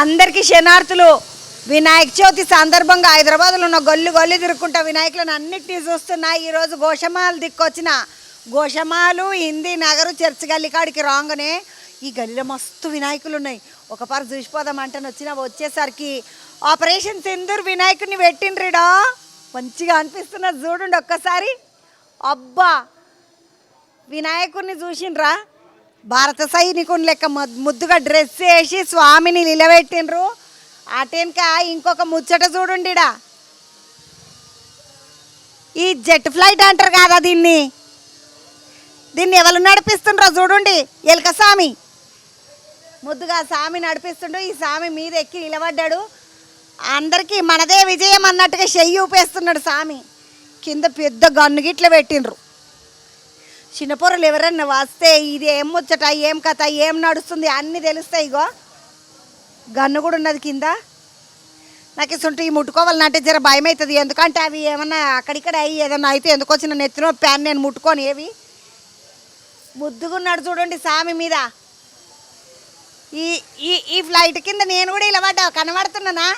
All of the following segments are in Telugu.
అందరికీ శనార్థులు. వినాయక చవితి సందర్భంగా హైదరాబాద్లో ఉన్న గొల్లు గొల్లు తిరుక్కుంటా వినాయకులను అన్నిటినీ చూస్తున్నా. ఈరోజు గోషమాల్ దిక్కొచ్చిన గోషమాలు హిందీ నగరు చర్చ్ గల్లీ కాడికి రాగానే ఈ గల్లీలో మస్తు వినాయకులు ఉన్నాయి. ఒకపారి చూసిపోదామంటే వచ్చేసరికి ఆపరేషన్ సింధూర్ వినాయకుడిని పెట్టిండ్రీడా. మంచిగా అనిపిస్తున్నది చూడండి ఒక్కసారి. అబ్బా వినాయకుడిని చూసిండ్రా, భారత సైనికుని లెక్క ముద్దుగా డ్రెస్ వేసి స్వామిని నిలబెట్టిండ్రు. అటెనక ఇంకొక ముచ్చట చూడుండిడా, ఈ జెట్ ఫ్లైట్ అంటారు కదా దీన్ని ఎవరు నడిపిస్తుండ్రో చూడండి. ఎలక స్వామి ముద్దుగా స్వామి నడిపిస్తుండు. ఈ స్వామి మీద ఎక్కి నిలబడ్డాడు. అందరికీ మనదే విజయం అన్నట్టుగా చెయ్యి ఊపేస్తున్నాడు స్వామి. కింద పెద్ద గన్ను గిట్ల పెట్టిండ్రు. చిన్నపొరలు ఎవరన్నా వస్తే ఇది ఏం ముచ్చట, ఏం కథ, ఏం నడుస్తుంది అన్నీ తెలుస్తాయి. ఇగో గన్ను కూడా ఉన్నది కింద. నాకు ఇస్తుంటే ఈ ముట్టుకోవాలంటే జర భయం అవుతుంది. ఎందుకంటే అవి ఏమన్నా అక్కడిక్కడ అయ్యి ఏదన్నా అయితే ఎందుకు వచ్చిన నెత్తినో ప్యాన్ నేను ముట్టుకొని ఏవి ముద్దుగున్నాడు చూడండి స్వామి మీద. ఈ ఈ ఈ ఫ్లైట్ కింద నేను కూడా ఇలా పడ్డా, కనబడుతున్నానా?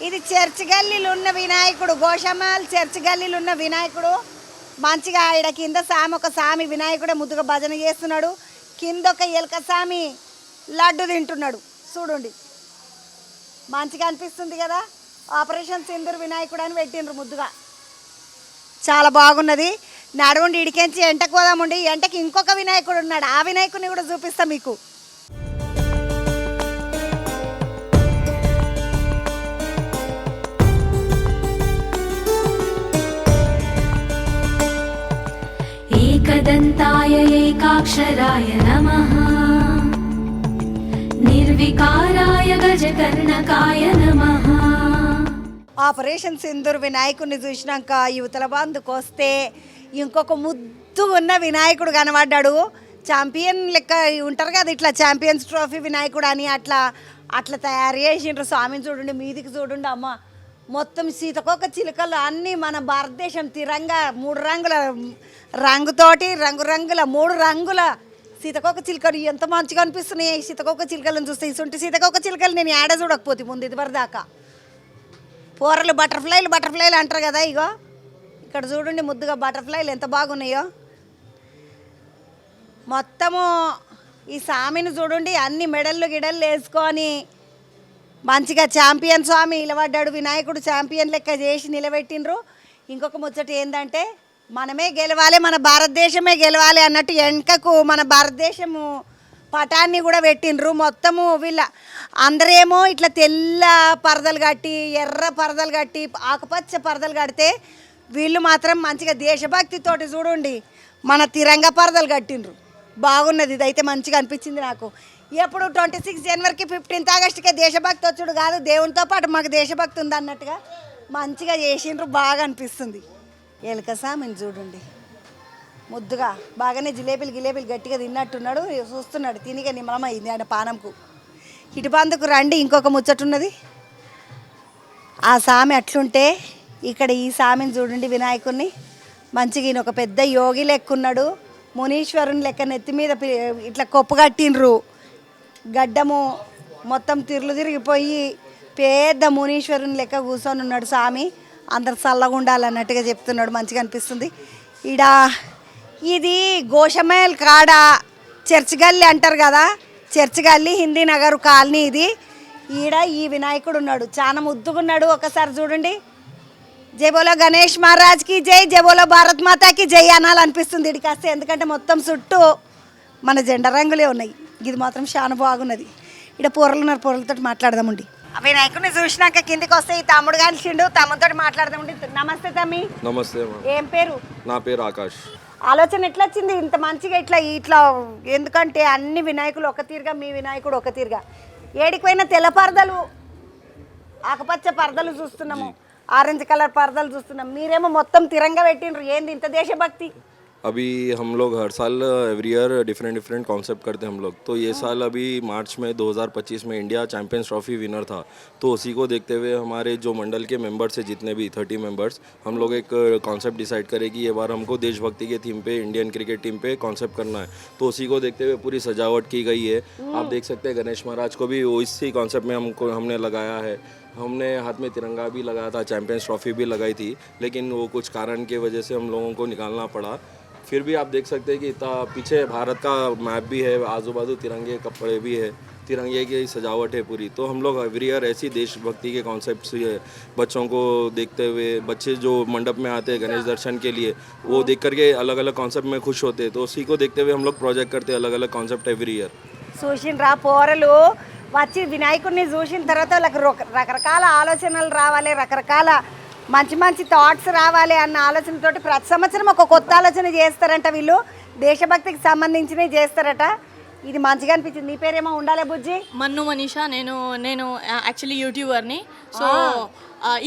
ఇది చర్చ్ గల్లీలో ఉన్న వినాయకుడు, గోషమాల్ చర్చ్ గల్లీలో ఉన్న వినాయకుడు. మంచిగా ఆడ కింద ఒక స్వామి వినాయకుడే ముద్దుగా భజన చేస్తున్నాడు. కింద ఒక ఎలక స్వామి లడ్డు తింటున్నాడు చూడండి. మంచిగా అనిపిస్తుంది కదా. ఆపరేషన్ సింధూర్ వినాయకుడు అని పెట్టిండ్రు ముద్దుగా, చాలా బాగున్నది. నడవండి ఇడికెంచి ఎంటకు పోదామండి. ఎంటకి ఇంకొక వినాయకుడు ఉన్నాడు, ఆ వినాయకుడిని కూడా చూపిస్తా మీకు. ఏకదంతాయ ఏకాక్షరాయ నమః, నిర్వికారాయ గజకర్ణకాయ నమః. ఆపరేషన్ సింధూర్ వినాయకుడిని చూసినాక యువతల బంధుకు వస్తే ఇంకొక ముద్దు ఉన్న వినాయకుడు కనబడ్డాడు. ఛాంపియన్ లెక్క ఉంటారు కదా, ఇట్లా ఛాంపియన్స్ ట్రోఫీ వినాయకుడు అని అట్లా తయారు చేసిండ్రు. స్వామిని చూడండి, మీదికి చూడండి. అమ్మ మొత్తం సీతకొక చిలుకలు అన్నీ మన భారతదేశం తిరంగా 3 రంగుల రంగుతోటి రంగురంగుల 3 రంగుల సీతకొక చిలుకలు ఎంత మంచిగా అనిపిస్తున్నాయి. సీతకొక చిలుకలను చూస్తే ఇసుంటి సీతకొక చిలుకలు నేను ఏడ చూడకపోతే ముందు ఇదివరకు దాకా. పూరలు బటర్ఫ్లైలు అంటారు కదా, ఇగో ఇక్కడ చూడండి ముద్దుగా బటర్ఫ్లైలు ఎంత బాగున్నాయో. మొత్తము ఈ స్వామిని చూడండి అన్ని మెడళ్ళు గిడళ్ళు వేసుకొని మంచిగా ఛాంపియన్ స్వామి నిలబడ్డాడు. వినాయకుడు ఛాంపియన్ లెక్క చేసి నిలబెట్టిండ్రు. ఇంకొక ముచ్చట ఏంటంటే మనమే గెలవాలి, మన భారతదేశమే గెలవాలి అన్నట్టు వెనకకు మన భారతదేశము పటాన్ని కూడా పెట్టిండ్రు. మొత్తము వీళ్ళ అందరేమో ఇట్లా తెల్ల పరదలు కట్టి, ఎర్ర పరదలు కట్టి, ఆకుపచ్చ పరదలు కడితే వీళ్ళు మాత్రం మంచిగా దేశభక్తితోటి చూడండి మన తిరంగా పరదలు కట్టిండ్రు. బాగున్నది. ఇదైతే మంచిగా అనిపించింది నాకు. ఎప్పుడు 26 జనవరికి 15 ఆగస్టుకే దేశభక్తి వచ్చుడు కాదు, దేవునితో పాటు మాకు దేశభక్తి ఉంది అన్నట్టుగా మంచిగా చేసిండ్రు. బాగా అనిపిస్తుంది. ఎలక స్వామిని చూడండి ముద్దుగా బాగానే జిలేబీలు గట్టిగా తిన్నట్టున్నాడు. చూస్తున్నాడు, తినిగా నిమ్మలమైంది ఆయన పానంకు. ఇటు బందుకు రండి, ఇంకొక ముచ్చటున్నది. ఆ స్వామి అట్లుంటే ఇక్కడ ఈ స్వామిని చూడండి వినాయకుడిని. మంచిగా ఈయన ఒక పెద్ద యోగి లెక్కున్నాడు. మునీశ్వరుని లెక్క నెత్తి మీద ఇట్లా కొప్పు కట్టిండ్రు. గడ్డము మొత్తం తిరిగిపోయి పెద్ద మునీశ్వరుని లెక్క కూర్చొని ఉన్నాడు స్వామి. అందరు చల్లగా ఉండాలన్నట్టుగా చెప్తున్నాడు. మంచిగా అనిపిస్తుంది. ఈడ ఇది గోషమేల్ కాడ చర్చ్ గల్లీ అంటారు కదా, చర్చ్ గల్లీ హిందీ నగర్ కాలనీ ఇది. ఈడ ఈ వినాయకుడు ఉన్నాడు, చాలా ముద్దుగున్నాడు. ఒకసారి చూడండి. జై బోలో గణేష్ మహారాజ్కి జై, జై బోలో భారత్ మాతాకి జై అనాలనిపిస్తుంది ఇడికి వస్తే. ఎందుకంటే మొత్తం చుట్టూ మన జెండా రంగులే ఉన్నాయి. ఇది మాత్రం చాలా బాగున్నది. ఇక్కడ పొరలు ఉన్నారు, పొరలతో మాట్లాడదామండి. వినాయకుడిని చూసినాక కిందికి వస్తే ఈ తమ్ముడు కలిసిండు, తమ్ముడితో మాట్లాడదామండి. నమస్తే తమ్మి. నమస్తే. ఏం పేరు? నా పేరు ఆకాష్. ఆలోచన ఎట్లా వచ్చింది ఇంత మంచిగా ఇట్లా? ఎందుకంటే అన్ని వినాయకులు ఒక తీరుగా, మీ వినాయకుడు ఒక తీరుగా. ఏడిపోయిన తెల్ల పరదలు, ఆకుపచ్చ పరదలు చూస్తున్నాము, ఆరెంజ్ కలర్ పరదలు చూస్తున్నాం. మీరేమో మొత్తం తిరంగా పెట్టిండ్రు. ఏంది ఇంత దేశభక్తి? अभी हम लोग हर साल एवरी ईयर डिफरेंट कॉन्सेप्ट करते हैं हम लोग। तो ये साल अभी मार्च में 2025 में इंडिया चैंपियंस ट्रॉफी विनर था, तो उसी को देखते हुए हमारे जो मंडल के मेंबर्स है जितने भी 30 मेंबर्स, हम लोग एक कॉन्सेप्ट डिसाइड करें कि ये बार हमको देशभक्ति के थीम पे इंडियन क्रिकेट टीम पे कॉन्सेप्ट करना है। तो उसी को देखते हुए पूरी सजावट की गई है। आप देख सकते हैं गणेश महाराज को भी इसी कॉन्सेप्ट में हमने लगाया है। हमने हाथ में तिरंगा भी लगाया था, चैंपियंस ट्रॉफी भी लगाई थी, लेकिन वो कुछ कारण की वजह से हम लोगों को निकालना पड़ा। फिर भी आप देख सकते हैं कि इतना पीछे भारत का मैप भी है, आजू बाजू तिरंगे कपड़े भी है, तिरंगे की सजावट है पूरी। तो हम लोग एवरी ईयर ऐसी देशभक्ति के कॉन्सेप्ट से बच्चों को देखते हुए, बच्चे जो मंडप में आते हैं गणेश दर्शन के लिए, वो देख करके अलग अलग कॉन्सेप्ट में खुश होते हैं। तो उसी को देखते हुए हम लोग प्रोजेक्ट करते हैं अलग अलग कॉन्सेप्ट एवरी ईयर। చూసిండ్రా పోరలు వచ్చి వినాయకుడిని చూసిన తర్వాత వాళ్ళకి రకరకాల ఆలోచనలు రావాలి, రకరకాల మంచి మంచి థాట్స్ రావాలి అన్న ఆలోచనతోటి ప్రతి సంవత్సరం ఒక కొత్త ఆలోచన చేస్తారంట వీళ్ళు, దేశభక్తికి సంబంధించినవి చేస్తారట. ఇది మంచిగా అనిపించింది. నీ పేరేమో ఉండాలి బుజ్జి? మన్ను మనీషా. నేను నేను యాక్చువల్లీ యూట్యూబర్ని. సో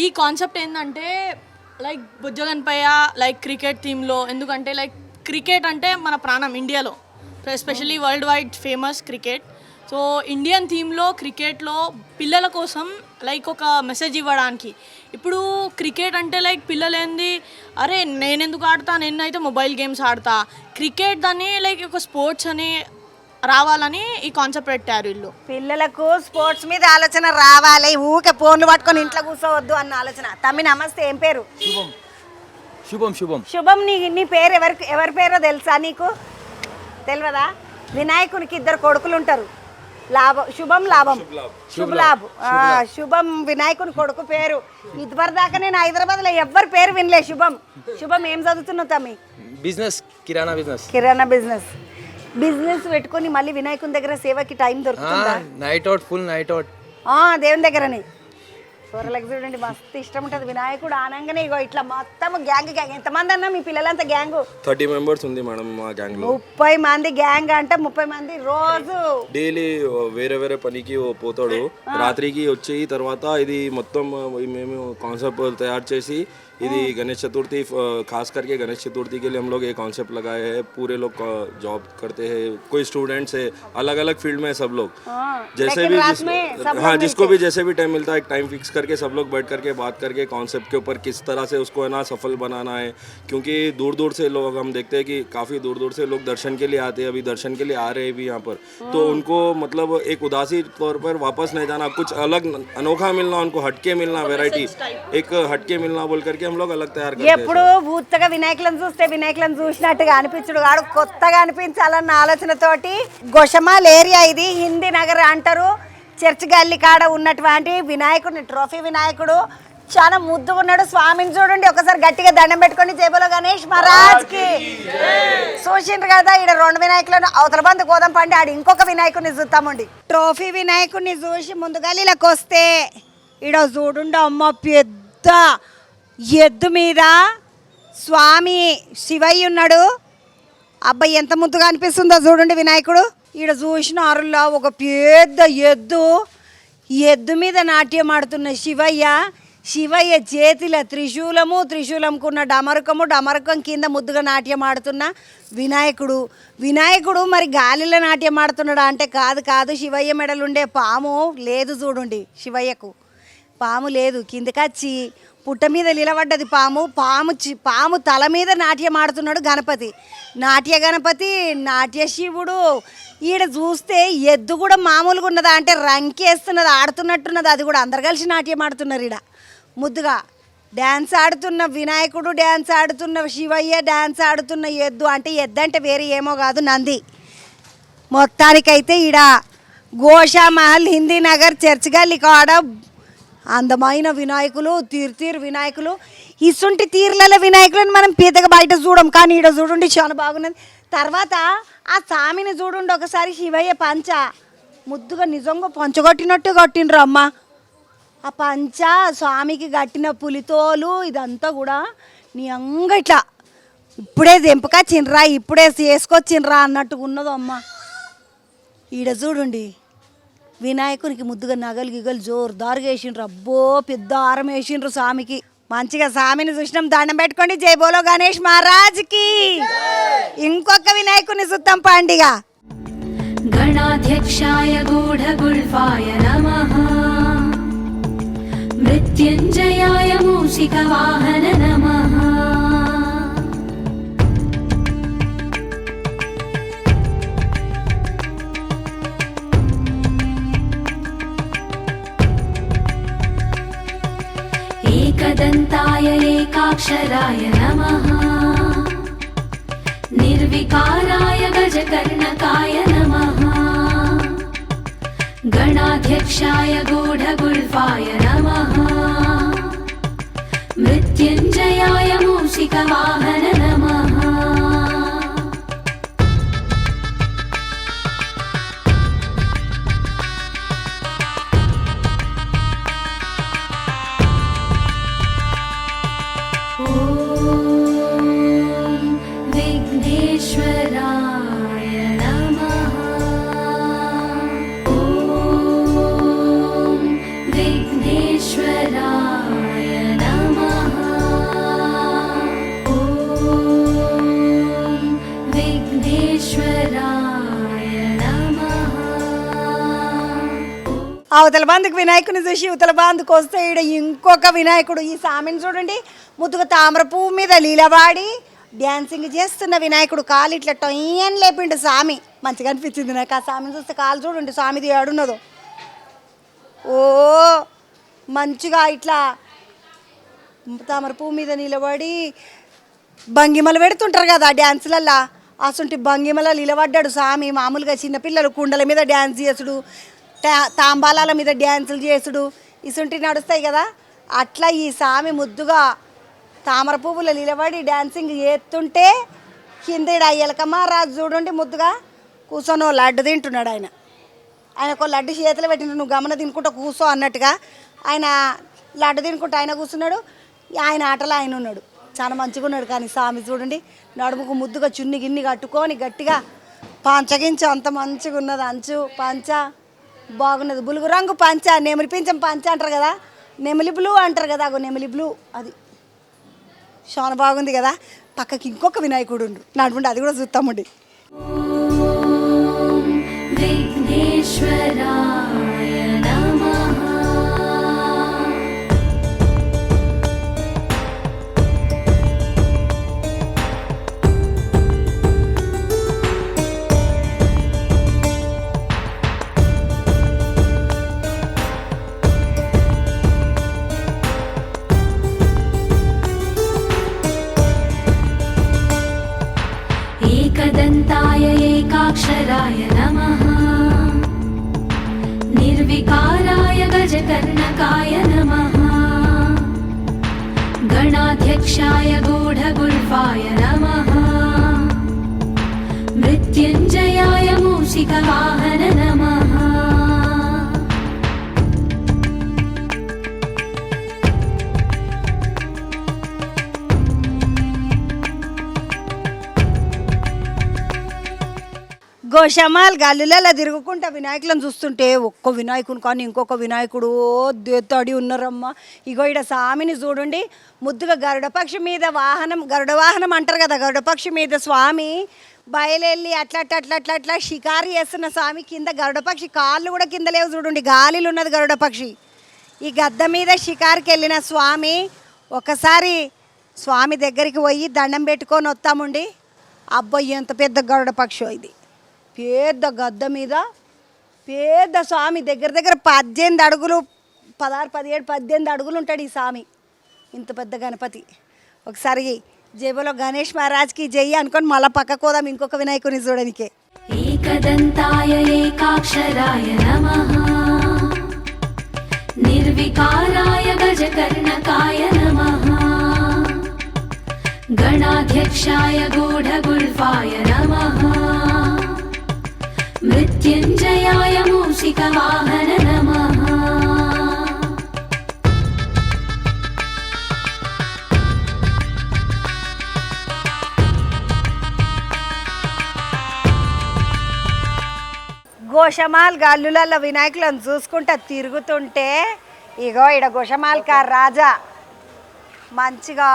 ఈ కాన్సెప్ట్ ఏంటంటే లైక్ బుజ్జగన్పయ్య లైక్ క్రికెట్ థీమ్లో, ఎందుకంటే లైక్ క్రికెట్ అంటే మన ప్రాణం ఇండియాలో, especially world wide famous cricket. So Indian థీమ్లో క్రికెట్లో పిల్లల కోసం లైక్ ఒక మెసేజ్ ఇవ్వడానికి. ఇప్పుడు క్రికెట్ అంటే లైక్ పిల్లలు ఏంది, అరే నేను ఎందుకు ఆడతా, నేనైతే మొబైల్ గేమ్స్ ఆడతా, క్రికెట్ దాన్ని లైక్ ఒక స్పోర్ట్స్ అని రావాలని ఈ కాన్సెప్ట్ పెట్టారు వీళ్ళు. పిల్లలకు స్పోర్ట్స్ మీద ఆలోచన రావాలి, ఊకే ఫోన్లు పట్టుకొని ఇంట్లో కూర్చోవద్దు అన్న ఆలోచన. తమ్మి నమస్తే, ఏం పేరు? శుభం. శుభం శుభం శుభం. నీ పేరు ఎవరి పేరో తెలుసా నీకు? తెలియదా? వినాయకునికి ఇద్దరు కొడుకులు ఉంటారు, లాభం శుభం లాభం శుభలాభ్. శుభం వినాయకుని కొడుకు పేరు. ఇదివరకు దాకా నేను హైదరాబాద్లో ఎవ్వరి పేరు వినలే. శుభం. శుభం ఏం చదువుతున్నావు తమ్మి? బిజినెస్, కిరాణా బిజినెస్. కిరాణా బిజినెస్. బిజినెస్ పెట్టుకొని మళ్ళీ వినాయకుని దగ్గర సేవకి టైం దొరుకుతుందా? Night out, full night out. దేవుని దగ్గరని కూరలకు చూడండి మస్తు ఇష్టం ఉంటుంది. వినాయకుడు ఆనంగానే ఇగో ఇట్లా మొత్తం గ్యాంగ్. ఎంతమంది అన్నా మీ పిల్లలంతా గ్యాంగ్? 30 మెంబర్స్ ఉంది మేడం మా గ్యాంగ్ లో. 30 మంది గ్యాంగ్ అంటే 30 మంది రోజు డైలీ వేరే వేరే పనికి పోతాడు. రాత్రికి వచ్చి తర్వాత ఇది మొత్తం మేము కాన్సెప్ట్ తయారు చేసి, ఇది गणेश चतुर्थी, खास करके गणेश चतुर्थी के लिए हम लोग ये कॉन्सेप्ट लगाए हैं। पूरे लोग जॉब करते हैं, कोई स्टूडेंट्स है, अलग अलग फील्ड में सब लोग, जैसे भी हाँ जिसको भी जैसे भी टाइम मिलता है, एक टाइम फिक्स करके सब लोग बैठ करके बात करके कॉन्सेप्ट के ऊपर किस तरह से उसको है ना सफल बनाना है। क्योंकि दूर दूर से लोग, हम देखते हैं कि काफ़ी दूर दूर से लोग दर्शन के लिए आते हैं, अभी दर्शन के लिए आ रहे हैं भी यहाँ पर, तो उनको मतलब एक उदासी तौर पर वापस नहीं जाना, कुछ अलग अनोखा मिलना, उनको हटके मिलना, वेराइटी एक हटके मिलना बोल करके हम लोग अलग तैयार करते हैं। ఎప్పుడు ఊత్తగా వినాయకులను చూస్తే వినాయకులను చూసినట్టుగా అనిపించుడు కాడు, కొత్తగా అనిపించాలన్న ఆలోచనతోటి గోషమాల్ ఏరియా ఇది, హిందీ నగర్ అంటారు. చర్చ్ గల్లీ కాడ ఉన్నటువంటి వినాయకుడిని, ట్రోఫీ వినాయకుడు చాలా ముద్దుగా ఉన్నాడు. స్వామిని చూడండి ఒకసారి గట్టిగా దండం పెట్టుకొని జేబులో గణేష్ మహారాజ్ కి చూసిండ్రు కదా. ఈడ 2 వినాయకులను అవతల బంధు గోధం పండి ఆడి ఇంకొక వినాయకుడిని చూస్తామండి. ట్రోఫీ వినాయకుడిని చూసి ముందుగా ఇలాకి వస్తే ఈడ చూడుండి అమ్మ పెద్ద ఎద్దు మీద స్వామి శివయ్య ఉన్నాడు. అబ్బాయి ఎంత ముద్దుగా అనిపిస్తుందో చూడండి వినాయకుడు. ఈడ చూసిన అరుల్లో ఒక పెద్ద ఎద్దు మీద నాట్యం ఆడుతున్న శివయ్య చేతిలో త్రిశూలంకున్న డమరుకం కింద ముద్దుగా నాట్యం ఆడుతున్న వినాయకుడు మరి గాలిలో నాట్యం ఆడుతున్నాడా అంటే కాదు. శివయ్య మెడలుండే పాము లేదు చూడండి, శివయ్యకు పాము లేదు, కిందకొచ్చి పుట్ట మీద నిలబడ్డది పాము తల మీద నాట్యం ఆడుతున్నాడు గణపతి, నాట్య శివుడు. ఈడ చూస్తే ఎద్దు కూడా మామూలుగా ఉన్నదా అంటే రంకేస్తున్నది, ఆడుతున్నట్టున్నది. అది కూడా అందరు కలిసి నాట్యం ఆడుతున్నారు. ఈడ ముద్దుగా డ్యాన్స్ ఆడుతున్న వినాయకుడు, డ్యాన్స్ ఆడుతున్న శివయ్య, డ్యాన్స్ ఆడుతున్న ఎద్దు. అంటే ఎద్దు అంటే వేరే ఏమో కాదు, నంది. మొత్తానికైతే ఈడ గోషా మహల్ హిందీ నగర్ చర్చ్ గల్లీ కాడ అందమైన వినాయకులు, తీరు వినాయకులు. ఇసుంటి తీర్లలో వినాయకులను మనం పీతగా బయట చూడం, కానీ ఈడ చూడండి చాలా బాగున్నది. తర్వాత ఆ స్వామిని చూడండి ఒకసారి. శివయ్య పంచ ముద్దుగా నిజంగా పంచగొట్టినట్టు కొట్టిండ్రు అమ్మ. ఆ పంచ స్వామికి కట్టిన పులితోలు ఇదంతా కూడా నీ అంగ ఇట్లా ఇప్పుడే దెంపకొచ్చిండ్రా, ఇప్పుడే చేసుకొచ్చిండ్రా అన్నట్టుగా ఉన్నదో అమ్మ. ఈడ చూడండి వినాయకునికి ముద్దుగా నగలు గిగలు జోరుదారుగా వేసిండ్రు. అబ్బో పెద్ద ఆరం వేసిండ్రు స్వామికి. మంచిగా స్వామిని చూసినాం, దండం పెట్టుకోండి. జై బోలో గణేష్ మహారాజ్కి. ఇంకొక వినాయకుని సుత్తం పండిగా. गणाध्यक्षाय गूढगुल्फाय नमः मृत्युञ्जयाय मूषिकवाहन नमः एकदन्ताय एकाक्षराय नमः निर्विकाराय गजकर्णकाय नमः गणाध्यक्षाय गूढगुल्फाय नमः मृत्युञ्जयाय मूषिकवाहन नमः विघ्नेश्वराय नमः ॐ विघ्नेश्वराय नमः ॐ विघ्नेश्वराय नमः అవతల బంధుకు వినాయకుని చూసి ఇవతల బంధుకు వస్తే ఈడ ఇంకొక వినాయకుడు. ఈ స్వామిని చూడండి, ముద్దుగా తామర పువ్వు మీద లీలవాడి డ్యాన్సింగ్ చేస్తున్న వినాయకుడు. కాలు ఇట్లా టొయ్యని లేపిండు స్వామి. మంచిగా అనిపించింది నాకు ఆ స్వామిని చూస్తే. కాలు చూడండి స్వామిది ఏడున్నదో. ఓ మంచిగా ఇట్లా తామర పువ్వు మీద నిలబడి భంగిమలు పెడుతుంటారు కదా డ్యాన్సులల్లా, అసంటి భంగిమల నిలబడ్డాడు స్వామి. మామూలుగా చిన్నపిల్లలు కుండల మీద డ్యాన్స్ చేసుడు, తాంబాలాల మీద డ్యాన్సులు చేసుడు ఇసుంటి నడుస్తాయి కదా, అట్లా ఈ స్వామి ముద్దుగా తామర పువ్వులు నిలబడి డ్యాన్సింగ్ చేస్తుంటే కింద ఎలకమ్మ రాజు చూడండి ముద్దుగా కూర్చొని లడ్డు తింటున్నాడు. ఆయనకు లడ్డు చేతులు పెట్టిన నువ్వు గమన తినుకుంటా కూర్చో అన్నట్టుగా ఆయన లడ్డు తినుకుంటూ ఆయన కూర్చున్నాడు. ఆయన ఆటలో ఆయన ఉన్నాడు. చాలా మంచిగా ఉన్నాడు. కానీ స్వామి చూడండి నడుముకు ముద్దుగా చున్ని గిన్ని కట్టుకొని గట్టిగా పంచగించు అంత మంచిగా ఉన్నది. అంచు పంచ బాగున్నది. బులుగు రంగు పంచ, నెమిలి పింఛం పంచ అంటారు కదా, నెమిలి బ్లూ అంటారు కదా, అగో నెమిలి బ్లూ. అది చాలా బాగుంది కదా. పక్కకి ఇంకొక వినాయకుడు ఉండు నడుముండి, అది కూడా చూస్తామండి. विघ्नेश्वराय नमः एकदन्ताय एकाक्षराय नमः निर्विकाराय गजकर्णकाय नमः गणाध्यक्षाय गूढगुल्फाय नमः मृत्युञ्जयाय मूषिकवाहन नमः గోషమాల్ గల్లులలో తిరుగుకుంటా వినాయకులను చూస్తుంటే ఒక్క వినాయకుని కానీ ఇంకొక వినాయకుడు దేత్తడి ఉన్నారమ్మ. ఇగో ఈడ స్వామిని చూడండి ముద్దుగా గరుడపక్షి మీద వాహనం, గరుడ వాహనం అంటారు కదా, గరుడపక్షి మీద స్వామి బయలువెళ్ళి అట్లా అట్లా అట్లా అట్లా అట్లా షికారు చేస్తున్న స్వామి. కింద గరుడపక్షి కాళ్ళు కూడా కింద లేవు చూడండి, గాలిలో ఉన్నది గరుడపక్షి. ఈ గద్ద మీద షికారుకి వెళ్ళిన స్వామి ఒకసారి స్వామి దగ్గరికి పోయి దండం పెట్టుకొని వస్తామండి. అబ్బాయి ఎంత పెద్ద గరుడపక్షి ఇది, పెద్ద గద్ద మీద పెద్ద స్వామి. దగ్గర దగ్గర 18 అడుగులు, 16, 17, 18 అడుగులు ఉంటాడు ఈ స్వామి. ఇంత పెద్ద గణపతి. ఒకసారి జేబులో గణేష్ మహారాజ్కి జై అనుకొని మళ్ళీ పక్కకు పోదాం ఇంకొక వినాయకుని చూడడానికి. एकदन्ताय एकाक्षराय नमः निर्विकाराय गजकर्णकाय नमः गणाध्यक्षाय गूढगुल्फाय नमः मृत्युञ्जयाय मूषिकवाहन नमः గోషమాల్ గల్లులలో వినాయకులను చూసుకుంటా తిరుగుతుంటే ఇగో ఈడ గోషమాల్ కార్ రాజా మంచిగా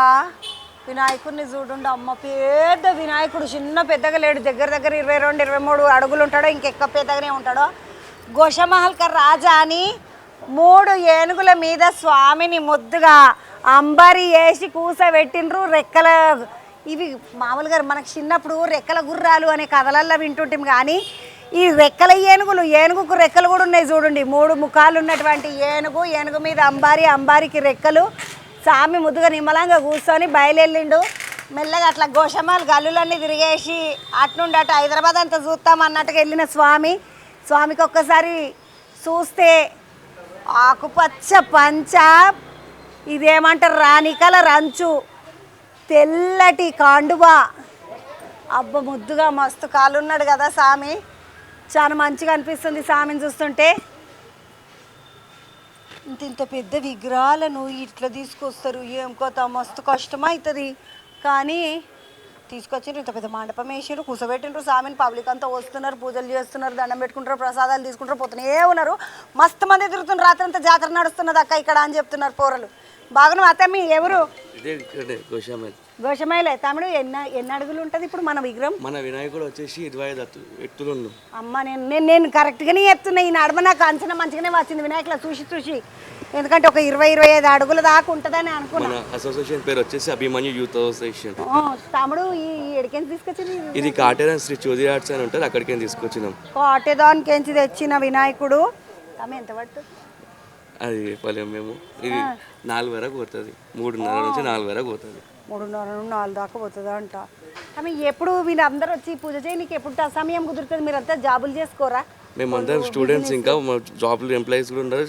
వినాయకుడిని చూడండి అమ్మ, పెద్ద వినాయకుడు, చిన్న పెద్దగా లేడు, దగ్గర దగ్గర 22, 23 అడుగులు ఉంటాడో, ఇంకెక్క పెద్దగానే ఉంటాడో. గోషమహల్కర్ రాజా అని 3 ఏనుగుల మీద స్వామిని ముద్దుగా అంబరి వేసి కూసబెట్టిండ్రు. రెక్కల ఇవి మామూలుగా మనకు చిన్నప్పుడు రెక్కల గుర్రాలు అనే కథలల్లో వింటుంటాం, కానీ ఈ రెక్కల ఏనుగులు, ఏనుగుకు రెక్కలు కూడా ఉన్నాయి చూడండి. 3 ముఖాలు ఉన్నటువంటి ఏనుగు, ఏనుగు మీద అంబారి, అంబారికి రెక్కలు. స్వామి ముద్దుగా నిమ్మలంగా కూర్చొని బయలుదేరిండు. మెల్లగా అట్లా గోషమాలు గల్లులన్నీ తిరిగేసి అట్నుండి అటు హైదరాబాద్ అంతా చూస్తాం అన్నట్టుగా వెళ్ళిన స్వామికి ఒక్కసారి చూస్తే ఆకుపచ్చ పంచ, ఇదేమంటారు రాణి కలర్ అంచు, తెల్లటి కాండువా. అబ్బ ముద్దుగా మస్తు కాలున్నాడు కదా స్వామి, చాలా మంచిగా అనిపిస్తుంది స్వామిని చూస్తుంటే. ఇంత పెద్ద విగ్రహాలను ఇట్లా తీసుకొస్తారు, ఏం కోత మస్తు కష్టమవుతుంది. కానీ తీసుకొచ్చి ఇంత పెద్ద మండపం వేసారు, కూర్చోబెట్టిండ్రు స్వామిని. పబ్లిక్ అంతా వస్తున్నారు, పూజలు చేస్తున్నారు, దండం పెట్టుకుంటారు, ప్రసాదాలు తీసుకుంటారు, పోతున్నా ఉన్నారు. మస్తు మంది తిరుగుతున్నారు, రాత్రి అంతా జాతర నడుస్తున్నది అక్క ఇక్కడ అని చెప్తున్నారు పోరలు. బాగున్నా అత్త, మీ ఎవరు? గోషమైలే. తమ్ముడు ఎన్ని అడుగులు ఉంటుంది ఇప్పుడు మన విగ్రహం? మన వినాయకుడు వచ్చేసి 25 ఎత్తులు. అమ్మ నేను కరెక్ట్గానే చెప్తున్నా. ఈ నడమ నాకు అంచనా మంచిగానే వచ్చింది వినాయకుల చూసి, ఎందుకంటే ఒక 20-25 అడుగుల దాకా ఉంటుందని అనుకున్నా. మన అసోసియేషన్ పేరు వచ్చేసి అభిమన్యు యూత్ అసోసియేషన్. తమ్ముడు ఈ ఎడికెంచి తీసుకొచ్చింది? ఇది కాటేదాన్ శ్రీ చౌదరి ఆర్ట్స్ అని ఉంటుంది, అక్కడికి తీసుకొచ్చినాం. కాటేదాన్కెంచి తెచ్చిన వినాయకుడు. తమ ఎంత పడుతుంది? అది చెప్పలేము మేము. ఇది 4 వరకు పోతుంది, 3:30 నుంచి 4 వరకు పోతుంది. 3:30 నుండి 4 దాకా పోతుందా అంట. ఆమె ఎప్పుడు మీరు అందరూ వచ్చి పూజ చేయి, నీకు ఎప్పుడు సమయం కుదురుతుంది? మీరంతా జాబులు చేసుకోరా? మేమందరం స్టూడెంట్స్, ఇంకా జాబ్లు ఎంప్లాయీస్ కూడా ఉన్నారు.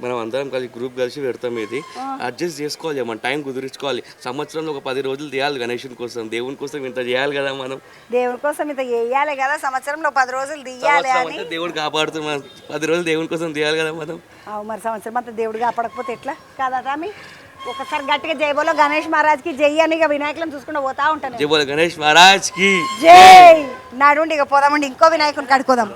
మనం అందరం కలిసి గ్రూప్ కలిసి పెడతాం. ఇది అడ్జస్ట్ చేసుకోవాలి, మన టైం కుదుర్చుకోవాలి. సంవత్సరంలో ఒక 10 రోజులు తీయాలి గణేషుని కోసం, దేవుని కోసం ఇంత చేయాలి కదా మనం. దేవుని కోసం ఇంత చేయాలి కదా, సంవత్సరంలో 10 రోజులు తీయాలి అని. దేవుడు కాపాడుతున్నాం, 10 రోజులు దేవుని కోసం తీయాలి కదా మనం. మరి సంవత్సరం అంతా దేవుడు కాపాడకపోతే ఎట్లా కదా రామి? ఒకసారి గట్టిగా జై బోలో గణేష్ మహారాజ్కి జై అని ఇక వినాయకులను చూసుకుంటూ పోతా ఉంటాను. జై బోలో గణేష్ మహారాజ్కి జై. నడుండి ఇక పోదామండి, ఇంకో వినాయకుని కడుకోదాం.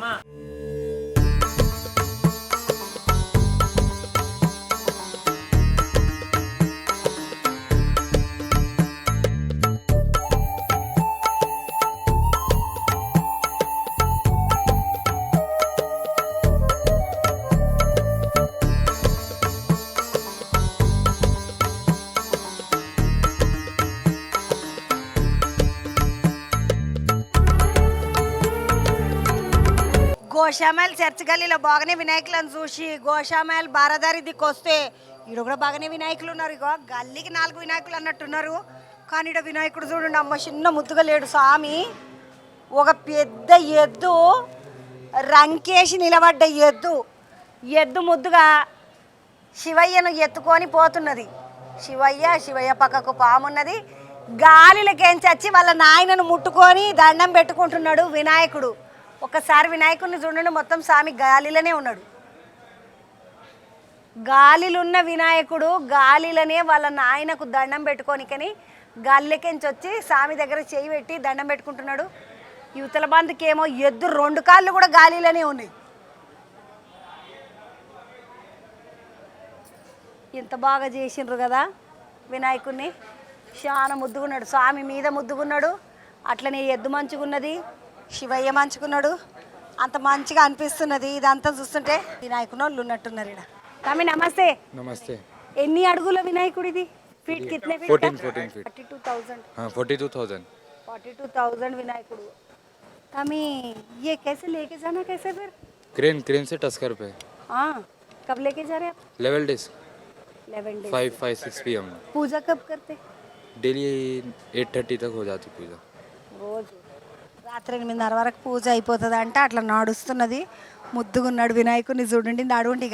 గోషామైల్ చర్చ్ గల్లీలో బాగానే వినాయకులను చూసి గోషామైల్ బారదారి దిక్కు వస్తే ఈడ కూడా బాగానే వినాయకులు ఉన్నారు. ఇగో గల్లీకి 4 వినాయకులు అన్నట్టున్నారు, కానీ ఈడ వినాయకుడు చూడండి అమ్మ, చిన్న ముద్దుగా లేడు స్వామి. ఒక పెద్ద ఎద్దు, రంకేసి నిలబడ్డ ఎద్దు ముద్దుగా శివయ్యను ఎత్తుకొని పోతున్నది. శివయ్య పక్కకు పామున్నది. గాలిలకేంచి వచ్చి వాళ్ళ నాయనను ముట్టుకొని దండం పెట్టుకుంటున్నాడు వినాయకుడు. ఒకసారి వినాయకుడిని చూడండి, మొత్తం స్వామి గాలిలోనే ఉన్నాడు. గాలిలున్న వినాయకుడు గాలిలోనే వాళ్ళ నాయనకు దండం పెట్టుకోనికని గాలిలకెంచి వచ్చి స్వామి దగ్గర చేయి పెట్టి దండం పెట్టుకుంటున్నాడు. యువతల బంధుకి ఏమో ఎద్దు 2 కాళ్ళు కూడా గాలిలోనే ఉన్నాయి. ఎంత బాగా చేసిండ్రు కదా వినాయకుడిని. చాలా ముద్దుగున్నాడు, స్వామి మీద ముద్దుగున్నాడు, అట్లనే ఎద్దు మంచుకున్నది, శివయ్య మంచుకున్నాడు, అంత మంచిగా అనిపిస్తున్నది. ఇదంతా చూస్తుంటే వినాయకుని వాళ్ళు ఉన్నట్టున్నారు ఇక్కడ. తమ్మి నమస్తే. नमस्ते. ఎన్ని అడుగుల వినాయకుడు ఇది? ఫీట్ కితనే ఫీట్? 14 feet. 42,000. हाँ 42,000. 42,000 विनायकुడు. तमी ये कैसे लेके जाना, कैसे फिर? क्रेन से टस्कर पे. हाँ, कब लेके जा रहे हैं आप? 11 days. 11 days. 5-6 PM. पूजा कब करते? डेली 8:30 तक हो जाती पूजा. రోజు రాత్రి 8:30 వరకు పూజ అయిపోతుంది అంటే అట్లా నడుస్తున్నది. ముద్దుగున్నాడు వినాయకుడిని చూడండి. నడుండి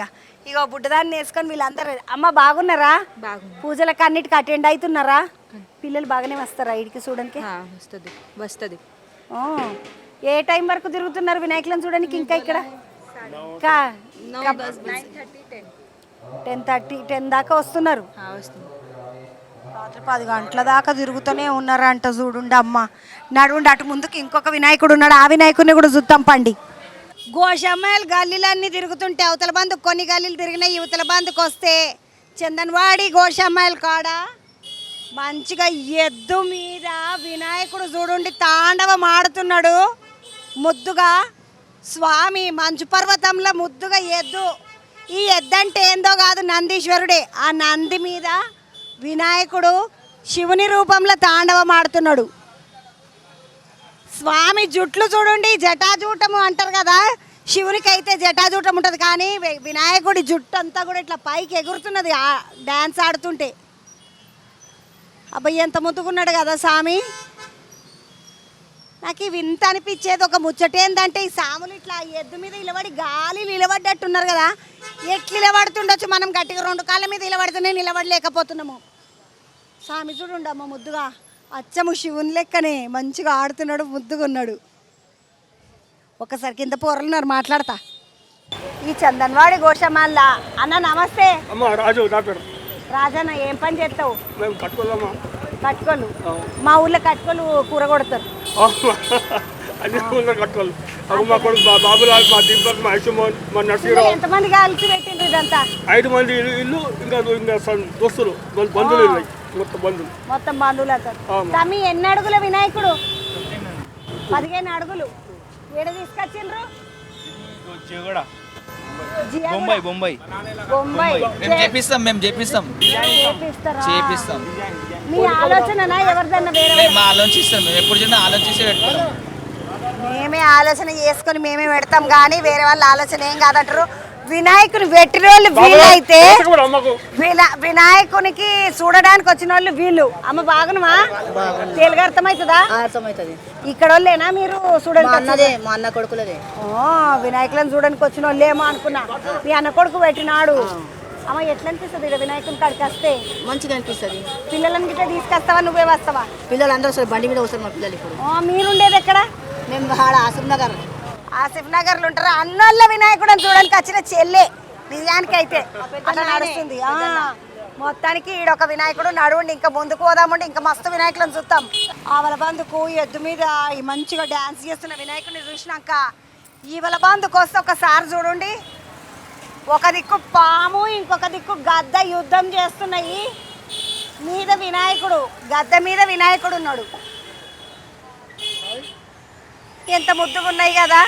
ఇక బుడ్డదాన్ని వేసుకొని వీళ్ళందరూ అమ్మ బాగున్నారా? పూజలకు అన్నిటికి అటెండ్ అవుతున్నారా? పిల్లలు బాగానే వస్తారా ఇడికి చూడడానికి? వస్తుంది. ఏ టైం వరకు తిరుగుతున్నారు వినాయకులను చూడడానికి? ఇంకా ఇక్కడ 10 దాకా వస్తున్నారు. రాత్రి 10 గంటల దాకా తిరుగుతూనే ఉన్నారంట. చూడుండి అమ్మ, నడుండి అటు ముందుకు ఇంకొక వినాయకుడు ఉన్నాడు, ఆ వినాయకుడిని కూడా చూద్దాం పండి. గోషమ్మాయిలు గల్లీలన్నీ తిరుగుతుంటే అవతల బంధుకు కొన్ని గల్లీలు తిరిగినాయి. యువతల బంధుకు వస్తే చందన్వాడి గోషమ్మాయిల కాడ మంచిగా ఎద్దు మీద వినాయకుడు చూడండి తాండవం ఆడుతున్నాడు ముద్దుగా. స్వామి మంచు పర్వతంలో ముద్దుగా ఎద్దు. ఈ ఎద్దు అంటే ఏందో కాదు, నందీశ్వరుడే. ఆ నంది మీద వినాయకుడు శివుని రూపంలో తాండవం ఆడుతున్నాడు. స్వామి జుట్లు చూడండి, జటాజూటము అంటారు కదా, శివునికి అయితే జటాజూటం ఉంటుంది, కానీ వినాయకుడి జుట్టు అంతా కూడా ఇట్లా పైకి ఎగురుతున్నది డ్యాన్స్ ఆడుతుంటే. అబ్బాయి ఎంత ముద్దుకున్నాడు కదా స్వామి. నాకు ఇవి ఇంత అనిపించేది ఒక ముచ్చట ఏంటంటే, ఈ సాములు ఇట్లా ఎద్దు మీద నిలబడి గాలి నిలబడ్డట్టున్నారు కదా, ఎట్లు నిలబడుతుండొచ్చు. మనం గట్టిగా 2 కాళ్ళ మీద నిలబడితేనే నిలబడలేకపోతున్నాము. స్వామి చూడండి అమ్మ ముద్దుగా, అచ్చము శివుని లెక్కనే మంచిగా ఆడుతున్నాడు, ముద్దుగా ఉన్నాడు. ఒకసారి కింద పోరలున్నారు, మాట్లాడతా. ఈ చందన్వాడి గోషమాల్ల అన్న నమస్తే. అమ్మ రాజు నా పేరు. రాజన్న ఏం పని చేస్తావు? మేము కట్టుకోవాలమ్మా. కట్టుకోలు. మా ఊళ్ళో కట్టుకోలు కూర కొడతారు. అన్ని ఊళ్ళో కట్టుకోవాలి. అప్పుడు మా కొడుకు బాబులాల్, మా దీపక్, మా యశమోహన్, మా నరసింహరావు. ఎంతమంది కలిసి పెట్టిండ్రు ఇదంతా? 5 మంది ఇల్లు, ఇంకా దోస్తులు, బంధువులు ఇల్లు, మొత్తం బంధువులు. మొత్తం బంధువులతో. తమ్మి ఎన్ని అడుగుల వినాయకుడు? 15 అడుగులు. ఏడ తీసుకొచ్చిండ్రు? బొంబాయి బొంబాయి బొంబాయి. మేము చేపిస్తాం చేపిస్తారా? చేపిస్తాం. మీ ఆలోచననా ఎవరిదన్నా వేరే? మేము ఆలోచిస్తాం, మేము ఎప్పుడు చిన్న ఆలోచిస్తే పెట్టుకుంటాం. మేమే ఆలోచన చేసుకొని మేమే పెడతాం, కానీ వేరే వాళ్ళ ఆలోచన ఏం కాదంటారు. వినాయకుని పెట్టిన వాళ్ళు వీళ్ళైతే వినాయకునికి చూడడానికి వచ్చిన వాళ్ళు వీళ్ళు. అమ్మ బాగునమా? తెలుగు అర్థమవుతుందా? అర్థమవుతుంది. ఇక్కడ వాళ్ళేనా మీరు చూడడానికి? మా అన్న కొడుకులదే. వినాయకులను చూడడానికి వచ్చిన వాళ్ళేమో అనుకున్నా. మీ అన్న కొడుకు పెట్టినాడు. అమ్మ ఎట్లా అనిపిస్తుంది ఇక్కడ వినాయకుని కాడికి వస్తే? మంచిగా అనిపిస్తుంది. పిల్లలని గిట్లా తీసుకొస్తావా, నువ్వే వస్తావా? పిల్లలు అందరూ వస్తారు, బండి మీద వస్తారు మా పిల్లలు. ఇప్పుడు మీరుండేది ఎక్కడ? మేము ఆడ ఆసిఫ్ నగర్. ఆసిఫ్ నగర్లు ఉంటారా? అన్నోళ్ళ వినాయకుడు చూడడానికి వచ్చిన చెల్లె నిజానికి అయితే అట్లా నడుస్తుంది. మొత్తానికి ఈడొక వినాయకుడు నడువుండి, ఇంకా ముందుకు పోదామండి, ఇంకా మస్తు వినాయకులను చూస్తాం. ఆవల బందుకు ఎద్దు మీద ఈ మంచిగా డ్యాన్స్ చేస్తున్న వినాయకుడిని చూసినాక ఈవల బందుకు వస్తే ఒకసారి చూడండి, ఒక దిక్కు పాము, ఇంకొక దిక్కు గద్ద యుద్ధం చేస్తున్నాయి. మీద వినాయకుడు, గద్ద మీద వినాయకుడు ఉన్నాడు. ఎంత ముద్దుగా ఉన్నాయి కదా,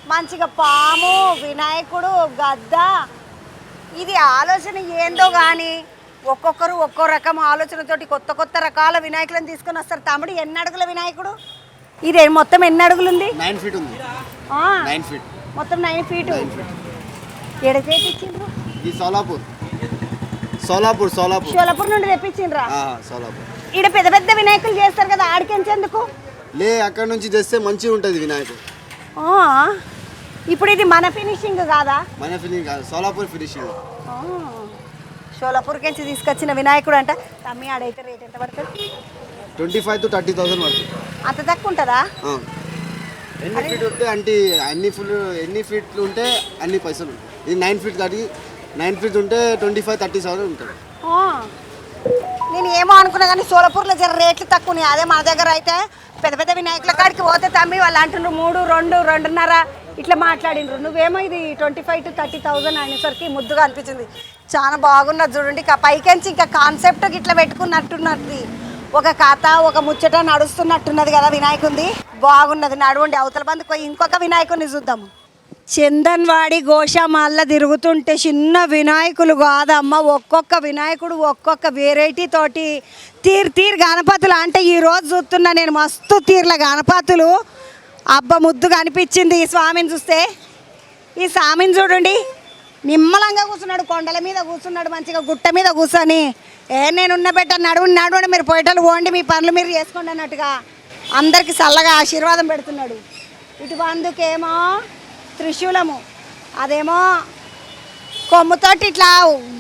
మంచిగా పాము, వినాయకుడు, గద్ద. ఇది ఆలోచన ఏందో కానీ ఒక్కొక్కరు ఒక్కో రకం ఆలోచనతోటి కొత్త కొత్త రకాల వినాయకులను తీసుకొని వస్తారు. తమ్ముడు ఎన్ని అడుగుల వినాయకుడు? ఇది మొత్తం ఎన్ని అడుగులు ఉంది? 9 ఫీట్ ఉంది. 9 ఫీట్ మొత్తం 9 ఫీట్. ఎడ తెప్పించిండ్రు? ఇది సోలాపూర్ షోలాపూర్ నుండి తెప్పించిండ్రా? సోలాపూర్. ఈడ పెద్ద పెద్ద వినాయకులు చేస్తారు కదా, ఆడికెందుకు? లే అక్కడ నుంచి చేస్తే మంచిగా ఉంటుంది వినాయకుడు. ఇప్పుడు ఇది మన ఫినిషింగ్ కాదా? మన ఫినిషింగ్ కాదు, సోలాపూర్ ఫినిషింగ్. షోలాపూర్ నుంచి తీసుకొచ్చిన వినాయకుడు అంట. తమ్మి ఆడైతే రేట్ ఎంత పడుతుంది? 25,000 to 30,000 పడుతుంది. అంత తక్కువ ఉంటుందా? ఎన్ని ఫీట్ ఉంటే అంటే ఎన్ని ఫీట్లు ఉంటే అన్ని పైసలు. ఇది 9 ఫీట్ కాబట్టి 9 ఫీట్ ఉంటే 25,000-30,000 ఉంటుంది. నేను ఏమో అనుకున్నా కానీ సోలాపూర్లో జర రేట్లు తక్కువ. అదే మన దగ్గర అయితే పెద్ద పెద్ద వినాయకుల కాడికి పోతే తమ్మి వాళ్ళు అంటుండ్రు 3, 2, 2.5 ఇట్లా మాట్లాడిండ్రు. నువ్వేమో ఇది 25,000 to 30,000 అనేసరికి ముద్దుగా అనిపించింది. చాలా బాగున్నది చూడండి. పైకెంచి ఇంకా కాన్సెప్ట్ ఇట్లా పెట్టుకున్నట్టున్నది, ఒక కథ, ఒక ముచ్చట నడుస్తున్నట్టున్నది కదా వినాయకుంది. బాగున్నది. నడవండి అవతల బందుకు పోయి ఇంకొక వినాయకుడిని చూద్దాము. చందన్వాడి గోషామాల్లో తిరుగుతుంటే చిన్న వినాయకులు కాదమ్మ, ఒక్కొక్క వినాయకుడు ఒక్కొక్క వెరైటీ తోటి తీరు గణపతులు. అంటే ఈరోజు చూస్తున్నా నేను మస్తు తీర్ల గణపతులు. అబ్బ ముద్దుగా అనిపించింది ఈ స్వామిని చూస్తే. ఈ స్వామిని చూడండి, నిమ్మలంగా కూర్చున్నాడు, కొండల మీద కూర్చున్నాడు, మంచిగా గుట్ట మీద కూర్చొని నేనున్న బెట్ట నడవండి మీరు పోయేటోళ్ళు పోండి, మీ పనులు మీరు చేసుకోండి అన్నట్టుగా అందరికి చల్లగా ఆశీర్వాదం పెడుతున్నాడు. ఇటు బందుకేమో త్రిశూలము, అదేమో కొమ్ముతోటి ఇట్లా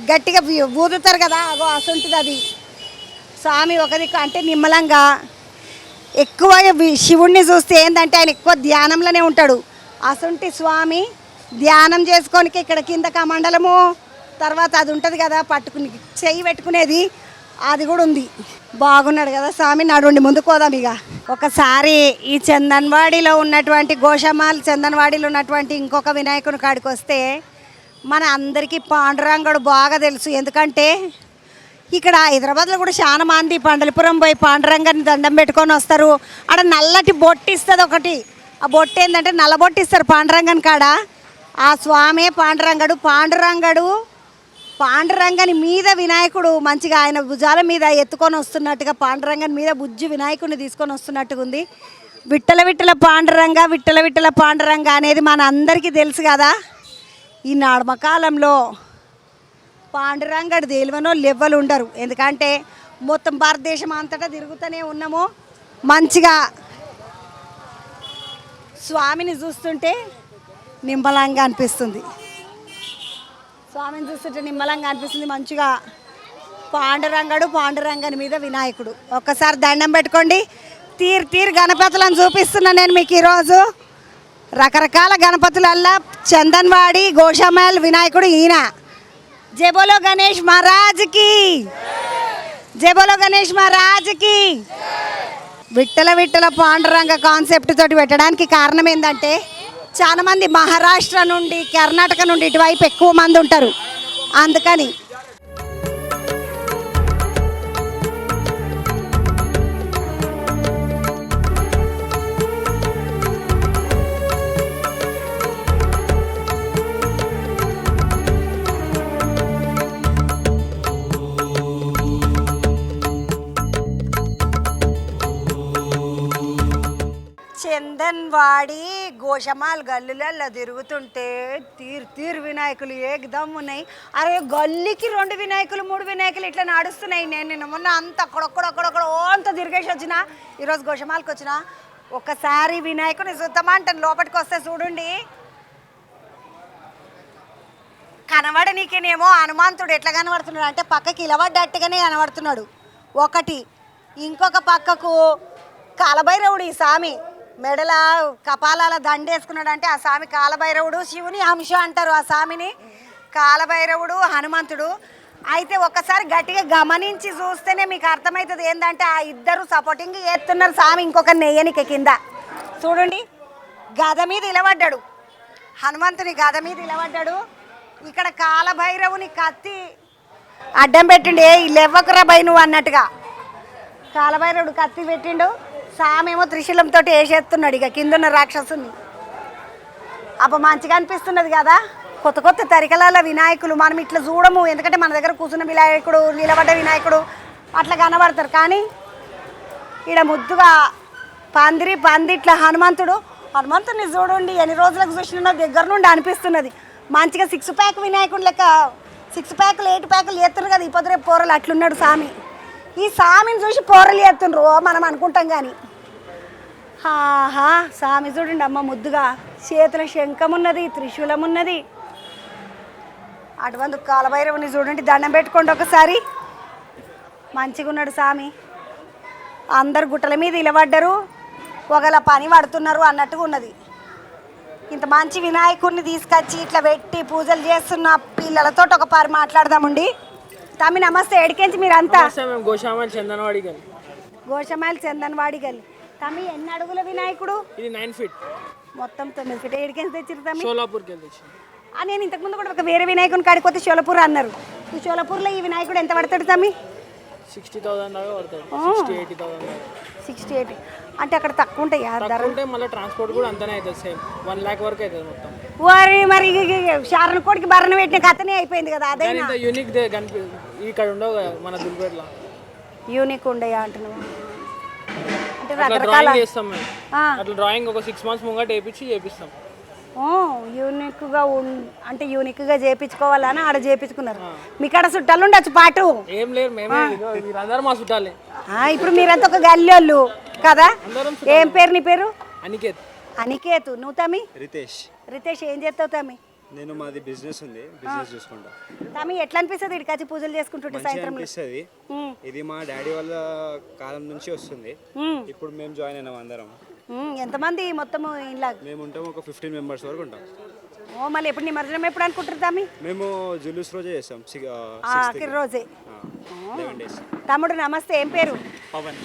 గట్టిగా ఊదుతారు కదా, అగో అసంటుంది అది. స్వామి ఒక దిక్కు అంటే నిమ్మలంగా. ఎక్కువ శివుణ్ణి చూస్తే ఏంటంటే ఆయన ఎక్కువ ధ్యానంలోనే ఉంటాడు. అసంటి స్వామి ధ్యానం చేసుకోనికి ఇక్కడ కింద కమండలము, తర్వాత అది ఉంటుంది కదా పట్టుకుని చెయ్యి పెట్టుకునేది, అది కూడా ఉంది. బాగున్నాడు కదా స్వామి. నడుండి ముందుకు పోదాం ఇక. ఒకసారి ఈ చందన్వాడిలో ఉన్నటువంటి గోషమాల్ చందన్వాడిలో ఉన్నటువంటి ఇంకొక వినాయకుని కాడికి వస్తే మన అందరికీ పాండురంగడు బాగా తెలుసు. ఎందుకంటే ఇక్కడ హైదరాబాద్లో కూడా చాలా మంది పండలిపురం పోయి పాండురంగాన్ని దండం పెట్టుకొని వస్తారు. ఆడ నల్లటి బొట్టు ఇస్తుంది ఒకటి. ఆ బొట్టు ఏంటంటే నల్ల బొట్టు ఇస్తారు పాండురంగన్ కాడ. ఆ స్వామే పాండురంగని మీద వినాయకుడు మంచిగా ఆయన భుజాల మీద ఎత్తుకొని వస్తున్నట్టుగా పాండురంగని మీద బుజ్జి వినాయకుడిని తీసుకొని వస్తున్నట్టుగా ఉంది. విట్టల విట్టల పాండురంగ అనేది మన అందరికీ తెలుసు కదా. ఈ నడమకాలంలో పాండురంగడు తెలివనో లెవ్వలు ఉండరు. ఎందుకంటే మొత్తం భారతదేశం అంతటా తిరుగుతూనే ఉన్నాము. మంచిగా స్వామిని చూస్తుంటే నిమ్మలంగా అనిపిస్తుంది. మంచిగా పాండురంగని మీద వినాయకుడు. ఒక్కసారి దండం పెట్టుకోండి. తీరు గణపతులను చూపిస్తున్నా నేను మీకు ఈరోజు. రకరకాల గణపతులల్లా చందన్వాడి గోషామల్ వినాయకుడు ఈయన. జై బోలో గణేష్ మహారాజ్కి, జై బోలో గణేష్ మహారాజ్కి. విట్టల పాండురంగ కాన్సెప్ట్ తోటి పెట్టడానికి కారణం ఏంటంటే చాలా మంది మహారాష్ట్ర నుండి కర్ణాటక నుండి ఇటువైపు ఎక్కువ మంది ఉంటారు. అందుకని చందన్వాడి గోషమాల్ గల్లులలో తిరుగుతుంటే తీరు వినాయకులు ఏకదమ్ ఉన్నాయి. అరే గల్లీకి 2 వినాయకులు 3 వినాయకులు ఇట్లా నడుస్తున్నాయి. నేను మొన్న అంత అక్కడొక్కడొక్కడొక్కడ అంత తిరిగేసి వచ్చిన. ఈరోజు గోషమాల్కి వచ్చిన. ఒక్కసారి వినాయకుని చూద్దామంటాను. లోపలికి వస్తే చూడండి, కనబడనీకేనేమో హనుమంతుడు ఎట్లా కనబడుతున్నాడు అంటే పక్కకి ఇలవడ్డట్టుగానే కనబడుతున్నాడు ఒకటి. ఇంకొక పక్కకు కాలభైరవుడు. ఈ స్వామి మెడల కపాలాల దండేసుకున్నాడు అంటే ఆ స్వామి కాలభైరవుడు. శివుని అంశ అంటారు ఆ స్వామిని. కాలభైరవుడు హనుమంతుడు. అయితే ఒక్కసారి గట్టిగా గమనించి చూస్తేనే మీకు అర్థమవుతుంది ఏంటంటే ఆ ఇద్దరు సపోర్టింగ్ చేస్తున్నారు స్వామి ఇంకొక నెయ్యనికి కింద. చూడండి, గద మీద ఇలవడ్డాడు హనుమంతుని, గద మీద ఇలవడ్డాడు. ఇక్కడ కాలభైరవుని కత్తి అడ్డం పెట్టిండు. ఏ లెవ్వకురా బై నువ్వు అన్నట్టుగా కాలభైరవుడు కత్తి పెట్టిండు. సామేమో త్రిశూలంతో వేసేస్తున్నాడు ఇక కిందన్న రాక్షసుని. అప్పుడు మంచిగా అనిపిస్తున్నది కదా. కొత్త తరికలాల వినాయకులు మనం ఇట్లా చూడము. ఎందుకంటే మన దగ్గర కూర్చున్న వినాయకుడు, నిలబడ్డ వినాయకుడు అట్లా కనబడతారు. కానీ ఇక్కడ ముద్దుగా పందిట్ల హనుమంతుడిని చూడండి. ఎన్ని రోజులకు చూసినా దగ్గర నుండి అనిపిస్తున్నది. మంచిగా 6 ప్యాక్ వినాయకుడు లెక్క 6 ప్యాకులు 8 ప్యాకులు ఎత్తున్నారు కదా. ఈ పొద్దురే పోరలు అట్లున్నాడు స్వామి. ఈ స్వామిని చూసి పోరలు ఎత్తుండ్రు మనం అనుకుంటాం. కానీ స్వామి చూడండి అమ్మ ముద్దుగా చేతుల శంఖం ఉన్నది, త్రిశూలం ఉన్నది. అటువంటి కాలభైరవుని చూడండి, దండం పెట్టుకోండి ఒకసారి. మంచిగా ఉన్నాడు స్వామి. అందరు గుట్టల మీద ఇలబడ్డరు, ఒకళ్ళ పని పడుతున్నారు అన్నట్టుగా ఉన్నది. ఇంత మంచి వినాయకుడిని తీసుకొచ్చి ఇట్లా పెట్టి పూజలు చేస్తున్న పిల్లలతో ఒక పారి మాట్లాడదామండి. తమ్మి నమస్తే. ఎడికెంచి మీరంతా? గోషామల్ చందన్వాడి గల్లి. తమ్మి ఎన్ని అడుగుల వినాయకుడు? ఇది 9 ఫీట్ మొత్తం 9 ఫీట్. ఎడికెంచి తెచ్చిరు తమ్మి? షోలాపూర్కి వెళ్ళి. నేను ఇంతకుముందు కూడా ఒక వేరే వినాయకుని కాడిపోతే షోలాపూర్ అన్నారు. ఈ షోలాపూర్లో ఈ వినాయకుడు ఎంత పడతాడు తమ్మి? 60,000 దాకా పడతాడు. 60-80,000. 60-80 అంటే అక్కడ తక్కువ ఉంటాయి ధర. మళ్ళీ ట్రాన్స్పోర్ట్ కూడా అంతనే అవుతుంది. సేమ్ 1 lakh వరకు అవుతుంది మొత్తం. మరి శారణ కోడికి భరణ పెట్టిన కథనే అయిపోయింది కదా. అదే యూనిక్ ఇక్కడ ఉండవు కదా మన దుల్పేటలో. యూనిక్ ఉండయా అంటున్నావు అంటే రకరకాల చేస్తాం మేము. అట్లా డ్రాయింగ్ ఒక 6 months ముంగట చేపిస్తాం. యూనిక్గా చేయించుకోవాలని ఆడ చేయించుకున్నారు. మీకు ఆడ చుట్టాలు ఉండొచ్చు పాటు? ఏం లేరు, మేమే మీరందరూ మా చుట్టాలే. ఇప్పుడు మీరంతా ఒక గల్లి వాళ్ళు కదా. ఏం పేరు నీ పేరు? అనికేత్. నువ్వు తమ్మి? రితేష్. ఏం చేస్తావు తమ్మి? నేను మాది బిజినెస్ ఉంది, బిజినెస్ చూసుకుంటా. తమ్మి ఎట్లా అనిపిస్తుంది ఇక్కడికి వచ్చి పూజలు చేసుకుంటుంటే సాయంత్రం? అనిపిస్తుంది. ఇది మా డాడీ వాళ్ళ కాలం నుంచి వస్తుంది. ఇప్పుడు మేము జాయిన్ అయినాం అందరం. ఎంతమంది మొత్తం ఇలా? మేము ఉంటాం ఒక 15 members వరకు ఉంటాం. మళ్ళీ ఎప్పుడు నిమజ్జనం ఎప్పుడు అనుకుంటారు తమ్మి? మేము జులూస్ రోజే చేస్తాం. రోజే 11 days. తమ్ముడు నమస్తే. ఏం పేరు? పవన్.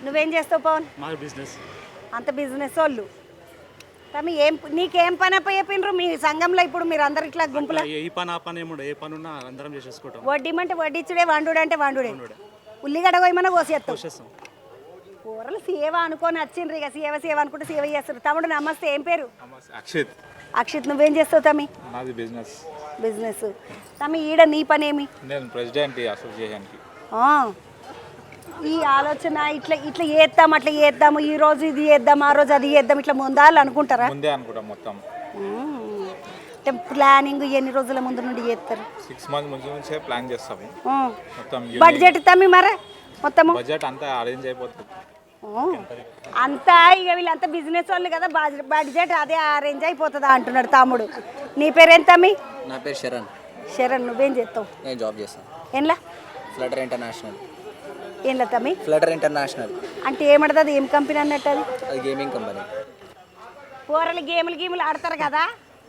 నువ్వేం చేస్తావు పవన్? మా బిజినెస్. అంత బిజినెస్ వాళ్ళు తమ్మి నీకేం పని అప్పచెప్పిండ్రు మీ సంఘంలో ఇప్పుడు మీరు అందరు ఇట్లా గుంపులో? ఈ పని ఆ పని ఏముండదు, ఏ పని ఉన్నా అందరం చేసేసుకుంటాం. వడ్డీమంటే వడ్డిచ్చుడే, వండుడు అంటే వండుడే. ఉల్లిగడ్డ పోయమన్నా కోసేస్తాం. కూరలు సేవ అనుకొని వచ్చిండ్రు, ఇక సేవ అనుకుంటే సేవ చేస్తారు. తమ్ముడు నమస్తే, ఏం పేరు? అక్షిత్. అక్షిత్, నువ్వేం చేస్తావు తమ్మి? నాది బిజినెస్. బిజినెస్. తమ్మి ఈడ నీ పని ఏమి? నేను ప్రెసిడెంట్ అసోసియేషన్కి. ఈ ఆలోచన ఇట్లా ఇట్లా చేద్దాం అట్లా చేద్దాము, ఈ రోజు ఇది చేద్దాం ఆ రోజు అది చేద్దాం, ఇట్లా ముందాలు అనుకుంటారా? ముందే అనుకుంటాం మొత్తం. అంటే ప్లానింగ్ ఎన్ని రోజుల ముందు నుండి చేస్తారు? 6 months ముందు నుంచే ప్లాన్ చేస్తాము మొత్తం. బడ్జెట్ తమ్మి మరి మొత్తము బడ్జెట్ అంతా అరేంజ్ అయిపోతుంది అంతా. ఇక వీళ్ళంతా బిజినెస్ వాళ్ళు కదా, బడ్జెట్ అదే అరేంజ్ అయిపోతుందా అంటున్నాడు తమ్ముడు. నీ పేరేం తమ్మి? నా పేరు శరణ్. శరణ్, నువ్వేం చేస్తావు? నేను జాబ్ చేస్తాను. ఏంలా? Flutter international. ఏంలా తమ్మి? ఫ్లటర్ ఇంటర్నేషనల్ అంటే ఏమడుతుంది, ఏం కంపెనీ అన్నట్టు? అది గేమింగ్ కంపెనీ. పోరలు గేములు ఆడతారు కదా,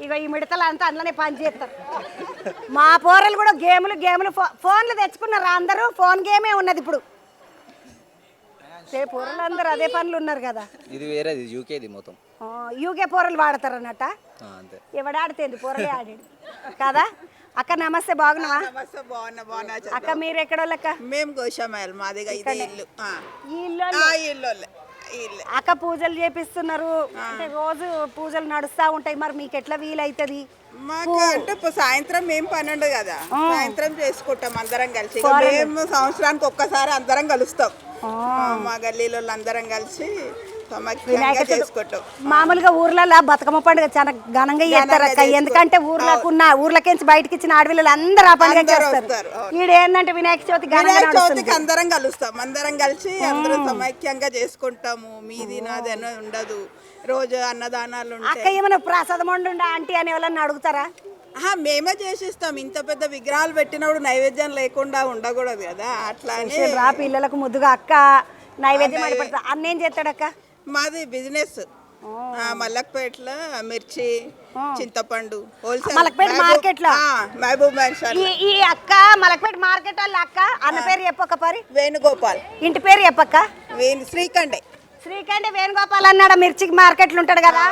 ఇక ఈ మిడతలు అంతా అందులోనే పని చేస్తారు. మా పోరలు కూడా గేములు ఫోన్లు తెచ్చుకున్నారు, అందరూ ఫోన్ గేమే ఉన్నది ఇప్పుడు. పోరలు అందరూ అదే పనులు ఉన్నారు కదా. ఇది వేరేది, యూకేది మొత్తం. యూకే పోరలు వాడతారు అన్నట్ట. అంతే. ఎవడాడితేంది, పోరలే ఆడాడు కదా. అక్క నమస్తే, బాగున్నావా? బాగున్నా. అక్క మీరు ఎక్కడోళ్ళక్క? మేము గోషామాయలు, మాదిగా ఇదే ఇల్లు. ఈ ఇల్లు అక్క పూజలు చేపిస్తున్నారు అంటే రోజు పూజలు నడుస్తా ఉంటాయి, మరి మీకు ఎట్లా వీలైతుంది? మాకు అంటే సాయంత్రం మేము పని ఉండదు కదా, సాయంత్రం చేసుకుంటాం అందరం కలిసి. ఇక మేము సంవత్సరానికి ఒక్కసారి అందరం కలుస్తాం, మా గల్లీలో అందరం కలిసి వినాయక చేసుకుంటాం. మామూలుగా ఊర్లలో బతుకమ్మ పండుగ చాలా ఘనంగా చేస్తారు అక్క, ఎందుకంటే ఊర్లకించి బయటకి ఇచ్చిన ఆడపిల్లలు అందరూ ఆ పండుగ చేస్తారు. ఈడ ఏంటంటే వినాయక చవితికి అందరం కలుస్తాం, అందరం కలిసి అందరూ సమైక్యంగా చేసుకుంటాము. మీది నాదేనో ఉండదు, రోజు అన్నదానాలు ఉంటాయి. అక్క ఏమైనా ప్రసాదం వండుండా ఆంటీ అని ఎవరన్నా అడుగుతారా? మేమే చేసిస్తాం. ఇంత పెద్ద విగ్రహాలు పెట్టినప్పుడు నైవేద్యం లేకుండా ఉండకూడదు కదా, అట్లా రా పిల్లలకు ముద్దుగా అక్క నైవేద్యం అడిపడతా. అన్న ఏం చేస్తాడు అక్క? మాది బిజినెస్ మల్లక్పేటలో మిర్చి, చింతపండు హోల్సేల్. మలక్పేట మార్కెట్ లో మహబూబ్ మెన్షన్. ఈ అక్క మలక్పేట మార్కెట్ వాళ్ళ అక్క. అన్న పేరు చెప్పక పరి? వేణుగోపాల్. ఇంటి పేరు చెప్పక్క? శ్రీకండే. శ్రీకండే వేణుగోపాల్ అన్నాడు, మిర్చి మార్కెట్లు ఉంటాడు కదా.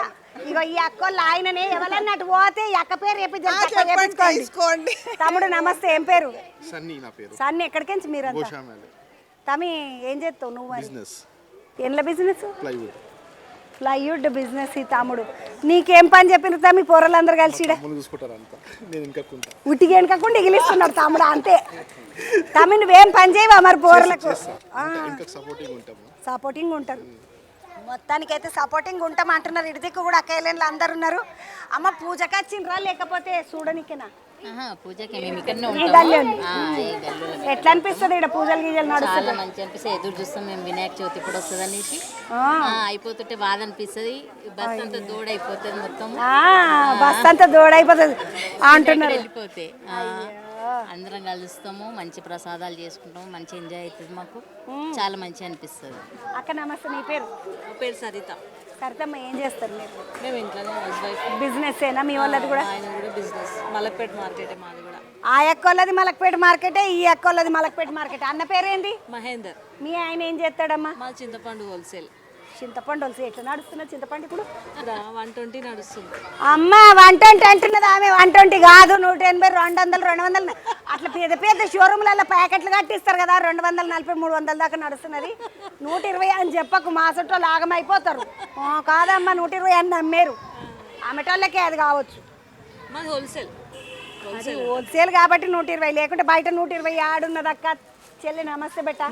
ఇగో ఈ అక్క వాళ్ళ ఆయననే ఎవరన్నట్టు పోతే ఈ అక్క పేరు చెప్పించుకోండి. తమ్ముడు నమస్తే, ఏం పేరు? సన్నీ. నా పేరు సన్నీ. ఎక్కడికించి మీరు? తమ్మి ఏం చేస్తావు నువ్వు? ఏంల బిజినెస్? Plywood business. ఈ తమ్ముడు నీకేం పని చెప్పిండ్రు తమ్మి పోరలందరూ కలిసి? ఉట్టికి వెనకకుండా ఎగిలిస్తున్నాడు తమ్ముడు, అంతే. తమ్మి నువ్వేం పని చేయవా మరి పోరలకు? సపోర్టింగ్ ఉంటారు. మొత్తానికైతే సపోర్టింగ్ ఉంటాం అంటున్నారు. ఇటు దిక్కు కూడా అక్కయ్యలు అందరు ఉన్నారు. అమ్మ పూజకి వచ్చిండ్రా లేకపోతే చూడనికేనా? పూజకి మేము ఇక్కడనే ఈ గల్లీలో. ఎట్లా అనిపిస్తుంది ఇక్కడ పూజలు గీజలు నడుస్తుంది? చాలా మంచి అనిపిస్తుంది. ఎదురు చూస్తాం మేము వినాయక చవితి ఇప్పుడు వస్తుంది అనేసి. అయిపోతుంటే బాధ అనిపిస్తుంది, బస్ అంతా దూడైపోతుంది మొత్తం. బస్ అంతా దూడైపోతుంది అంటున్నారు. వెళ్ళిపోతే అందరం కలుస్తాము, మంచి ప్రసాదాలు చేసుకుంటాము, మంచి ఎంజాయ్ అవుతుంది మాకు, చాలా మంచి అనిపిస్తుంది. అక్క నమస్తే, నీ పేరు? నా పేరు సరిత. సరితమ్మ, ఏం చేస్తారు మీరు? మేము ఇంట్లోనే హౌస్ వైఫ్. బిజినెస్ ఏనా మీ వాళ్ళది కూడా? ఆయన కూడా బిజినెస్, మలక్పేట మార్కెటే మాది కూడా. ఆ అక్కోళ్ళది మలక్పేట మార్కెటే, ఈ అక్కోళ్ళది మలక్పేట మార్కెట్. అన్న పేరేంటి? మహేందర్. మీ ఆయన ఏం చేస్తాడమ్మా? మా చింతపండు హోల్సేల్. చింతపండు హోల్సేల్. ఎట్లా నడుస్తున్నా చింతపండు ఇప్పుడు? 120 నడుస్తుంది. అమ్మ 120 అంటున్నది ఆమె. 120 కాదు, 180, 200, 200 అట్లా పెద్ద షోరూమ్లలో ప్యాకెట్లు కట్టిస్తారు కదా, 240, 300 దాకా నడుస్తున్నది. 120 అని చెప్పకు, మా చుట్టూ లాగమైపోతారు. కాదమ్మా 120 అని నమ్మేరు, ఆమెటోళ్ళకే అది కావచ్చు. మాది హోల్సేల్. అది హోల్సేల్ కాబట్టి 120, లేకుంటే బయట 120 ఆడున్నది అక్క. చెల్లి నమస్తే బెట్ట.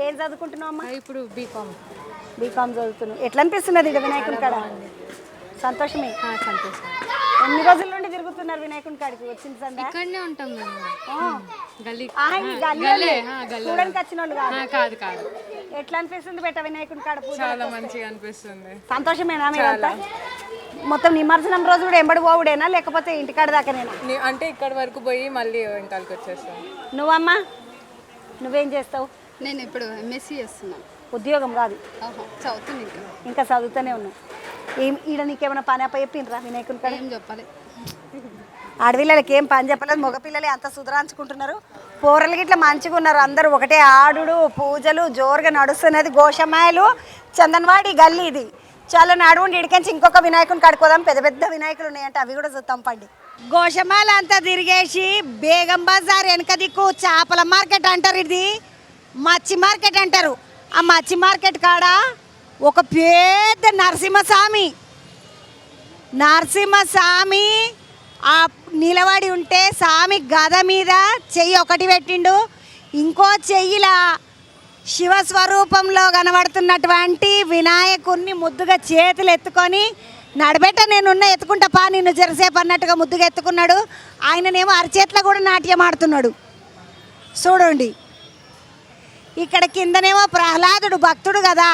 ఏం చదువుకుంటున్నావు అమ్మా? ఇప్పుడు బీకామ్ చదువుతున్నావు. ఎట్లా అనిపిస్తున్నది ఇక్కడ వినాయకుని కాడ? సంతోషమే. సంతోషం. ఎన్ని రోజుల నుండి తిరుగుతున్నారు వినాయకుని కాడికి? వచ్చింది సందా? ఇక్కడనే ఉంటాం మేము. చూడడానికి వచ్చిన వాళ్ళు కాదు కాదు. ఎట్లా అనిపిస్తుంది బెట్ట వినాయకుని కాడ పూజ? చాలా మంచిగా అనిపిస్తుంది. సంతోషమేనా మీరంతా? మొత్తం నిమజ్జనం రోజు కూడా ఎంబడి పోవుడేనా లేకపోతే ఇంటికాడ దాకానేనా? అంటే ఇక్కడ వరకు పోయి మళ్ళీ ఇంటికి వచ్చేస్తాం. నువ్వమ్మా నువ్వేం చేస్తావు? నేను ఇప్పుడు ఎంఎస్సీ చేస్తున్నాను. ఉద్యోగం కాదు, చదువుతుంది. ఇంకా చదువుతూనే ఉన్నావు. ఈడ నీకేమైనా పని అప్ప చెప్పిండ్రా వినాయకుని కాడ? ఏం చెప్పాలి, ఆడపిల్లలకి ఏం పని చెప్పలేదు, మగపిల్లలే అంత సుధరాంచుకుంటున్నారు. పోరలకి ఇట్లా మంచిగా ఉన్నారు అందరూ. ఒకటే ఆడుడు పూజలు జోరుగా నడుస్తున్నది. గోషమాయలు చందన్వాడి గల్లీ ఇది. చాలా నడువుండి ఇడికించి ఇంకొక వినాయకుని కడుకోదాం. పెద్ద పెద్ద వినాయకులు ఉన్నాయంటే అవి కూడా చూద్దాం పండి. గోషమాల అంతా తిరిగేసి బేగం బజార్ వెనక దిక్కు చేపల మార్కెట్ అంటారు, ఇది మచ్చి మార్కెట్ అంటారు. ఆ మచ్చి మార్కెట్ కాడ ఒక పెద్ద నరసింహస్వామి ఆ నిలబడి ఉంటే స్వామి గద మీద చెయ్యి ఒకటి పెట్టిండు, ఇంకో చెయ్యిలా శివస్వరూపంలో కనబడుతున్నటువంటి వినాయకుడిని ముద్దుగా చేతులు ఎత్తుకొని నడబెట్ట నేనున్న ఎత్తుకుంటా పా నిన్ను జరసేపు అన్నట్టుగా ముద్దుగా ఎత్తుకున్నాడు. ఆయననేమో అరచేతిలో కూడా నాట్యం ఆడుతున్నాడు చూడండి. ఇక్కడ కిందనేమో ప్రహ్లాదుడు భక్తుడు కదా,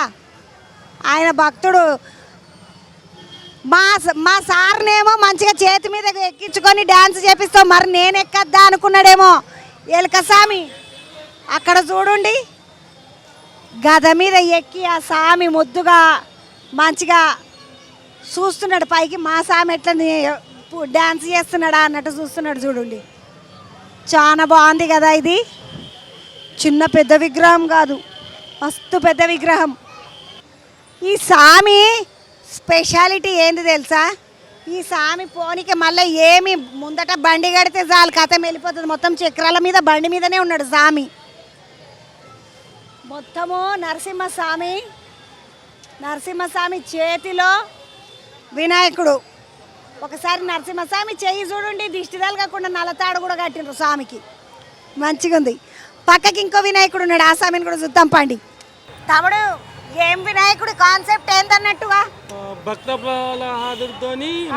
ఆయన భక్తుడు. మా సార్నేమో మంచిగా చేతి మీద ఎక్కించుకొని డ్యాన్స్ చేపిస్తాం, మరి నేను ఎక్కద్దా అనుకున్నాడేమో ఎలకస్వామి. అక్కడ చూడండి గద మీద ఎక్కి ఆ స్వామి ముద్దుగా మంచిగా చూస్తున్నాడు పైకి. మా స్వామి ఎట్లా డ్యాన్స్ చేస్తున్నాడా అన్నట్టు చూస్తున్నాడు చూడండి. చాలా బాగుంది కదా, ఇది చిన్న పెద్ద విగ్రహం కాదు, మస్తు పెద్ద విగ్రహం. ఈ స్వామి స్పెషాలిటీ ఏంది తెలుసా? ఈ స్వామి పోనీకి మళ్ళీ ఏమి ముందట బండి కడితే చాలు కథం వెళ్ళిపోతుంది. మొత్తం చక్రాల మీద బండి మీదనే ఉన్నాడు స్వామి. మొత్తము నరసింహస్వామి చేతిలో వినాయకుడు. ఒకసారి నరసింహస్వామి చెయ్యి చూడండి, దిష్టి తగలకుండా నల్లతాడు కూడా కట్టిండ్రు స్వామికి, మంచిగా ఉంది. పక్కకి ఇంకో వినాయకుడు ఉన్నాడు, ఆ స్వామిని కూడా చూద్దాం పండి. తమ్ముడు ఏం వినాయకుడి కాన్సెప్ట్ ఏందన్నట్టుగా? భక్త ప్రహ్లాదుడితో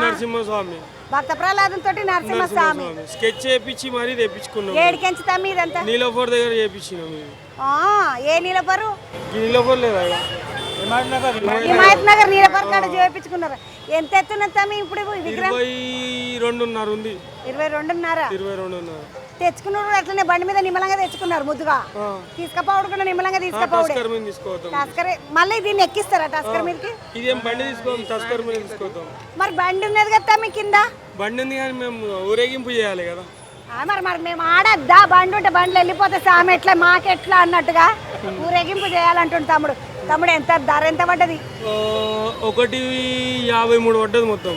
నరసింహస్వామి, భక్త ప్రహ్లాదంతో నరసింహస్వామి స్కెచ్ చేపించి మరీ తెప్పించుకున్నాం. ఏడికెంచుతాం ఇదంతా నీలఫర్ దగ్గర చేపించినాం. ఏ నీలపరు? నీలఫర్ లేదా హిమాయత్ నగర్ నీలపరు కాడ చేయించుకున్నారు. ఎంత ఎత్తున్నది ఇప్పుడు విగ్రహం? 22.5 ఉంది. 22.5 తెచ్చుకున్నారు. అట్లనే బండి మీద నిమ్మలంగా తెచ్చుకున్నారు ముద్దుగా. తీసుకపోవడు కూడా నిమ్మలంగా తీసుకపోవడు. మళ్ళీ దీన్ని ఎక్కిస్తారా టస్కర్ మీదకి? ఇదేం బండి తీసుకోవాలి, టస్కర్ మీద తీసుకోవద్దాం. మరి బండి ఉన్నది కదా మీ కింద? బండి ఉంది కానీ మేము ఊరేగింపు చేయాలి కదా. మరి మేము ఆడద్దా? బండి ఉంటే బండ్లు వెళ్ళిపోతే సామె ఎట్లా మాకెట్లా అన్నట్టుగా ఊరేగింపు చేయాలంటుండు తమ్ముడు. ఎంత ధర ఎంత పడ్డది? 1.53 పడ్డది మొత్తం.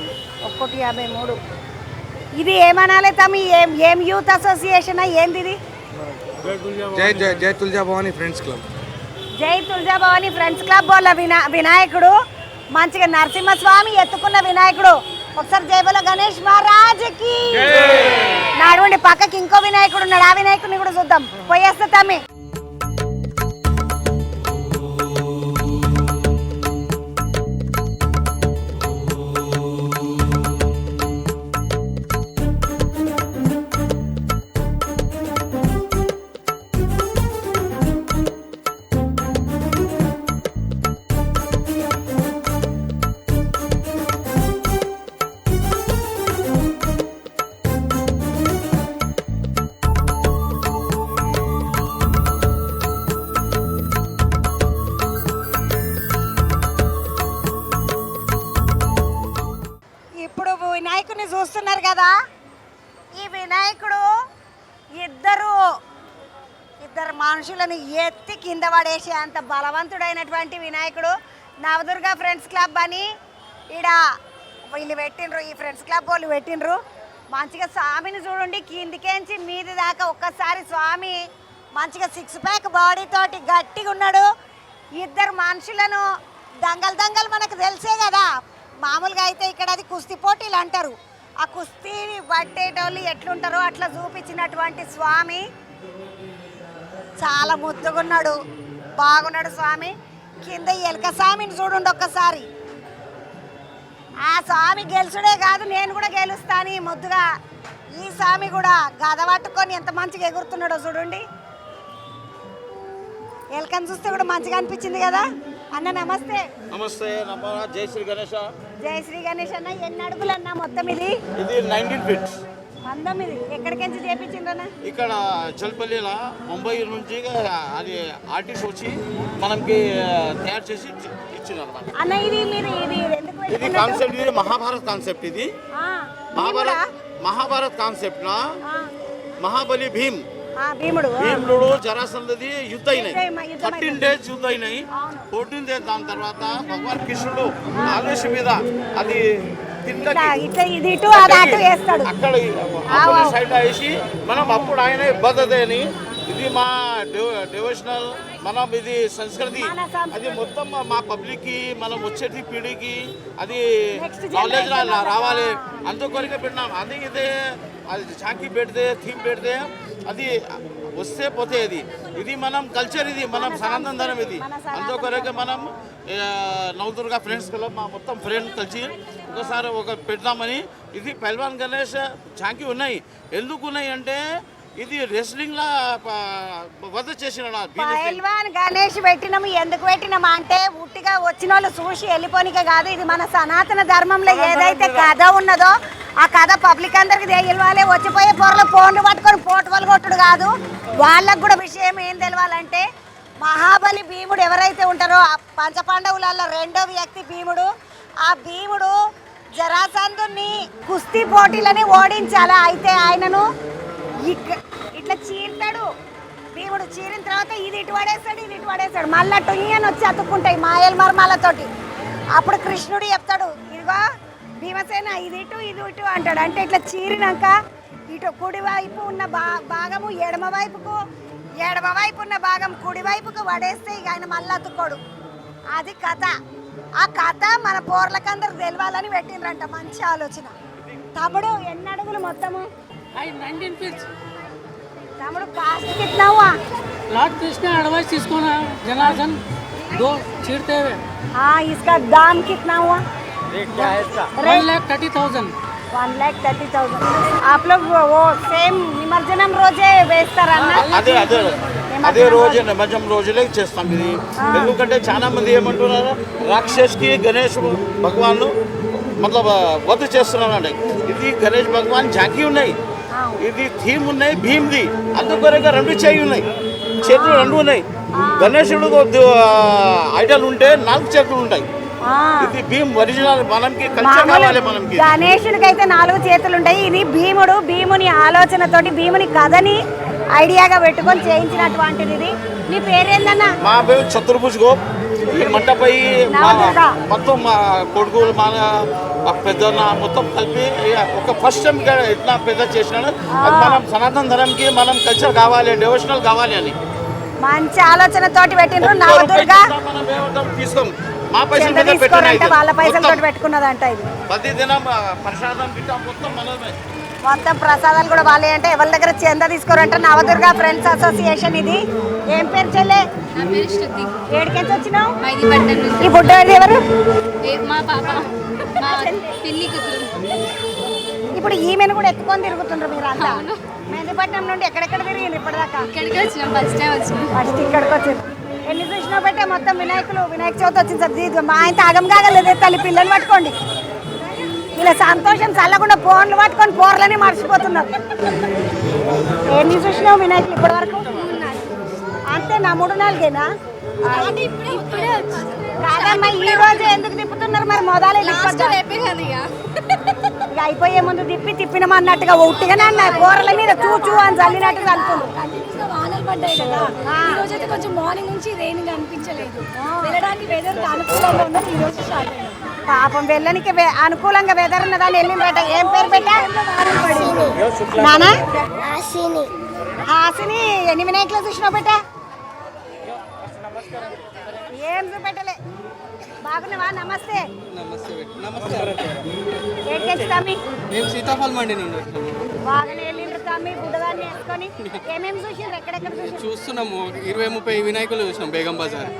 1.53. ఇది ఏమనాలి తమ్మి? ఏం యూత్ అసోసియేషన్ ఏంది ఇది? జై తుల్జా భవానీ ఫ్రెండ్స్ క్లబ్. జై తుల్జా భవానీ ఫ్రెండ్స్ క్లబ్ వాళ్ళ వినాయకుడు మంచిగా నరసింహస్వామి ఎత్తుకున్న వినాయకుడు. ఒకసారి జైబలో గణేష్ మహారాజ్కి నడవండి. పక్కకి ఇంకో వినాయకుడు ఉన్నాడు, ఆ వినాయకుడిని కూడా చూద్దాం. పోయేస్తా తమ్మి. ఇప్పుడు వినాయకుడిని చూస్తున్నారు కదా, ఈ వినాయకుడు ఇద్దరు మనుషులను ఎత్తి కింద పడేసే అంత బలవంతుడైనటువంటి వినాయకుడు. నవదుర్గా ఫ్రెండ్స్ క్లబ్ అని ఈడ వీళ్ళు పెట్టిండ్రు, ఈ ఫ్రెండ్స్ క్లబ్ వాళ్ళు పెట్టిండ్రు. మంచిగా స్వామిని చూడండి, కిందికేంచి మీది దాకా ఒక్కసారి స్వామి మంచిగా 6 ప్యాక్ బాడీ తోటి గట్టిగా ఉన్నాడు. ఇద్దరు మనుషులను దంగలు మనకు తెలిసే కదా. మామూలుగా అయితే ఇక్కడ అది కుస్తీ పోటీలు అంటారు. ఆ కుస్తీ పట్టేటోళ్ళు ఎట్లుంటారో అట్లా చూపించినటువంటి స్వామి చాలా ముద్దుగున్నాడు, బాగున్నాడు స్వామి. కింద ఎలక స్వామిని చూడండి ఒక్కసారి. ఆ స్వామి గెలుచుడే కాదు, నేను కూడా గెలుస్తాను ముద్దుగా. ఈ స్వామి కూడా గద పట్టుకొని ఎంత మంచిగా ఎగురుతున్నాడో చూడండి. ఎలకను చూస్తే కూడా మంచిగా అనిపించింది కదా. అన్న నమస్తే. నమస్తే. జై శ్రీ గణేష. జై శ్రీ గణేష్ అన్న. ఎన్ని అడుగులు అన్న మొత్తం ఇది? ఇది 19 feet. 19. ఎక్కడికెంచి చేపించిండ్రన్న? ఇక్కడ చల్పల్లిలో ముంబై నుంచి అది ఆర్టిస్ట్ వచ్చి మనకి తయారు చేసి ఇచ్చింది అనమాట. అన్న ఇది మీరు ఎందుకు ఇది కాన్సెప్ట్, ఇది మహాభారత్ కాన్సెప్ట్. ఇది మహాభారత్ కాన్సెప్ట్ నా మహాబలి భీమ్ భీముడు భీముడు జరాసంధది యుద్ధ అయినాయి, యుద్ధం 13 days యుద్ధ అయినాయి. 14 days దాని తర్వాత భగవాన్ కృష్ణుడు ఆవేశం మీద అది ఇట్లా ఇది ఇటు అది అటు వేస్తాడు. అక్కడ సైడ్ వేసి మనం అప్పుడు ఆయన ఇబ్బంది అని ఇది మా డివోషనల్ మనం ఇది సంస్కృతి అది మొత్తం మా పబ్లిక్ కి మనం వచ్చేటి పీడికి అది నాలెడ్జ్ రావాలి అందుకొరకే పెట్టినాం. అది ఇదే అది ఝాంకీ పెడితే థీమ్ పెడితే అది వస్తే పోతే ఇది మనం కల్చర్, ఇది మనం సనాతన ధర్మం, ఇది అందుకొరకే మనం నవదుర్గా ఫ్రెండ్స్ క్లబ్ మా మొత్తం ఫ్రెండ్ కలిసి ఒకసారి ఒక పెడదామని. ఇది పైల్వాన్ గణేష్ ఝాంకీ ఉన్నాయి. ఎందుకు ఉన్నాయి అంటే ఇది రెస్లింగ్ లా వద్ద చేసిన పైల్వాన్ గణేష్ పెట్టినాము. ఎందుకు పెట్టినామా అంటే ఉట్టిగా వచ్చిన వాళ్ళు చూసి వెళ్ళిపోనికే కాదు, ఇది మన సనాతన ధర్మంలో ఏదైతే కథ ఉన్నదో ఆ కథ పబ్లిక్ అందరికి తెలియాలి. వచ్చిపోయే పొరలో ఫోన్లు పట్టుకొని పోటువలు కొట్టుడు కాదు, వాళ్ళకు కూడా విషయం ఏం తెలియాలంటే మహాబలి భీముడు ఎవరైతే ఉంటారో ఆ పంచపాండవులలో రెండో వ్యక్తి భీముడు. ఆ భీముడు జరాసంధుని కుస్తీ పోటీలని ఓడించాలి. అయితే ఆయనను ఇట్లా చీరుతాడు భీముడు. చీరిన తర్వాత ఇది ఇటు పడేస్తాడు, ఇది ఇటు పడేస్తాడు, మళ్ళా టొయ్యని వచ్చి అతుక్కుంటాయి మాయల మర్మాలతోటి. అప్పుడు కృష్ణుడు చెప్తాడు, ఇదిగో భీమసేన ఇది ఇటు ఇది ఇటు అంటాడు. అంటే ఇట్లా చీరినాక ఇటు కుడివైపు ఉన్న భాగము ఎడమ వైపుకు, ఎడమ వైపు ఉన్న భాగం కుడివైపుకు పడేస్తే ఇక ఆయన మళ్ళీ అతుక్కోడు. అది కథ. ఆ కథ మన పోర్లకందరికి తెలవాలని పెట్టిండ్రంట. మంచి ఆలోచన. తమ్ముడు ఎన్ని అడుగులు మొత్తము? 19 feet. तमड़ कास्ट कितना हुआ? लॉट कृष्ण एडवाइस తీసుకున్నా जनार्दन दो छीड़ते हुए। हाँ, इसका दाम कितना हुआ? रेट क्या है इसका? 1,30,000। 1,30,000। आप लोग वो सेम నిమజ్జనం రోజే వేస్తారన్న? అదే అదే అదే రోజు నిమజ్జనం రోజులే చేస్తాం ఇది. ఎందుకంటే చాలా మంది ఏమంటున్నారు రాక్షస్కి గణేష్ భగవాన్ మతలబ్ వధ చేస్తున్నారండి. ఇది గణేష్ భగవాన్ ఝాంకీ ఉన్నాయి, ఇది థీమ్ ఉన్నాయి భీమ్ది. అందుకొరగా రెండు చేయి ఉన్నాయి, చేతులు రెండు ఉన్నాయి. గణేశుడు ఐడల్ ఉంటే 4 చేతులు ఉంటాయి. ఇది భీమ్ ఒరిజినల్. మనకి కల్చర్ కావాలి. మనకి గణేశుడికి అయితే 4 చేతులు ఉంటాయి. ఇది భీముడు, భీముని ఆలోచనతోటి భీముని కథని ఐడియాగా పెట్టుకొని చేయించినటువంటిది. ఇది నీ పేరేందన్నా? మా పేరు చతుర్భుజ్ గోప్. ఈ మంటపై మొత్తం మా కొడుకులు మా పెద్దన్న మొత్తం కలిపి ఒక ఫస్ట్ టైం ఎట్లా పెద్ద చేసినాడు. అది మనం సనాతన ధర్మంకి మనం కల్చర్ కావాలి, డివోషనల్ కావాలి అని మంచి ఆలోచనతోటి పెట్టిండ్రు. నవదుర్గ మనం ఏమంటాం తీసుకోం, మా పైసలు మీద పెట్టిన వాళ్ళ పైసలతోటి పెట్టుకున్నదంట. ఇది ప్రతి దినం ప్రసాదం గిట్ట మొత్తం మనమే. మొత్తం ప్రసాదాలు కూడా వాళ్ళే. అంటే ఎవరి దగ్గర చందా తీసుకోరంట. నవదుర్గ ఫ్రెండ్స్ అసోసియేషన్ ఇది. ఏం పేరు చెల్లె? నా పేరు శృతి. ఏడికెంచి వచ్చినావు? మైదీపట్నం నుంచి. ఈ బుడ్డ ఎవరు? మా పాప, మా పిన్ని కూతురు. ఇప్పుడు ఈమెను కూడా ఎత్తుకొని తిరుగుతుండ్రు మీరు అంతా? మెహదీపట్నం నుండి ఎక్కడెక్కడ తిరిగిండ్రు ఇప్పటిదాకా? ఇక్కడికి వచ్చినాం, ఫస్ట్ టైం వచ్చినాం. ఫస్ట్ ఇక్కడికి వచ్చారు. ఎన్ని చూసినా పెట్టే మొత్తం వినాయకులు. వినాయక చవితి వచ్చింది సార్. మా ఆయన ఆగం కాగలేదు. తల్లి పిల్లలు పట్టుకోండి. ఇలా సంతోషం చల్లకుండా ఫోన్లు పట్టుకొని పోర్లని మర్చిపోతున్నారు. ఎన్ని చూసినావు వినాయకులు ఇప్పటి వరకు? అంతే నా 3-4 కాదమ్మా. ఈ రోజు ఎందుకు తిప్పుతున్నారు మరి? మొదలే ఇక అయిపోయే ముందు తిప్పినాం అన్నట్టుగా ఉట్టిగానే అన్నారు. కూరల మీద చూచూ అని చల్లినట్టు చల్లుతున్నారు. వానలు పడ్డాయి కదా, ఈ రోజు అయితే కొంచెం మార్నింగ్ నుంచి రెయిన్ అనిపించలేదు. వెళ్ళడానికి వెదర్ అనుకూలంగా ఉన్నది. ఈ రోజు స్టార్ట్ అయింది. పాపం వెళ్ళనికి అనుకూలంగా వెదర్ ఉన్నదాన్ని వెళ్ళిందట. ఏం పేరు పెట్టా నానా? హాసిని. ఎన్ని వినాయకులు చూసినావు పెట్టా? ఏం చూపెట్టలే. బాగున్నావా? నమస్తే. ఏంటి తమ్మి? సీతాఫల్ మండి నుండి బాగానే వెళ్ళిండ్రు తమ్మి. బుడ్డదాన్ని వేసుకొని ఏమేమి చూసిండ్రు? ఎక్కడెక్కడ చూస్తున్నాము. 20-30 వినాయకులు చూసినాం బేగం బజార్.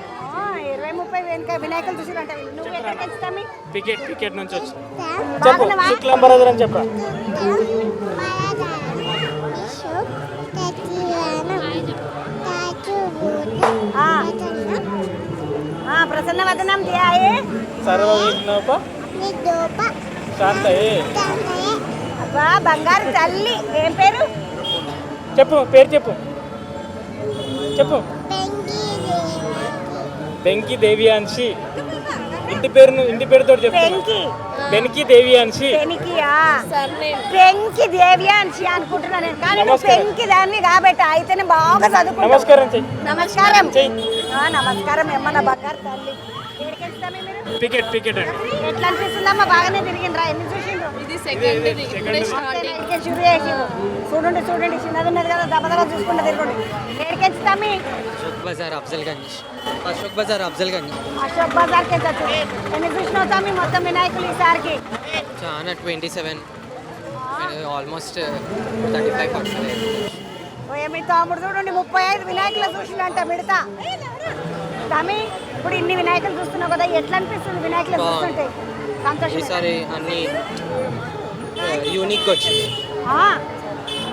20-30 వినాయకులు చూసిరంట. నువ్వు ఎక్కడికి వచ్చి? పికెట్ నుంచి వచ్చి. బాగున్నావా? చెప్పరా? प्रसन्न वदनम दिया है అబ్బా బంగారు తల్లి. ఏం పేరు చెప్పు? పేరు చెప్పు. చెప్పు. వెంకీ దేవియాన్షి. ఇంటి పేరుతో చెప్పు. వెంకీ వెనక్కి దేవి అనిసి పెనికియా పెంకి దేవి అని అనుకుంటున్నాను నేను. కానీ నువ్వు పెంకి దాన్ని కాబట్టి అయితేనే బాగా చదువుకుంటావు. నమస్కారం చెయ్యి. నమస్కారం నమస్కారం ఏమన్నా బంగారు తల్లి. ఎక్కడికి వెళ్తామే మీరు? పికెట్ అండి. ఎట్లా అనిపిస్తుందమ్మా? బాగానే తిరిగిండ్రా? ఎన్ని చూసిండ్రు? ఇది సెకండ్ ఇప్పుడే స్టార్టింగ్. ఇక్కడికే షురు చేసిండ్రు. చూడండి చిన్నది ఉన్నది కదా, దబదబా చూసుకుంటా తిరగండి. ఎక్కడికి వెళ్తామి? అశోక్ బజార్ అఫ్జల్గంజ్ అశోక్ బజార్కి వెళ్ళచ్చు. ఎన్ని చూసినావు తమ్మి మొత్తం వినాయకులు ఈసారికి? చాలా 27 ఆల్మోస్ట్ 35%. మీ తమ్ముడు చూడండి 35 వినాయకులు చూసిండంట మిడతా. తమ్మి ఇప్పుడు ఇన్ని వినాయకులు చూస్తున్నావు కదా, ఎట్లా అనిపిస్తుంది వినాయకులు చూస్తుంటే? సంతోషం. ఈసారి అన్ని యూనిక్గా వచ్చింది.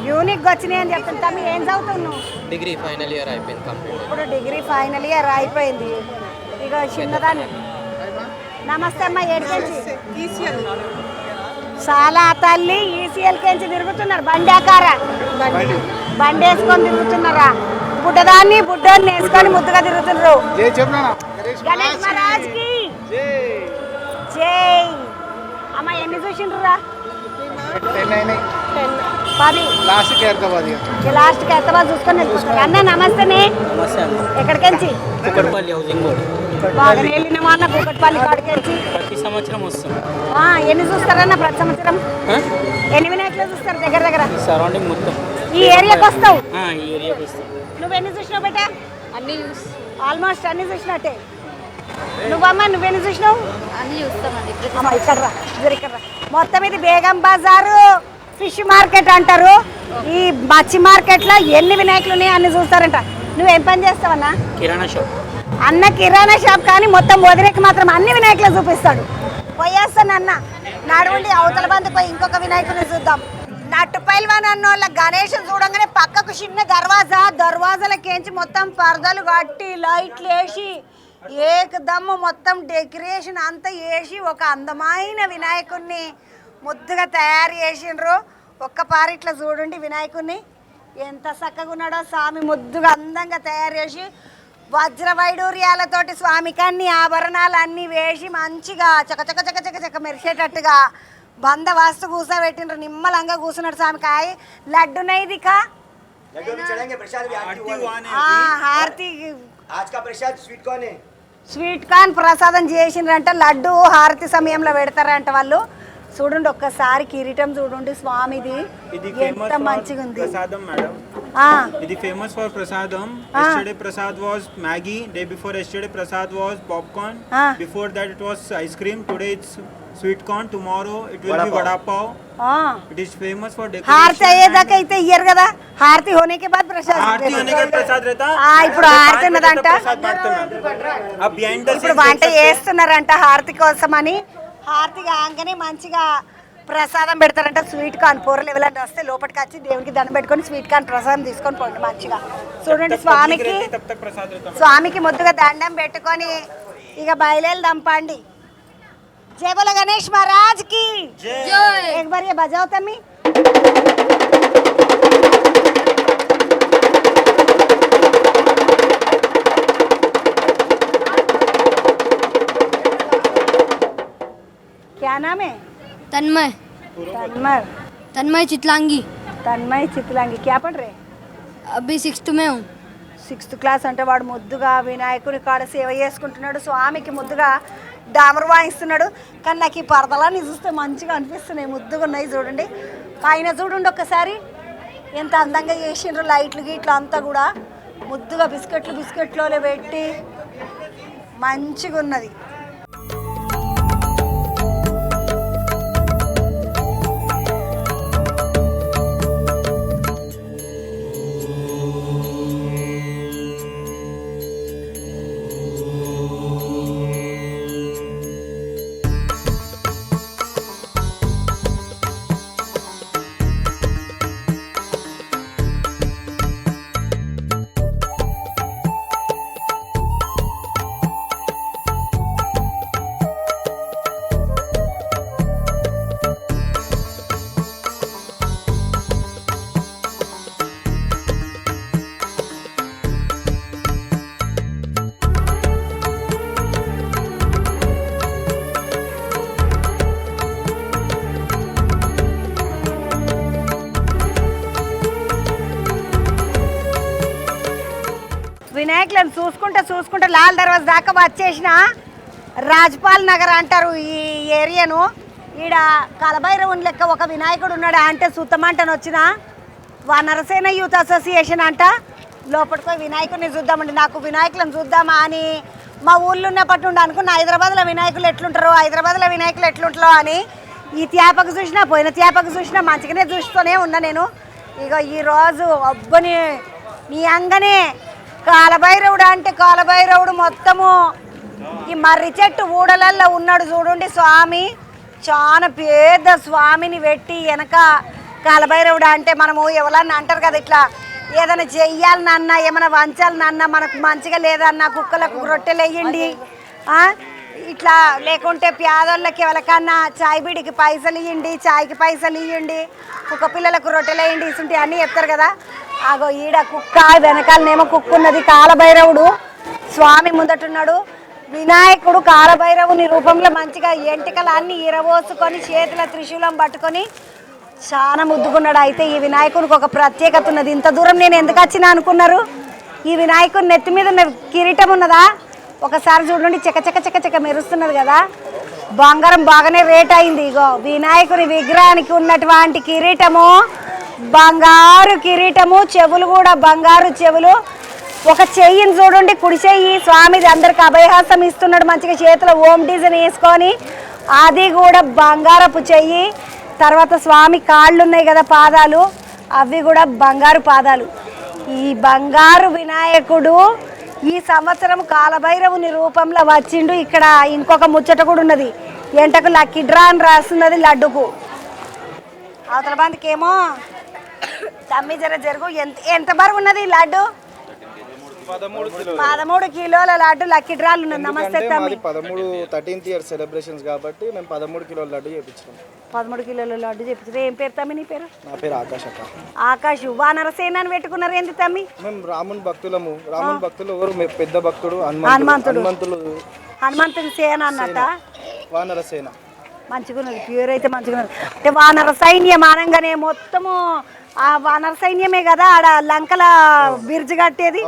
యూనిక్గా వచ్చినాయి అని చెప్తాను. తమ్మి ఏం చదువుతున్నావు? డిగ్రీ ఫైనల్ ఇయర్ అయిపోయింది కంప్లీట్. ఇప్పుడు డిగ్రీ ఫైనల్ ఇయర్ అయిపోయింది. ఇక చిన్నదాన్ని. నమస్తే అమ్మ. ఏడికెంచి? చాలా తల్లి ఈసీఎల్ కెంచి తిరుగుతున్నారు. బండాకార బండి వేసుకొని తిరుగుతున్నారా? బుడ్డదాన్ని బుడ్డోని వేసుకొని ముద్దుగా తిరుగుతున్నారు. గణేష్ మహారాజ్కి జై. అమ్మ ఎన్ని చూసిండ్రురా? 10. లాస్ట్కి హైదరాబాద్ చూసుకొని వెళ్ళిపోతారు. అన్న నమస్తేనే. ఎక్కడికెంచి? Kukatpally housing board. బాగానే వెళ్ళినామా అన్న కూకట్పల్లి కాడికెంచి? ప్రతి సంవత్సరం వస్తాం. ఎన్ని చూస్తారన్న ప్రతి సంవత్సరం? ఎన్ని వినాయకులు చూస్తారు దగ్గర? సరౌండింగ్ మొత్తం ఈ ఏరియాకి వస్తావు? ఈ ఏరియాకి వస్తాం. నువ్వు ఎన్ని చూసినావు బేటా? అన్ని చూసి ఆల్మోస్ట్ అన్ని చూసినట్టే. నువ్వమ్మ నువ్వెన్ని చూసినావు? అన్ని చూస్తామండి. అమ్మ ఇక్కడ రా, ఇక్కడ రా. మొత్తం ఇది బేగం బజారు ఫిష్ మార్కెట్ అంటారు. ఈ మచ్చి మార్కెట్లో ఎన్ని వినాయకులు ఉన్నాయి అన్ని చూస్తారంట. నువ్వేం పని చేస్తావన్నా? కిరాణా షాప్. అన్న కిరాణా షాప్ కానీ మొత్తం వదిలేకి మాత్రం అన్ని వినాయకులు చూపిస్తాడు. పోయేస్తాను అన్న. నడవండి అవతల బంది పోయి ఇంకొక వినాయకుని చూద్దాం. నట్టు పైల్వాన్ అన్నోళ్ళ గణేష్ చూడంగానే పక్కకు చిన్న దర్వాజాలకేంచి మొత్తం పరదలు కట్టి లైట్లు వేసి ఏకదమ్ము మొత్తం డెకరేషన్ అంతా వేసి ఒక అందమైన వినాయకుడిని ముద్దుగా తయారు చేసిండ్రు. ఒక్కపారి ఇట్లా చూడండి వినాయకుడిని ఎంత చక్కగా ఉన్నాడో. స్వామి ముద్దుగా అందంగా తయారు చేసి వజ్ర వైడూర్యాలతోటి స్వామికి అన్ని ఆభరణాలు అన్నీ వేసి మంచిగా చక మెరిసేటట్టుగా బందవాస్తు కూర్చోబెట్టిండ్రు. నిమ్మలంగా కూర్చున్నాడు స్వామికాయ. లడ్డు నైదిక హారతి స్వీట్ కార్న్ ప్రసాదం చేసిండ్రంట. లడ్డు హారతి సమయంలో పెడతారంట వాళ్ళు. చూడండి ఒక్కసారి కిరీటం చూడండి స్వామిది ఎంత మంచిగా ఉంది. ప్రసాదం మేడం, ఇది ఫేమస్ ఫర్ ప్రసాదం. yesterday prasad was maggi, day before yesterday prasad was popcorn, before that it was ice cream, today it's sweet corn, tomorrow it will be vada pav. It is famous for decoration. హారతి అయ్యేదాకా అయితే ఇయ్యరు కదా, హారతి హోనేకే బాద్ ప్రసాద్. आरती होने के बाद प्रसाद रहता, ఇప్పుడు హారతి ఉన్నదంట. प्रसाद बांटते हैं. अब behind the ఇప్పుడు వంట చేస్తున్నారంట హారతి కోసమని. హారతి కాగానే మంచిగా ప్రసాదం పెడతారంట. స్వీట్ కార్న్ పూరలు ఎవరైనా వస్తే లోపలికి వచ్చి దేవునికి దండం పెట్టుకొని స్వీట్ కార్న్ ప్రసాదం తీసుకొని పోండి మంచిగా. చూడండి స్వామికి ముద్దుగా దండం పెట్టుకొని ఇక బయలుదేరదాం పండి. జై బోలో గణేష్ మహారాజ్ కి జై. एक बार ये बजाओ तमी. क्या नाम है? तन्मय तन्मय चितलांगी. क्या पढ़ रहे? अभी 6th में हूँ. 6th క్లాస్ అంటే వాడు ముద్దుగా వినాయకుని కాడ సేవ చేసుకుంటున్నాడు. స్వామికి ముద్దుగా డామరు వాయిస్తున్నాడు. కానీ నాకు ఈ పరదలాన్ని చూస్తే మంచిగా అనిపిస్తున్నాయి. ముద్దుగా ఉన్నాయి చూడండి. పైన చూడండి ఒక్కసారి ఎంత అందంగా చేసిండ్రు. లైట్లు గీట్లు అంతా కూడా ముద్దుగా బిస్కెట్లో పెట్టి మంచిగా ఉన్నది. వినాయకులను చూసుకుంటా లాల్ దర్వాజ దాకా వచ్చేసిన రాజ్పాల్ నగర్ అంటారు ఈ ఏరియాను. ఈడ కలభైరవుని లెక్క ఒక వినాయకుడు ఉన్నాడు అంటే సుత్తమంటని వచ్చిన నరసేన యూత్ అసోసియేషన్ అంట. లోపలికి పోయి వినాయకుడిని చూద్దామండి. నాకు వినాయకులను చూద్దామా అని మా ఊళ్ళో ఉన్నప్పటి నుండి అనుకున్న హైదరాబాద్లో వినాయకులు ఎట్లుంటారో అని. ఈ త్యాపకు చూసినా పోయిన త్యాపకు చూసినా మంచిగానే చూస్తూనే ఉన్నా నేను. ఇక ఈరోజు అబ్బని నీ అంగనే కాలభైరవుడు అంటే కాలభైరవుడు మొత్తము ఈ మర్రి చెట్టు ఊడలల్లో ఉన్నాడు చూడండి స్వామి. చాలా పెద్ద స్వామిని పెట్టి వెనక కాలభైరవుడు అంటే మనము ఎవరన్నా అంటారు కదా ఇట్లా ఏదైనా చెయ్యాలనన్నా ఏమైనా వంచాలనన్నా మనకు మంచిగా లేదన్నా కుక్కలకు రొట్టెలు వేయండి ఇట్లా, లేకుంటే పేదోళ్ళకి ఎవరికన్నా చాయ్ బీడికి పైసలు ఇవ్వండి, చాయ్కి పైసలు ఇవ్వండి, కుక్క పిల్లలకు రొట్టెలు వేయండి ఇసుంటి అన్నీ చెప్తారు కదా. అగో ఈడ కుక్క వెనకాలనేమో కుక్క ఉన్నది. కాలభైరవుడు స్వామి ముందటున్నాడు. వినాయకుడు కాలభైరవుని రూపంలో మంచిగా ఎంటికలు అన్నీ ఇరవోసుకొని చేతుల త్రిశూలం పట్టుకొని చాలా ముద్దుకున్నాడు. అయితే ఈ వినాయకునికి ఒక ప్రత్యేకత ఉన్నది. ఇంత దూరం నేను ఎందుకు వచ్చినా అనుకున్నారు? ఈ వినాయకుని నెత్తి మీద ఉన్న కిరీటం ఉన్నదా ఒకసారి చూడండి, చెక్క చెక్క చెక్క చెక్క మెరుస్తున్నది కదా. బంగారం బాగానే రేట్ అయింది. ఇగో వినాయకుని విగ్రహానికి ఉన్నటువంటి కిరీటము బంగారు కిరీటము, చెవులు కూడా బంగారు చెవులు. ఒక చెయ్యిని చూడండి, కుడి చెయ్యి స్వామిది అందరికి అభయహాసం ఇస్తున్నాడు మంచిగా చేతిలో ఓం డిజైన్ వేసుకొని, అది కూడా బంగారపు చెయ్యి. తర్వాత స్వామి కాళ్ళు ఉన్నాయి కదా పాదాలు, అవి కూడా బంగారు పాదాలు. ఈ బంగారు వినాయకుడు ఈ సంవత్సరం కాలభైరవుని రూపంలో వచ్చిండు. ఇక్కడ ఇంకొక ముచ్చట కూడా ఉన్నది, ఎంటకు లక్కీ డ్రా అని రాస్తున్నది లడ్డుకు. అవతల బందికేమో తమ్మి జరుగు ఎంత బరువు ఉన్నది లడ్డు? 13 కిలోల లడ్డు లక్కీ డ్రాలు ఉన్నది. నమస్తే తమ్మి. 13th ఇయర్ సెలబ్రేషన్స్ కాబట్టి మేము 13 కిలోల లడ్డు చేయించాం. 13 కిలోల లడ్డు చెప్తుంది. ఏం పేరు తమ్మి నీ పేరు? నా పేరు ఆకాష్ అక్క. ఆకాష్. వానరసేన అని పెట్టుకున్నారు ఏంటి తమ్మి? మేము రాముని భక్తులము. రాముని భక్తులు ఎవరు? పెద్ద భక్తుడు హనుమంతుడి సేన అన్నట్ట. వానరసేన మంచిగున్నది, ప్యూర్ అయితే మంచిగున్నది. అంటే వానర సైన్యం అనగానే మొత్తము ఆ వానర సైన్యమే కదా ఆడ లంకల బిర్జి కట్టేది,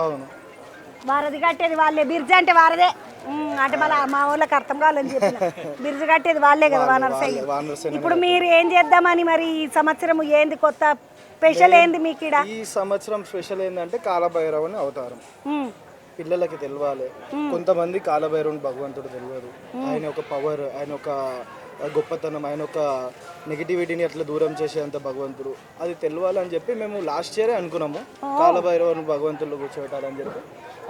వారది కట్టేది వాళ్ళే. బిర్జి అంటే వారదే అంటే మళ్ళీ మా ఊళ్ళకి అర్థం కావాలని చెప్పిన. బిర్జి కట్టేది వాళ్ళే కదా వానర సైన్యం. ఇప్పుడు మీరు ఏం చేద్దామని మరి ఈ సంవత్సరం ఏంది కొత్త స్పెషల్ ఏంది మీకు? ఈ సంవత్సరం స్పెషల్ ఏంటంటే కాలభైరవుని అవతారం పిల్లలకి తెలియాలి. కొంతమంది కాలభైరవుని భగవంతుడు తెలియదు. ఆయన ఒక పవర్, ఆయన ఒక గొప్పతనం, ఆయన ఒక నెగిటివిటీని అట్లా దూరం చేసేంత భగవంతుడు, అది తెలియాలని చెప్పి మేము లాస్ట్ ఇయరే అనుకున్నాము కాలభైరవుని భగవంతుల్లో కూర్చోబెట్టాలని చెప్పి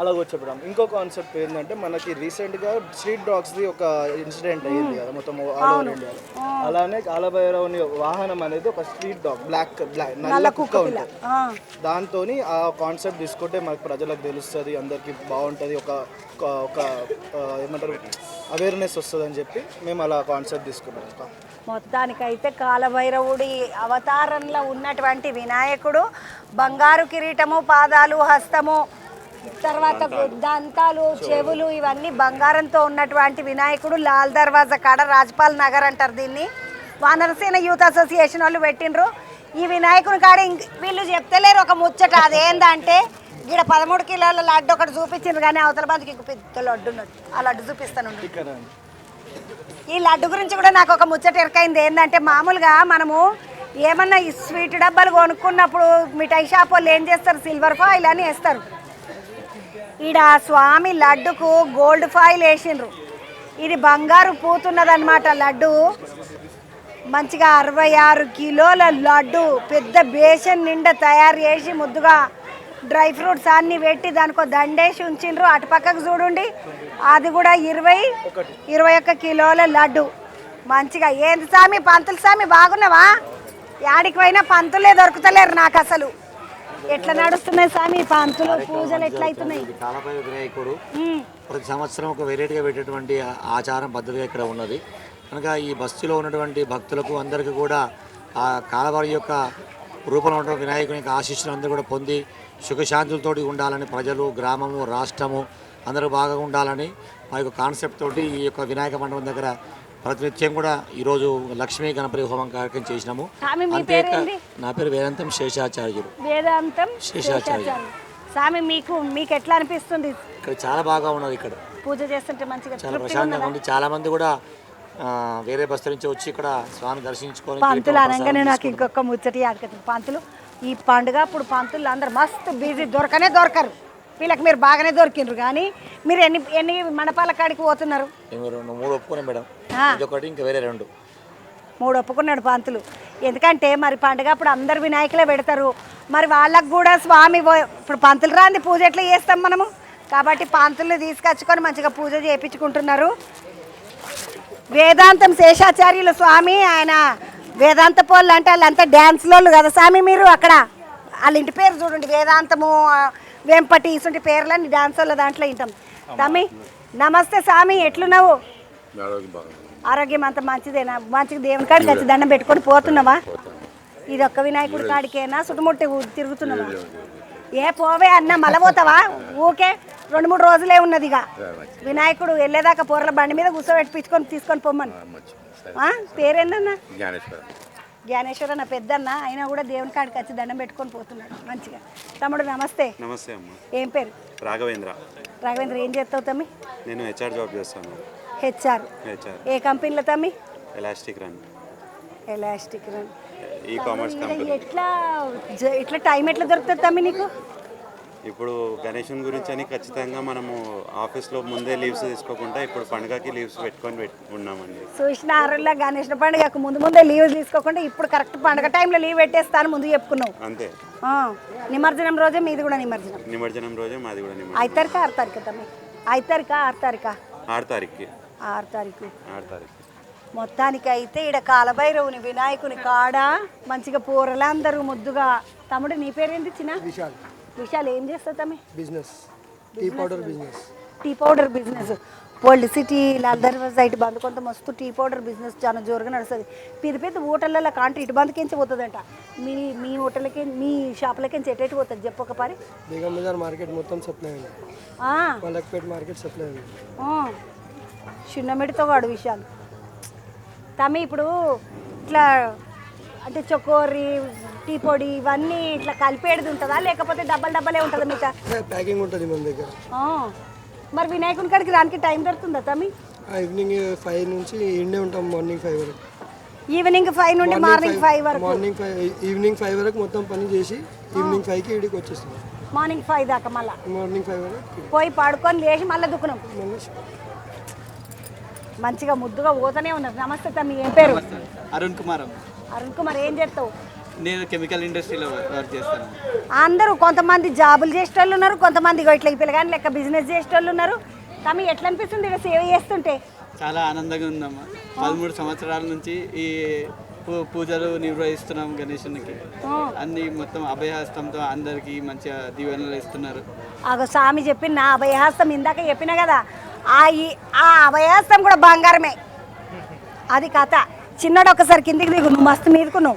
అలా కూర్చోబెట్టాం. ఇంకో కాన్సెప్ట్ ఏంటంటే మనకి రీసెంట్గా స్ట్రీట్ డాగ్స్ది ఒక ఇన్సిడెంట్ అయ్యింది కదా మొత్తం ఆల్ ఓవర్ ఇండియాలో. అలానే కాలభైరవుని వాహనం అనేది ఒక స్ట్రీట్ డాగ్ బ్లాక్ నల్ల కుక్క ఉంటుంది. దాంతో ఆ కాన్సెప్ట్ తీసుకుంటే మనకు ప్రజలకు తెలుస్తుంది, అందరికీ బాగుంటుంది, ఒక ఏమంటారు అవేర్నెస్ వస్తుంది అని చెప్పి మేము అలా కాన్సెప్ట్ తీసుకున్నాం. మొత్తానికైతే కాలభైరవుడి అవతారంలో ఉన్నటువంటి వినాయకుడు బంగారు కిరీటము, పాదాలు, హస్తము, తర్వాత దంతాలు, చెవులు ఇవన్నీ బంగారంతో ఉన్నటువంటి వినాయకుడు లాల్ దర్వాజా కాడ రాజ్పాల్ నగర్ అంటారు దీన్ని. వానరసేన యూత్ అసోసియేషన్ వాళ్ళు పెట్టిండ్రు ఈ వినాయకుని కాడ. వీళ్ళు చెప్తలేరు ఒక ముచ్చట, అదేందంటే ఇక్కడ 13 కిలోల లడ్డు ఒకటి చూపించిండ్రు కానీ అవతల బంధుకి ఇంకో పెద్ద లడ్డు ఉన్నది. ఆ లడ్డు చూపిస్తాను. ఈ లడ్డు గురించి కూడా నాకు ఒక ముచ్చట ఎరకైంది. ఏంటంటే మామూలుగా మనము ఏమన్నా ఈ స్వీట్ డబ్బాలు కొనుక్కున్నప్పుడు మిఠాయి షాప్ వాళ్ళు ఏం చేస్తారు, సిల్వర్ ఫాయిల్ అని వేస్తారు. ఈడ స్వామి లడ్డుకు గోల్డ్ ఫాయిల్ వేసిండ్రు. ఇది బంగారు పూతున్నదన్నమాట లడ్డు. మంచిగా 66 కిలోల లడ్డు పెద్ద బేషన్ నిండా తయారు చేసి ముద్దుగా డ్రై ఫ్రూట్స్ అన్నీ పెట్టి దానికో దండేసి ఉంచిండ్రు. అటు పక్కకు చూడండి, అది కూడా 21 కిలోల లడ్డు. మంచిగా ఏంది స్వామి, పంతులు స్వామి బాగున్నావా? యాడికి పోయినా పంతులే దొరుకుతలేరు నాకు అసలు. ఎట్లా నడుస్తున్నాయి స్వామి పంతులు పూజలు ఎట్లా అవుతున్నాయి? కాలభైరవ వినాయకుడు ప్రతి సంవత్సరం ఒక వెరైటీగా పెట్టేటువంటి ఆచారం పద్ధతిగా ఇక్కడ ఉన్నది కనుక ఈ బస్తీలో ఉన్నటువంటి భక్తులకు అందరికీ కూడా ఆ కాలభైరవ యొక్క రూపంలో ఉన్న వినాయకుని యొక్క ఆశీస్సులు అందరూ కూడా పొంది సుఖశాంతులతోటి ఉండాలని ప్రజలు, గ్రామము, రాష్ట్రము అందరూ బాగా ఉండాలని మా యొక్క కాన్సెప్ట్ తోటి ఈ యొక్క వినాయక మండపం దగ్గర ప్రతినిత్యం కూడా ఈరోజు లక్ష్మీ గణపతి హోమం కార్యక్రమం చేసినాము. అంతేకాక నా పేరు వేదాంతం శేషాచార్యులు. వేదాంతం శేషాచార్యులు. స్వామి మీకు ఎట్లా అనిపిస్తుంది ఇక్కడ చాలా బాగా ఉన్నది. ఇక్కడ పూజ చేస్తుంటే మంచిగా చాలా తృప్తిగా ప్రశాంతంగా ఉన్నదా? ఉంది. చాలా మంది కూడా వేరే బస్తీ నుంచి వచ్చి ఇక్కడ స్వామి దర్శించుకొని పంతులు అనగానే నాకు ఇంకొక ముచ్చటి ఆడకతుంది. పంతులు ఈ పండుగ అప్పుడు పంతులు అందరు మస్తు బిజీ దొరకరు. వీళ్ళకి మీరు బాగానే దొరికిండ్రు. కానీ మీరు ఎన్ని మండపాల కాడికి పోతున్నారు? 3 ఒప్పుకున్నాం మేడం. ఇదొకటి ఇంకా వేరే 2 3 ఒప్పుకున్నాడు పంతులు. ఎందుకంటే మరి పండుగ అప్పుడు అందరు వినాయకులే పెడతారు. మరి వాళ్ళకు కూడా స్వామి ఇప్పుడు పంతులు రాంది పూజ ఎట్లా చేస్తాం మనము? కాబట్టి పంతులు తీసుకొచ్చుకొని మంచిగా పూజ చేయించుకుంటున్నారు. వేదాంతం శేషాచార్యులు స్వామి, ఆయన వేదాంత పోళ్ళు అంటే వాళ్ళంతా డ్యాన్స్లోళ్ళు కదా స్వామి. మీరు అక్కడ వాళ్ళ ఇంటి పేరు చూడండి, వేదాంతము వెంపటి ఇసుంటి పేర్లని డ్యాన్స్ వాళ్ళ దాంట్లో వింటాం. తమ్మి నమస్తే స్వామి, ఎట్లున్నావు? ఆరోగ్యం అంత మంచిదేనా? మంచిగా దేవుని కాడికి వచ్చి దండం పెట్టుకొని పోతున్నావా? ఇది ఒక్క వినాయకుడి కాడికేనా చుట్టుముట్టి తిరుగుతున్నావా? ఏ పోవే అన్న మళ్ళా పోతావా? ఊకే 2-3 రోజులే ఉన్నది. ఇక వినాయకుడు వెళ్ళేదాకా పొరల బండి మీద కూర్చోబెట్టించుకొని తీసుకొని పొమ్మను. పేరేందన్నా? జ్ఞానేశ్వర నా పెద్దన్న. అయినా కూడా దేవుని కాడికి వచ్చి దండం పెట్టుకొని పోతున్నాడు మంచిగా. తమ్ముడు నమస్తే. నమస్తే అమ్మ. ఏం పేరు? రాఘవేంద్ర. రాఘవేంద్ర ఏం చేస్తావు తమ్మి? నేను హెచ్ఆర్ జాబ్ చేస్తాను. హెచ్ఆర్ ఏ కంపెనీలో తమ్మి? Elastic run. ఈ తమ్ముడు కామర్స్ ఈడ కంపెనీ. ఎట్లా టైం ఎట్లా దొరుకుతుంది తమ్మి నీకు? ఇప్పుడు గణేశుని గురించి అని ఖచ్చితంగా మనము ఆఫీస్లో ముందే లీవ్స్ తీసుకోకుండా ఇప్పుడు పండుగకి లీవ్స్ పెట్టుకొని ఉన్నామండి. చూసిన ఆరుల్లో గణేష్ పండుగకు ముందే లీవ్ తీసుకోకుండా ఇప్పుడు కరెక్ట్ పండుగ టైంలో లీవ్ పెట్టేస్తాను ముందు చెప్పుకున్నావు. అంతే. నిమజ్జనం రోజే మీది కూడా నిమజ్జనం? నిమజ్జనం రోజే మాది కూడా నిమజ్జనం. 5 తారీఖు 6 తారీఖు తమ్మి? 5 తారీఖు 6 తారీఖు? 6 తారీఖు. 6 తారీఖు. 6 తారీఖు. మొత్తానికి అయితే ఇక్కడ కాలభైరవుని వినాయకుని కాడ మంచిగా పూరలందరూ ముద్దుగా. తమ్ముడు నీ పేరేంటి? చిన్న విశాల్. ఏం చేస్తావు తమ్మి? Business, tea powder business. Tea powder business. World city లాల్దర్ సైట్ బంద్ కొంత మస్తు టీ పౌడర్ బిజినెస్ చాలా జోరుగా నడుస్తుంది. పెద్ద హోటళ్ళలో కాంటే ఇటు బంద్కించి పోతుందంట. మీ హోటల్కి మీ షాపులకి ఎటు పోతుంది చెప్పు ఒక పరి? బేగం బజార్ మార్కెట్ మొత్తం సప్లై ఉంది. మలక్పేట్ మార్కెట్ సప్లై ఉంది. చిన్నమిడితో వాడు విషయాలు. తమ్మి ఇప్పుడు ఇట్లా అంటే చొక్కోరి టీ పొడి ఇవన్నీ ఇట్లా కలిపేది ఉంటుందా లేకపోతే డబ్బలే ఉంటుందా మీకు? ప్యాకింగ్ ఉంటుంది మన దగ్గర. మరి వినాయకుని కాడికి దానికి టైం దొరుకుతుందా తమ్మి? ఈవినింగ్ 5 నుంచి ఇండే ఉంటాం. మార్నింగ్ 5 వరకు. ఈవినింగ్ 5 నుండి మార్నింగ్ 5 వరకు? ఈవినింగ్ 5 వరకు మొత్తం పని చేసి ఈవినింగ్ 5కి ఇడికి వచ్చేస్తాం. మార్నింగ్ 5 దాకా మళ్ళీ మార్నింగ్ 5 వరకు పోయి పడుకొని లేచి మళ్ళీ దుక్కున్నాం. మంచిగా ముద్దుగా పోతూనే ఉన్నారు. నమస్తే తమ్మి, ఏం పేరు? అరుణ్ కుమార్. అరుణ్ కుమార్ ఏం చేస్తావు? నేను కెమికల్ ఇండస్ట్రీలో వర్క్ చేస్తాను. అందరూ కొంతమంది జాబులు చేసేటోళ్ళు ఉన్నారు, కొంతమంది ఇట్లా పిల్లగాని లెక్క బిజినెస్ చేసేటోళ్ళు ఉన్నారు. తమ్మి ఎట్లా అనిపిస్తుంది ఇక్కడ సేవ చేస్తుంటే? చాలా ఆనందంగా ఉందమ్మా. 13 సంవత్సరాల నుంచి ఈ పూజలు నిర్వహిస్తున్నాం గణేశునికి. అన్ని మొత్తం అభయహస్తంతో అందరికీ మంచిగా దీవెనలు ఇస్తున్నారు. స్వామి చెప్పిన నా అభయహస్తం ఇందాక చెప్పిన కదా, ఆ అభయహస్తం కూడా బంగారమే. అది కథ. చిన్నడు ఒకసారి కిందికి దిగు, నువ్వు మస్తు మీదకున్నావు,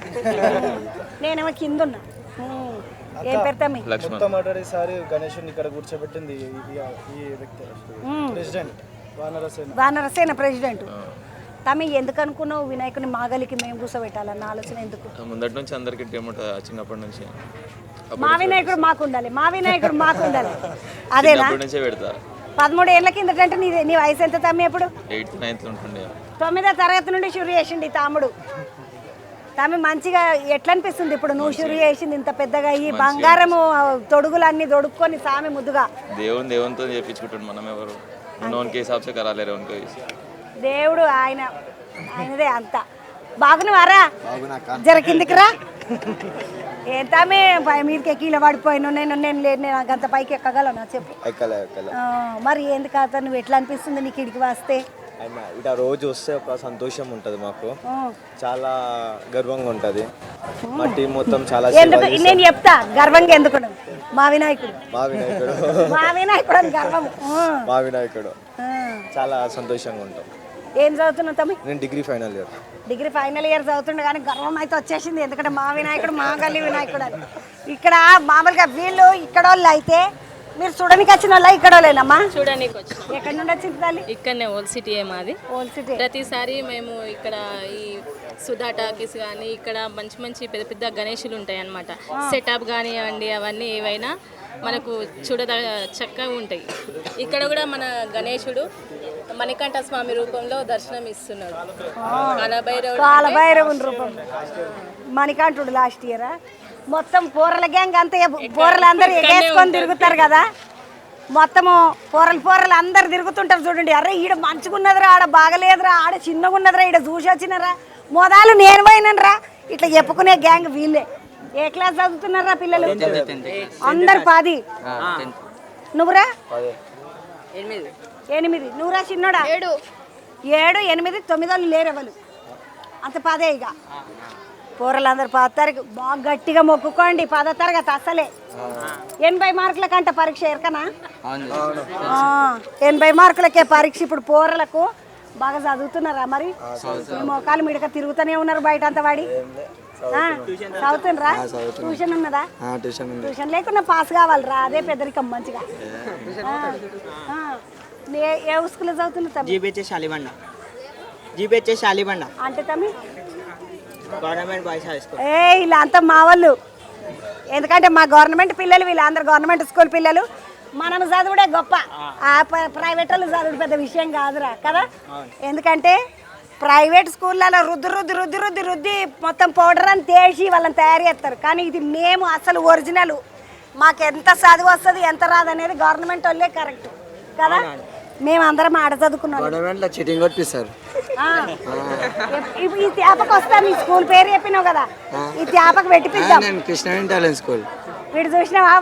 నేనేమో కింద ఉన్నా. ఏం పెడతామి? మొట్టమొదటిసారి గణేశుని ఇక్కడ కూర్చోబెట్టింది ఈ వ్యక్తి, ప్రెసిడెంట్ వానరసేన ప్రెసిడెంట్. తమ్మి ఎందుకు అనుకున్నావు వినాయకుని మాగలికి మేము కూర్చోబెట్టాలన్న ఆలోచన ఎందుకు? ముందటి నుంచి అందరికి చిన్నప్పటి నుంచి మా వినాయకుడు మాకు ఉండాలి, మా వినాయకుడు మాకు ఉండాలి. అదేనా? 13 ఏళ్ళ కిందటంటే నీ వయసు ఎంత తమ్మి? ఎప్పుడు 8th 9th ఉంటుండే. 9వ తరగతి నుండి షురు చేసిండి తమ్ముడు. తమ్మి మంచిగా ఎట్లా అనిపిస్తుంది ఇప్పుడు నువ్వు షురు చేసింది ఇంత పెద్దగా? ఈ బంగారము తొడుగులన్నీ తొడుక్కొని సామి ముద్దుగా దేవునితో చేయించుకుంటాడు. మనం ఎవరు ఉన్నోనికి హిసాబ్ సే కరాలే రేవన్కో. దేవుడు ఆయనదే అంతా. బాగున్నావారా? జర కిందికి రా. ఏం తమ్మి మీదకి ఎక్కిలో పడిపోయాను. నేను అంత పైకి ఎక్కగలను చెప్పు. మరి ఎందుకు అతను నువ్వు ఎట్లా అనిపిస్తుంది నీకు ఇడికి వస్తే? ఇట్లా రోజు వస్తే ఒక సంతోషం ఉంటుంది మాకు, చాలా గర్వంగా ఉంటుంది. మా టీం మొత్తం చాలా నేను చెప్తా గర్వంగా ఎందుకు. మా వినాయకుడు అని గర్వం. మా వినాయకుడు చాలా సంతోషంగా ఉంటాం. ఏం చదువుతున్నావు తమ్మి? నేను degree final year. Degree final year చదువుతుండే కానీ గర్వం అయితే వచ్చేసింది. ఎందుకంటే మా వినాయకుడు మా గల్లీ వినాయకుడు అని. ఇక్కడ మామూలుగా వీళ్ళు ఇక్కడ వాళ్ళు అయితే మీరు చూడడానికి వచ్చిన వాళ్ళ ఇక్కడ వాళ్ళేనమ్మా? చూడడానికి వచ్చిన. ఎక్కడి నుండి వచ్చింది తల్లి? ఇక్కడనే ఓల్డ్ సిటీ మాది. Old city. ప్రతిసారి మేము ఇక్కడ ఈ సుధా టాకీస్ కానీ ఇక్కడ మంచి పెద్ద గణేషులు ఉంటాయి అన్నమాట. సెటప్ కానివ్వండి అవన్నీ ఏవైనా మనకు చక్కగా ఉంటాయి. ఇక్కడ కూడా మన గణేశుడు మణికంఠ స్వామి రూపంలో దర్శనం ఇస్తున్నాడు. కాలభైరవుని రూపం మణికంఠుడు లాస్ట్ ఇయర్ మొత్తం పోరల గ్యాంగ్ అంతా పోరలు అందరూ ఎగేసుకొని తిరుగుతారు కదా, మొత్తము పోరలు అందరు తిరుగుతుంటారు చూడండి. అరే ఈడ మంచిగున్నదిరా, ఆడ బాగలేదురా, ఆడ చిన్నగా ఉన్నదిరా, ఈడ చూసి వచ్చినారా, మొదలు నేను పోయినరా ఇట్లా చెప్పుకునే గ్యాంగ్ వీళ్ళే. ఏ క్లాస్ చదువుతున్నారా పిల్లలు? అందరు 10. నువ్వురా 8. నువ్వురా చిన్నోడా 7, 8, 9 వాళ్ళు లేరు ఎవరు, అంత 10 ఇక. పోరలందరూ 10వ తరగతి బాగా గట్టిగా మొక్కుకోండి. 10వ తరగతి అసలే 80 మార్కుల కంట పరీక్ష ఎరకనా? 80 మార్కులకే పరీక్ష. ఇప్పుడు పోరలకు బాగా చదువుతున్నారా మరి? మీ మొక్కలు మిడక తిరుగుతూనే ఉన్నారు బయట అంతా వాడి. చదువుతుండ్రా? ట్యూషన్ ఉన్నదా? ట్యూషన్ లేకుండా పాస్ కావాలరా, అదే పెద్దరికం మంచిగా. ఏ స్కూల్లో చదువుతున్నా? జీబీహెచ్ఎస్ శాలిబండ అంటే తమ్మి గవర్నమెంట్ బాయ్స్ హై స్కూల్. ఇలా అంతా మా వాళ్ళు, ఎందుకంటే మా గవర్నమెంట్ పిల్లలు, వీళ్ళందరూ గవర్నమెంట్ స్కూల్ పిల్లలు. మనం చదువుడే గొప్ప, ప్రైవేట్ వాళ్ళు చదువుడు పెద్ద విషయం కాదురా కదా. ఎందుకంటే ప్రైవేట్ స్కూళ్ళలో రుద్ది మొత్తం పౌడర్ అని తేసి వాళ్ళని తయారు చేస్తారు. కానీ ఇది మేము అసలు ఒరిజినల్, మాకు ఎంత చదువు వస్తుంది ఎంత రాదు అనేది గవర్నమెంట్ వాళ్ళే కరెక్ట్ కదా. మేము అందరం ఆడ చదువుకున్నాం. గవర్నమెంట్లో చీటింగ్ కొట్టిస్తారు. ఈ త్యాపకు వస్తాను, ఈ స్కూల్ పేరు చెప్పినావు కదా, ఈ త్యాపకు పెట్టిపిద్దాం. కృష్ణ టాలెంట్ స్కూల్ వీడు చూసినావా,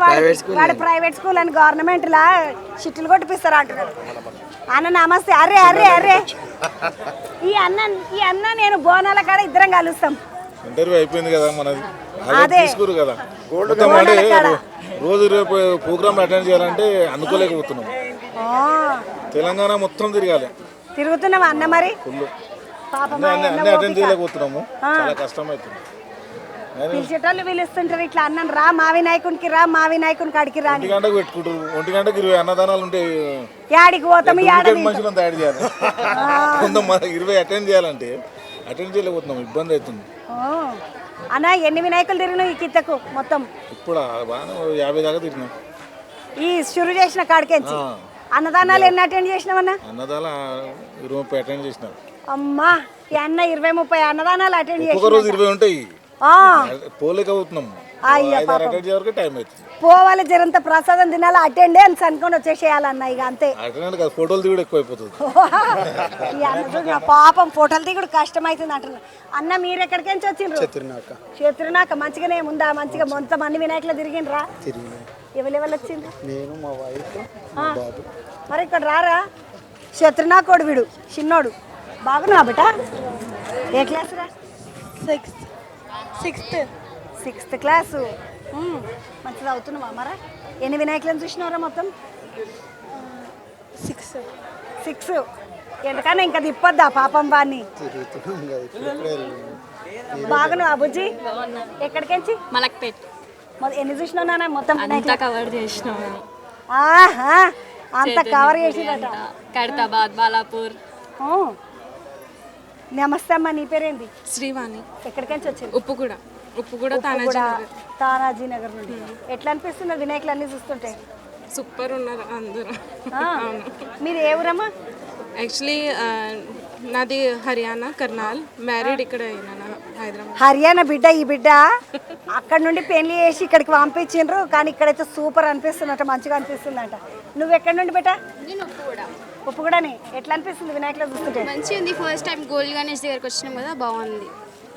వాడు ప్రైవేట్ స్కూల్ అని గవర్నమెంట్ లా చిట్టులు కొట్టిపిస్తారు అంటున్నాడు. అన్న నమస్తే. అరే అరే అరే ఈ అన్న నేను బోనాల కాడ ఇద్దరం కలుస్తాం. ఇంటర్వ్యూ అయిపోయింది కదా మనది, అదే తీసుకోరు కదా. రోజు రేపు ప్రోగ్రామ్ అటెండ్ చేయాలంటే అందుకోలేకపోతున్నాం. తెలంగాణ మొత్తం తిరుగుతున్నాం అన్న మరి. అన్ని అటెండ్ చేయలేకపోతున్నాము, చాలా కష్టం అవుతుంది. పిలిచేటోళ్ళు పిలుస్తుంటారు ఇట్లా, అన్నను రా మా వినాయకునికి, రా మా వినాయకునికి అడిగి రా. 1 గంటకు పెట్టుకుంటారు, 1 గంటకి 20 అన్నదానాలు ఉంటాయి. యాడికి పోతాము, మనుషులను తయారు చేయాలి. 20 అటెండ్ చేయాలంటే అటెండ్ చేయలేకపోతున్నాం, ఇబ్బంది అవుతుంది. అన్న ఎన్ని వినాయకులు తిరిగినావు ఈ కిత్తకు మొత్తం? ఇప్పుడు బాగా 50 దాకా తిరిగినాం. ఈ షురు చేసిన కాడికెంచి అన్నదానాలు ఎన్ని అటెండ్ చేసినావన్నా? అన్నదాన 20-30 అటెండ్ చేసినాం. అమ్మా ఈ అన్న 20-30 అన్నదానాలు అటెండ్ చేసి, ఒక రోజు 20 ఉంటాయి, పోలేకపోతున్నాం. టైం అవుతుంది. పోవాలి జరంత ప్రసాదం తినాలి, అటెండెన్స్ అనుకొని వచ్చేసేయాలన్న ఇక అంతే. ఫోటోలు దిగుడు ఎక్కువైపోతుంది. పాపం ఫోటోలు దిగుడు కష్టం అవుతుంది అంటున్నా. అన్న మీరు ఎక్కడికెంచి వచ్చిండ్రు? శత్రునాక మంచిగానే ఉందా? మంచిగా మొత్తం అన్ని వినాయకులు తిరిగిండ్రా? ఎవరెవరు వచ్చిండ్రు? నేను, మా వైఫ్, బాబు. మరి ఇక్కడ రారా శత్రునాకోడు వీడు చిన్నోడు. బాగున్నా బేట? ఏ క్లాస్ రా? 6th class. మంచిగా అవుతున్నావా మరా? ఎన్ని వినాయకులను చూసినారా మొత్తం? 6. ఎందుకన్నా ఇంకా తిప్పొద్దా పాపం వాడిని? బాగున్నావా బుజ్జి? ఎక్కడికెంచి? మలక్పేట్. ఎన్ని చూసినావు నాన్న మొత్తం? అంతా కవర్ చేసినాము. అంత కవర్ చేసిందట. ఖైరతాబాద్, బాలాపూర్. నమస్తే అమ్మ, నీ పేరేంటి? శ్రీవాణి. ఎక్కడికెంచి వచ్చింది? ఉప్పుగూడ తానాజీ నగర్ నుండి. ఎట్లా అనిపిస్తుంది వినాయకులు అన్ని చూస్తుంటే? సూపర్ ఉన్నారు అందరూ. మీరు ఏ ఊరమ్మా? యాక్చువల్లీ నాది హర్యానా, కర్నాల్. మ్యారీడ్ ఇక్కడ హైదరాబాద్. హర్యానా బిడ్డ. ఈ బిడ్డ అక్కడ నుండి పెళ్లి చేసి ఇక్కడికి పంపించిండ్రు, కానీ ఇక్కడైతే సూపర్ అనిపిస్తుందట, మంచిగా అనిపిస్తుందంట. నువ్వు ఎక్కడి నుండి బిడ్డ? నేను ఉప్పుగూడని. ఎట్లా అనిపిస్తుంది వినాయకులు చూస్తుంటే? మంచిగా ఉంది. ఫస్ట్ టైం గోల్డ్ గణేష్ దగ్గరకు వచ్చినాం కదా, బాగుంది.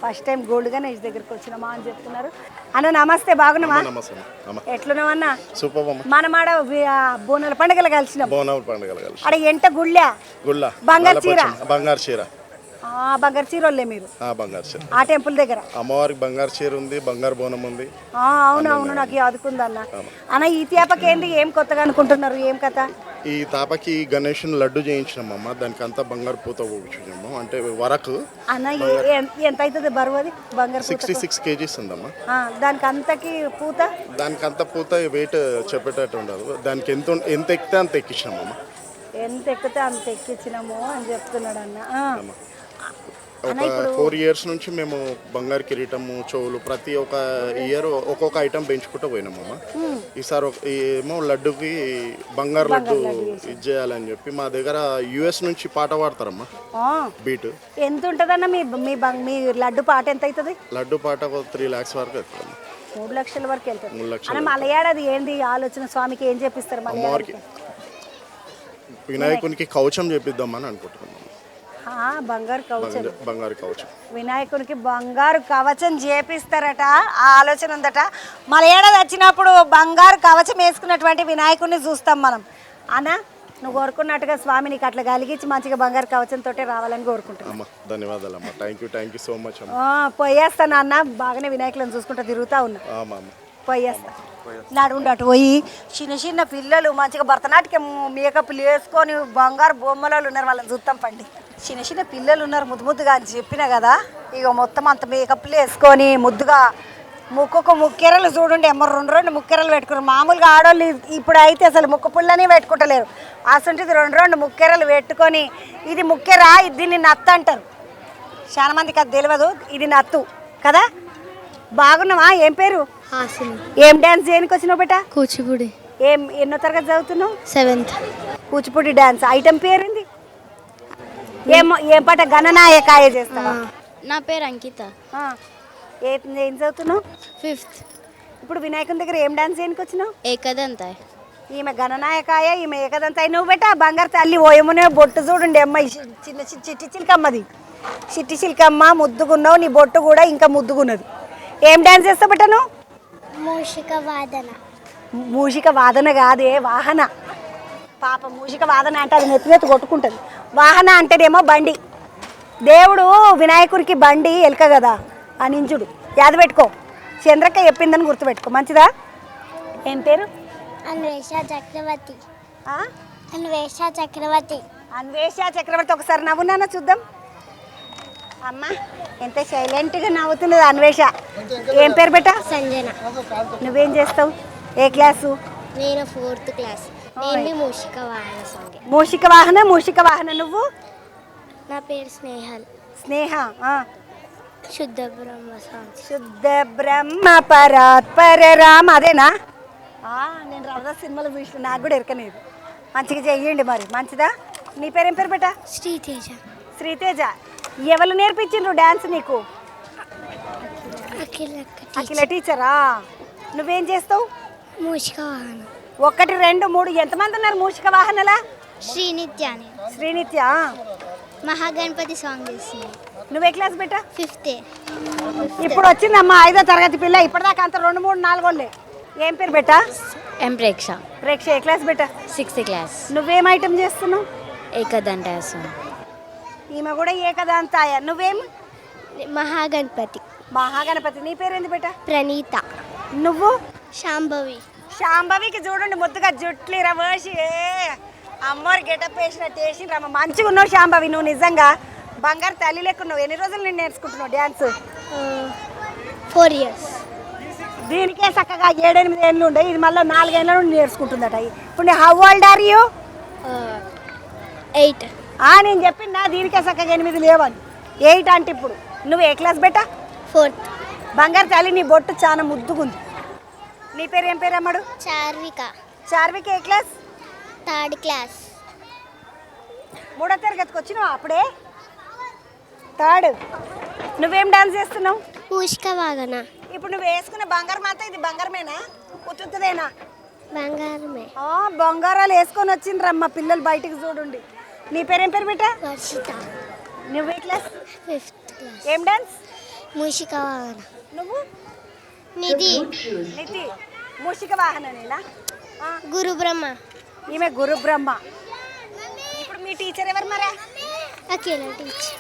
ఫస్ట్ టైం గోల్డ్ గణేష్ దగ్గరకు వచ్చినామా అని చెప్తున్నారు. అన్న నమస్తే, బాగున్నావా? ఎట్లున్నావన్నా? మనమాడ బోనాల పండుగలు కలిసినాం. అక్కడ ఎంట గుళ్ళ బంగారు చీర బంగారు చీర వాళ్ళే మీరు? ఆ టెంపుల్ దగ్గర అమ్మవారికి బంగారు చీర ఉంది, బంగారు బోనం ఉంది. అవునవును, నాకు యాదుకుందన్న. అన్న ఈ త్యాపకి ఏంటి, ఏం కొత్తగా అనుకుంటున్నారు, ఏం కథ? ఈ తాపకి గణేషుని లడ్డు చేయించినామమ్మ, దానికి అంతా బంగారు పూత పోయించాము, అంటే వరకు. అన్న ఎంత అవుతుంది బరువు అది బంగారు? 66 kgs ఉందమ్మా. దానికి అంతకి పూత? దానికి అంత పూత వెయిట్ చెప్పేటట్టు ఉండదు. దానికి ఎంత ఎక్కితే అంత ఎక్కించినామమ్మ. ఎంత ఎక్కితే అంత ఎక్కించినాము అని చెప్తున్నాడు అన్న. ఒక 4 years నుంచి మేము బంగారు కిరీటము చెవులు ప్రతి ఒక్క ఇయర్ ఒక్కొక్క ఐటమ్ పెంచుకుంటూ పోయినామమ్మ. ఈసారి ఏమో లడ్డుకి బంగారు లడ్డు ఇది చేయాలని చెప్పి మా దగ్గర US నుంచి పాట పాడతారమ్మా బీట్. ఎంత ఉంటుందన్న మీ లడ్డు పాట ఎంత అవుతుంది? లడ్డు పాట 3 lakhs వరకు అవుతుందమ్మా. 3 లక్షల వరకు వెళ్తుంది. 3 లక్షలు. అన్న మళ్ళీ ఏడాది ఏంది ఆలోచన? స్వామికి ఏం చేపిస్తారు? అమ్మవారికి వినాయకునికి కవచం చేపిద్దామని అనుకుంటున్నాం. బంగారు కవచం. బంగారు కవచం వినాయకునికి బంగారు కవచం చేపిస్తారట. ఆ ఆలోచన ఉందట. మళ్ళీ ఏడాది వచ్చినప్పుడు బంగారు కవచం వేసుకున్నటువంటి వినాయకుడిని చూస్తాం మనం. అన్న నువ్వు కోరుకున్నట్టుగా స్వామి నీకు అట్లా కలిగించి మంచిగా బంగారు కవచంతో రావాలని కోరుకుంటున్నాను. ధన్యవాదాలు అమ్మా. థ్యాంక్ యూ సో మచ్ అమ్మా. పోయేస్తాను అన్న. బాగానే వినాయకులను చూసుకుంటా తిరుగుతా ఉన్నా. పోయేస్తా. నడుండి అటు పోయి చిన్న చిన్న పిల్లలు మంచిగా భరతనాట్యం మేకప్లు వేసుకొని బంగారు బొమ్మలు ఉన్నారు. వాళ్ళని చూస్తాం పండి. చిన్న చిన్న పిల్లలు ఉన్నారు ముద్దు ముద్దుగా అని చెప్పిన కదా. ఇక మొత్తం అంత మేకప్లు వేసుకొని ముద్దుగా ముక్కుకు ముక్కెరలు చూడండి. 2 ముక్కెరలు పెట్టుకున్నారు. మామూలుగా ఆడవాళ్ళు ఇప్పుడు అయితే అసలు ముక్కు పుల్లనే పెట్టుకుంటలేరు. అసలు 2 ముక్కెరలు పెట్టుకొని ఇది ముక్కెరా, దీన్ని నత్తు అంటారు. చాలా మందికి అది తెలియదు. ఇది నత్తు కదా. బాగున్నావా? ఏం పేరు? ఏం డాన్స్ చేయడానికి వచ్చినావు బేటా? కూచిపూడి. ఎన్నో తరగతి చదువుతున్నావు? 7th. కూచిపూడి డాన్స్ ఐటమ్ పేరుంది ఏం పాట? గణనాయకాయ చేస్తావా? నా పేరు అంకిత. ఏం చదువుతున్నావు? 5th. ఇప్పుడు వినాయకుని దగ్గర ఏం డాన్స్ చేయడానికి వచ్చినావు? ఏకదంతాయ్. ఈమె గణనాయకాయ, ఈమె ఏకదంతాయి. నువ్వు బెట్ట బంగారు తల్లి ఓయమునే బొట్టు చూడండి అమ్మాయి. చిన్న చిట్టి చిలకమ్మది. చిట్టి చిలకమ్మ ముద్దుగున్నావు. నీ బొట్టు కూడా ఇంకా ముద్దుగున్నది. ఏం డాన్స్ చేస్తావు బెట్ట నువ్వు? మూషిక వాదన. మూషిక వాదన కాదే, వాహన. పాప మూషిక వాదన అంటే అది నెత్తి కొట్టుకుంటుంది. వాహన అంటేనేమో బండి. దేవుడు వినాయకుడికి బండి ఎలక కదా, ఆ నింజుడు. యాద పెట్టుకో. చంద్రక్క చెప్పిందని గుర్తుపెట్టుకో. మంచిదా? ఏం పేరు? అన్వేష చక్రవర్తి. అన్వేష చక్రవర్తి. అన్వేష చక్రవర్తి. ఒకసారి నవ్వునానా చూద్దాం. అమ్మ ఎంత సైలెంట్గా నవ్వుతున్నది అన్వేష. ఏం పేరు బెట్ట? సంజన. నువ్వేం చేస్తావు? ఏ క్లాసు? నేను 4th క్లాస్. నేను మూషిక వాహన సంఖ్య. మూషిక వాహన. నువ్వు? నా పేరు స్నేహల్. స్నేహ. శుద్ధ బ్రహ్మ సంఖ్య. శుద్ధ బ్రహ్మ పరాత్పరరామ. అదేనా? నేను రవదా సినిమాలో చూసిన. నాకు కూడా ఎరకనేది. మంచిగా చెయ్యండి మరి. మంచిదా? నీ పేరు ఏం పేరు బెట్ట? శ్రీతేజ. శ్రీతేజ. ఎవరు నేర్పించిండ్రు డాన్స్ నీకు? అఖిల టీచరా. నువ్వేం చేస్తావు? మూషిక వాహన. 1 2 3 ఎంతమంది ఉన్నారు మూషిక వాహనలా? శ్రీనిత్య. శ్రీనిత్య. మహాగణపతి సాంగ్ చేస్తుంది. నువ్వే క్లాస్ బెట్ట? 5th. ఇప్పుడు వచ్చిందమ్మా 5వ తరగతి పిల్ల. ఇప్పటిదాకా అంత 2 3 4 వాళ్ళే. ఏం పేరు బెట్ట? ఎం ప్రేక్ష. ప్రేక్ష. ఏ క్లాస్ బెట్ట? 6th class. నువ్వేం ఐటమ్ చేస్తున్నావు? ఏకదంతాయ. ఈమె కూడా ఏకదంతాయ. నువ్వేం? మహాగణపతి. మహాగణపతి. నీ పేరేంది బెట్ట? ప్రణీత. నువ్వు? శాంభవి. శాంభవికి చూడండి ముద్దుగా జుట్లు రవేసి అమ్మోరు గెటప్ వేసినట్టు వేసిండ్రమ్మ. మంచిగా ఉన్నావు శాంభవి. నువ్వు నిజంగా బంగారు తల్లి లెక్కున్నావు. ఎన్ని రోజులు నేను నేర్చుకుంటున్నావు డ్యాన్స్? 4 years. దీనికే చక్కగా 7 8 ఏళ్ళు ఉండే. ఇది మళ్ళీ 4 ఏళ్ళ నుండి నేర్చుకుంటుందట. ఇప్పుడు హౌ ఓల్డ్ ఆర్ యూ? 8. నేను చెప్పినా దీనికే చక్కగా 8 లేవని. 8 అంటే ఇప్పుడు నువ్వు ఏ క్లాస్ బెట్ట? 4th. బంగారు తల్లి. నీ బొట్టు చాలా ముద్దుగుంది. నీ పేరు ఏం పేరు అమ్మడు? చార్విక. చార్విక. ఏ క్లాస్? 3rd class. 3వ తరగతికి వచ్చినావు అప్పుడే? 3rd. నువ్వేం డాన్స్ చేస్తున్నావు? మూషిక వాహన. ఇప్పుడు నువ్వు వేసుకున్న బంగారం అంతా ఇది బంగారమేనా? ఉత్తుదేనా? బంగారమే. బంగారాలు వేసుకొని వచ్చిండ్రమ్మ పిల్లలు. బయటికి చూడండి. నీ పేరేం పేరు బిడ్డ? వర్షిత. నువ్వే క్లాస్? 5th class. ఏం డాన్స్? మూషిక వాహన. నువ్వు? నిధి. నిధి. మూషిక వాహననేనా? గురు బ్రహ్మ. ఈమె గురు బ్రహ్మ. ఇప్పుడు మీ టీచర్ ఎవరు మరా? అఖిల టీచర్.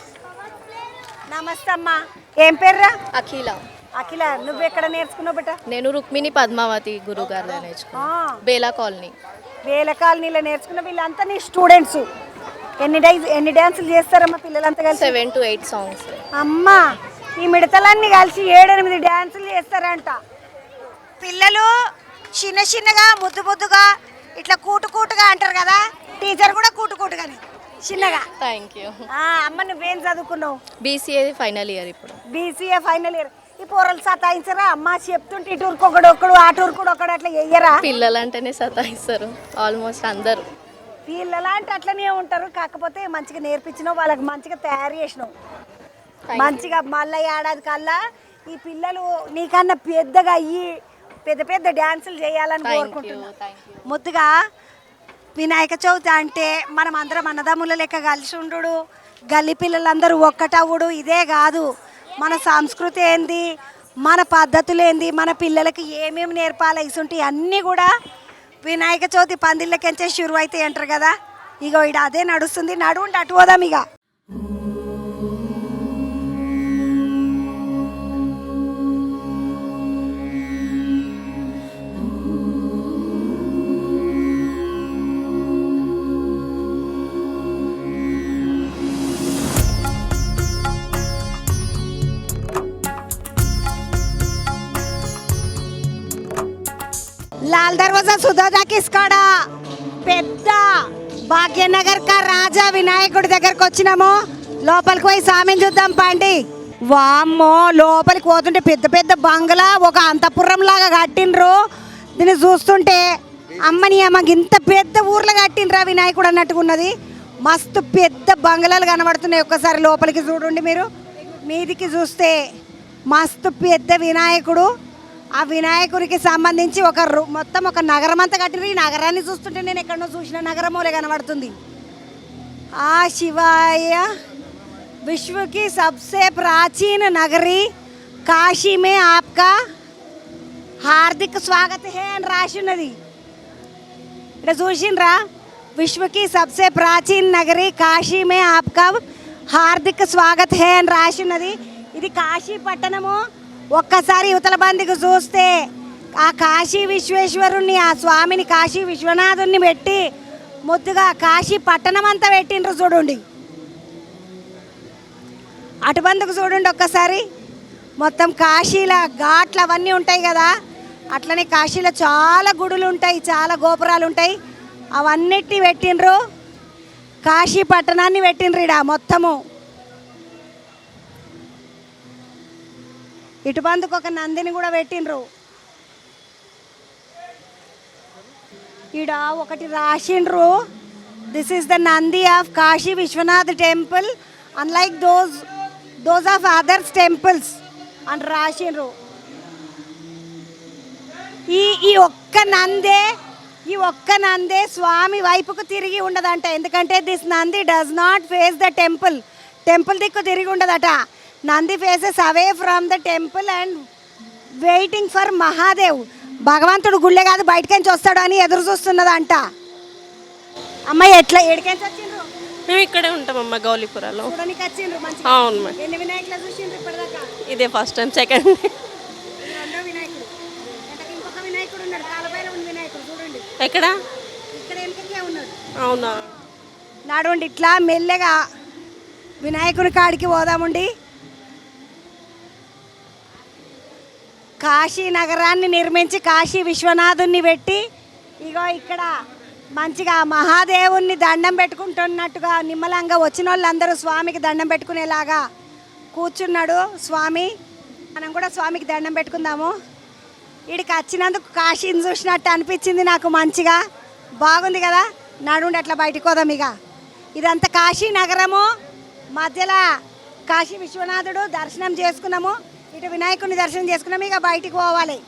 నమస్తే అమ్మా. ఏం పేర్రా? అఖిల. అఖిల. నువ్వు ఎక్కడ నేర్చుకున్నావు బిడ్డ? నేను రుక్మిణి పద్మావతి గురువు గారు నేర్చుకున్నా. బేలా కాలనీ. బేలా కాలనీలో నేర్చుకున్న. వీళ్ళంతా నీ స్టూడెంట్స్. ఎన్ని డాన్సులు చేస్తారమ్మా పిల్లలంతా కలిసి? 7 to 8 songs. అమ్మా ఈ మిడతలన్నీ కలిసి 7 8 డాన్సులు చేస్తారంట. పిల్లలు చిన్న చిన్నగా ముద్దు ముద్దుగా ఇట్లా కూటుగా అంటారు కదా. టీచర్ కూడా కూటుగానే చిన్నగా. Thank you. అమ్మ నువ్వేం చదువుకున్నావు? బీసీఏ ఫైనల్ ఇయర్ ఇప్పుడు. BCA final year. ఈ పోరలు సతాయించరా అమ్మ? చెప్తుంటే ఈ టూర్కి ఒకడు ఆ టూర్కి ఒకడు అట్లా చెయ్యరా? పిల్లలు అంటేనే సతాయిస్తారు ఆల్మోస్ట్ అందరూ. పిల్లలు అంటే అట్లనే ఉంటారు, కాకపోతే మంచిగా నేర్పించినావు, వాళ్ళకి మంచిగా తయారు చేసినావు మంచిగా. మళ్ళీ ఏడాది కల్లా ఈ పిల్లలు నీకన్నా పెద్దగా అయ్యి పెద్ద పెద్ద డ్యాన్సులు చేయాలని కోరుకుంటున్నాను. ముద్దుగా వినాయక చవితి అంటే మనం అందరం అన్నదమ్ముల లెక్క కలిసి ఉండు, గల్లీ పిల్లలందరూ ఒక్కటవుడు. ఇదే కాదు, మన సంస్కృతి ఏంది, మన పద్ధతులు ఏంది, మన పిల్లలకి ఏమేమి నేర్పాలి, ఇసుంటి అన్నీ కూడా వినాయక చవితి పందిళ్ళకెంచే షురు అయితే అంటారు కదా. ఇగో ఇడ అదే నడుస్తుంది. నడుండి అటు పోదాం ఇక. లాల్ దర్వాజా సుధా కిస్కాడ పెద్ద భాగ్యనగర్ కా రాజా వినాయకుడి దగ్గరకు వచ్చినాము. లోపలికి పోయి స్వామిని చూద్దాం పండి. వామ్మో, లోపలికి పోతుంటే పెద్ద పెద్ద బంగ్లా ఒక అంతఃపురం లాగా కట్టిండ్రు. దీన్ని చూస్తుంటే అమ్మని అమ్మకి ఇంత పెద్ద ఊర్లో కట్టిండ్రా వినాయకుడు అన్నట్టుగా ఉన్నది. మస్తు పెద్ద బంగ్లాలు కనబడుతున్నాయి. ఒక్కసారి లోపలికి చూడండి మీరు. మీదికి చూస్తే మస్తు పెద్ద వినాయకుడు. ఆ వినాయకుడికి సంబంధించి మొత్తం ఒక నగరం అంతా కట్టిరు. ఈ నగరాన్ని చూస్తుంటే నేను ఎక్కడో చూసిన నగరమోలే కనబడుతుంది. ఆ శివాయ विश्व की सबसे प्राचीन नगरी काशी में आपका हार्दिक स्वागत है అని రాసి ఉన్నది. ఇక్కడ చూసిండ్రా, విశ్వ की सबसे प्राचीन नगरी काशी में आपका हार्दिक स्वागत है అని రాసి ఉన్నది. ఇది కాశీ పట్టణము. ఒక్కసారి యువతల బందికి చూస్తే ఆ కాశీ విశ్వేశ్వరుణ్ణి, ఆ స్వామిని కాశీ విశ్వనాథుని పెట్టి ముద్దుగా కాశీ పట్టణం అంతా పెట్టిండ్రు. చూడండి అటుబందుకు చూడండి ఒక్కసారి. మొత్తం కాశీలో ఘాట్లు అవన్నీ ఉంటాయి కదా, అట్లనే కాశీలో చాలా గుడులు ఉంటాయి, చాలా గోపురాలు ఉంటాయి. అవన్నిటిని పెట్టిండ్రు. కాశీ పట్టణాన్ని పెట్టిండ్రు ఇడ మొత్తము. ఇటుబందుకు ఒక నందిని కూడా పెట్టిండ్రు. ఈడ ఒకటి రాసిండ్రు, this is the Nandi of Kashi Vishwanath temple unlike those of others temples అని రాసిండ్రు. ఈ ఒక్క నందే స్వామి వైపుకు తిరిగి ఉండదంట. ఎందుకంటే this Nandi does not face the temple దిక్కు తిరిగి ఉండదట. Nandi faces away from the temple and waiting for Mahadev. భగవంతుడు గుళ్ళే కాదు బయటకెంచి వస్తాడు అని ఎదురు చూస్తున్నదంట. అమ్మాయి ఎట్లా ఏడికెంచి వచ్చిండ్రు? మేము ఇక్కడే ఉంటామమ్మా, గౌలీపురాలో. చూడడానికి వచ్చిండ్రు మంచిగా. అవును మేడం. ఎన్ని వినాయకులు చూసిండ్రు ఇప్పటిదాకా? ఇదే ఫస్ట్ టైం, సెకండ్. రెండో వినాయకుడు. ఇంకొక వినాయకుడు ఉన్నాడు, కాలభైరవుని వినాయకుడు చూడండి. ఎక్కడ? ఇక్కడ వెనకకే ఉన్నాడు. అవునా? నడవండి ఇట్లా మెల్లగా వినాయకుని కాడికి పోదామండి. కాశీ నగరాన్ని నిర్మించి కాశీ విశ్వనాథుని పెట్టి ఇగో ఇక్కడ మంచిగా మహాదేవుణ్ణి దండం పెట్టుకుంటున్నట్టుగా నిమ్మలంగా వచ్చిన వాళ్ళందరూ స్వామికి దండం పెట్టుకునేలాగా కూర్చున్నాడు స్వామి. మనం కూడా స్వామికి దండం పెట్టుకుందాము. వీడికి వచ్చినందుకు కాశీని చూసినట్టు అనిపించింది నాకు. మంచిగా బాగుంది కదా. నడుండి అట్లా బయటకు పోదాం. ఇక ఇదంతా కాశీ నగరము. మధ్యలో కాశీ విశ్వనాథుడు దర్శనం చేసుకున్నాము, ఇటు వినాయకుడిని దర్శనం చేసుకున్నాము. ఇక బయటికి పోవాలి.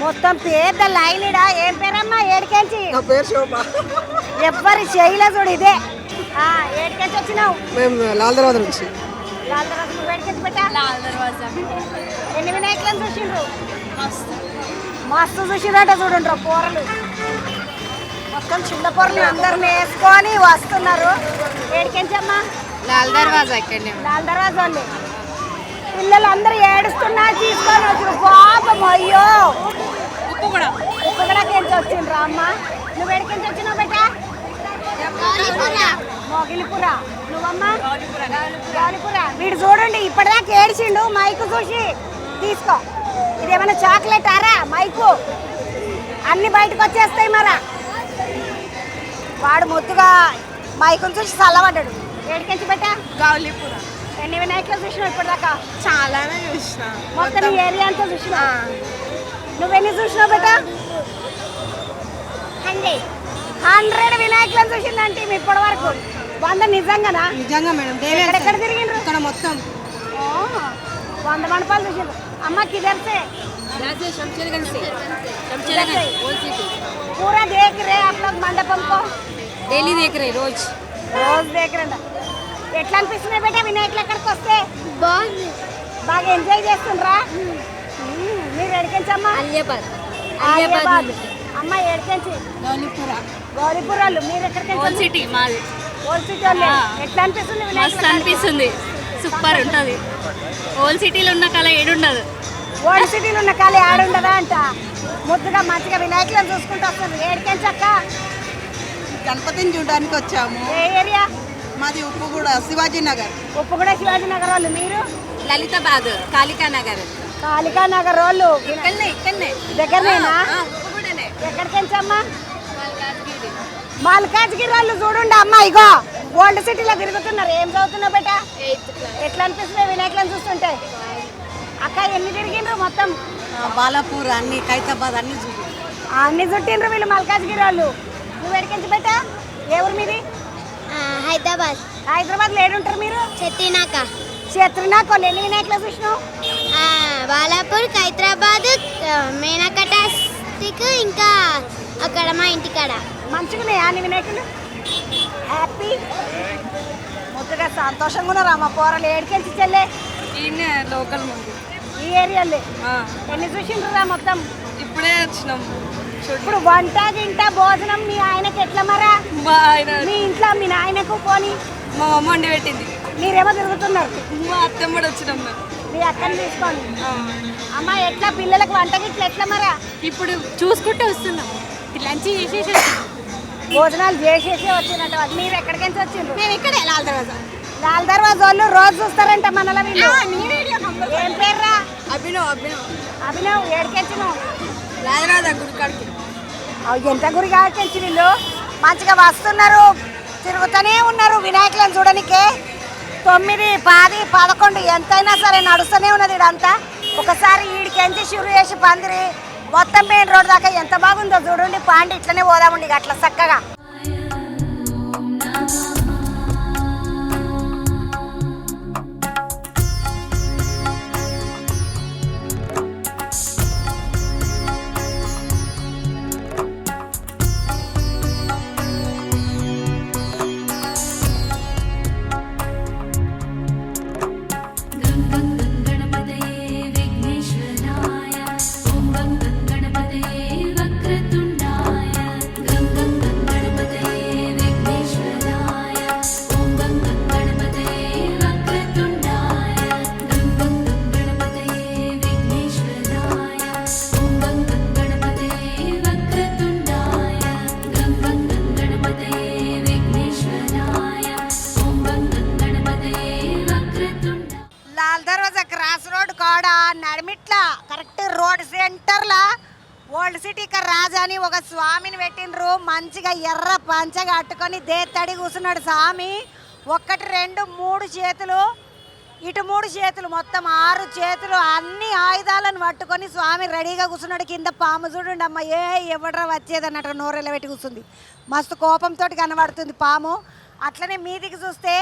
మొత్తం పెద్ద లైన్ ఇడా. ఏం పేరమ్మా? ఏడికెంచి? నా పేరు శోభ. ఎవ్వరి చేయలే చూడు ఇదే. ఏడికెంచి వచ్చినావు? మేము లాల్ దర్వాజా నుంచి. లాల్ దర్వాజా. నువ్వు ఏడికెంచి పెట్టా? లాల్ దర్వాజా. ఎన్ని వినాయకులను చూసిండ్రు? మస్తు చూసిండ్రట. చూడండి పోరలు మొత్తం చిన్న పొరలు అందరిని వేసుకొని వస్తున్నారు. ఏడికెంచమ్మా? లాల్ దర్వాజా ఇక్కడనే లాల్ దర్వాజా వాళ్ళు పిల్లలు అందరూ ఏడుస్తున్నా తీసుకొని వచ్చారు. పాపం అయ్యో ఉప్పు కూడా కెంచి వచ్చిండ్రా అమ్మ. నువ్వు ఏడికెంచి వచ్చినావు బేటా? మొగిలిపుర. నువ్వమ్మా? గౌలిపుర. వీడు చూడండి ఇప్పటిదాకా ఏడిచిండు. మైకు చూసి తీసుకో. ఇదేమన్నా చాక్లెట్ ఆరా మైకు? అన్ని బయటకు వచ్చేస్తాయి మరా. వాడు ముద్దుగా మైకును చూసి చల్లబడ్డాడు. ఏడికెంచి పెట్టా? గౌలిపుర. ఎన్ని వినాయకులు చూసినావు ఇప్పటిదాకా? చాలానే చూసిన. మొత్తం ఈ ఏరియా అంతా చూసినా? నువ్వెన్ని చూసినావు బేటా? 100 వినాయకులను చూసిందంటే ఇప్పటి వరకు. 100 నిజంగానా? నిజంగా మేడం. ఎక్కడ తిరిగిండ్రు? ఇక్కడ మొత్తం 100 మండపాలు చూసిండ్రు. అమ్మ కిదర్సే पूरा देख रहे आप लोग मंडपम को? डेली देख रहे रोज देख रहे. ఎట్లా అనిపిస్తుంది బేటా వినాయకులు ఎక్కడికి వస్తే? బాగా ఎంజాయ్ చేస్తుండ్రా? మీరు ఎడికెంచమ్మా? అలియాబాద్. అమ్మ ఎడికెంచి? గౌలిపుర వాళ్ళు. మీరు ఎక్కడికి? ఓల్డ్ సిటీ మాది. ఓల్డ్ సిటీ వాళ్ళే. ఎట్లా అనిపిస్తుంది మస్తు అనిపిస్తుంది. సూపర్ ఉంటుంది. ఓల్డ్ సిటీలో ఉన్న కళ ఏడుండదు. ఓల్డ్ సిటీలో ఉన్న కళ ఏడుండదా అంట. ముద్దుగా మంచిగా వినాయకులను చూసుకుంటూ వస్తుంది. ఏడికెంచక్క? గణపతిని చూడడానికి వచ్చాము. ఏ ఏరియా? మాది ఉప్పుగూడ శివాజీ నగర్. ఉప్పుగూడ శివాజీ నగర్ వాళ్ళు. మీరు? లలితాబాద్ కాళికా నగర్. కాళికా నగర్ వాళ్ళు. ఇక్కడనే దగ్గరనేనా? ఎక్కడికెంచమ్మా? మల్కాజ్గిరి వాళ్ళు. చూడండి అమ్మ ఇగో ఓల్డ్ సిటీలో తిరుగుతున్నారు. ఏం చదువుతున్నావు బేట? ఎట్లా అనిపిస్తుంది వినాయకులను చూస్తుంటే? అక్క ఎన్ని తిరిగిండ్రు మొత్తం? బాలాపూర్ అన్ని ఖైతాబాద్ అన్ని అన్ని చుట్టిండ్రు వీళ్ళు మల్కాజ్గిరి వాళ్ళు. నువ్వు ఎడికించి బేట? ఏ ఊరు మీది? హైదరాబాద్. హైదరాబాద్లో ఏడుంటారు మీరు? చెట్టినాక. చెత్రినాకోళ్ళు. ఎన్ని వినాయకులు చూసినావు? బాలాపూర్, హైదరాబాద్, మేనకట స్టిక్, ఇంకా అక్కడ మా ఇంటికాడ. మంచిగున్నాయి అన్ని వినాయకులు. హ్యాపీ ముద్దుగా సంతోషంగా ఉన్నారు అమ్మ పోరలు. ఏడికెంచి చెల్లె? లోకల్ ముందు ఈ ఏరియాలో. ఎన్ని చూసిండ్రురా మొత్తం? ఇప్పుడే వచ్చినాం. ఇప్పుడు వంట గింట భోజనం మీ ఆయనకి ఎట్లా మరా? మీ ఇంట్లో మీ నాయనకు పోని మా అమ్మ వండి పెట్టింది. మీరేమో తిరుగుతున్నారు. మా అత్తమ్మ కూడా వచ్చినాం. మీ అక్కని తీసుకోండి. అమ్మ ఎట్లా పిల్లలకు వంట గిట్ల ఎట్లా మరా? ఇప్పుడు చూసుకుంటూ వస్తున్నాం. లంచ్ చేసేసి భోజనాలు చేసేసి వచ్చినట్టు. మీరు ఎక్కడికెంచి వచ్చిండ్రు? మేము ఇక్కడే లాల్ దర్వాజా. లాల్ దర్వాజా వాళ్ళు రోజు చూస్తారంట మనల వీళ్ళు. ఏం పేర్రా? అభినవ్. ఏడికెంచినావు? లాల్ దర్వాజా గుడి కాడికి. ఎంత గురి కాడికెంచి వీళ్ళు మంచిగా వస్తున్నారు. తిరుగుతూనే ఉన్నారు వినాయకులను చూడనికే. 9, 10, 11 ఎంతైనా సరే నడుస్తూనే ఉన్నది ఇదంతా. ఒకసారి ఈడికెంచి షురు చేసి పందిరి మొత్తం మెయిన్ రోడ్ దాకా ఎంత బాగుందో చూడండి. పాండి ఇట్లనే పోదామండి అట్లా చక్కగా. నడిమిట్లా కరెక్ట్ రోడ్ సెంటర్లా ఓల్డ్ సిటీ రాజా అని ఒక స్వామిని పెట్టిండ్రు. మంచిగా ఎర్ర పంచగా అట్టుకొని దేత్తడి కూర్చున్నాడు స్వామి. 1, 2, 3 చేతులు, ఇటు 3 చేతులు, మొత్తం 6 చేతులు, అన్ని ఆయుధాలను పట్టుకొని స్వామి రెడీగా కూర్చున్నాడు. కింద పాము చూడండి అమ్మ. ఎవడరా వచ్చేది అన్నట్టు నోరెళ్ళ పెట్టి కూర్చుంది. మస్తు కోపంతో కనబడుతుంది పాము. అట్లనే మీదికి చూస్తే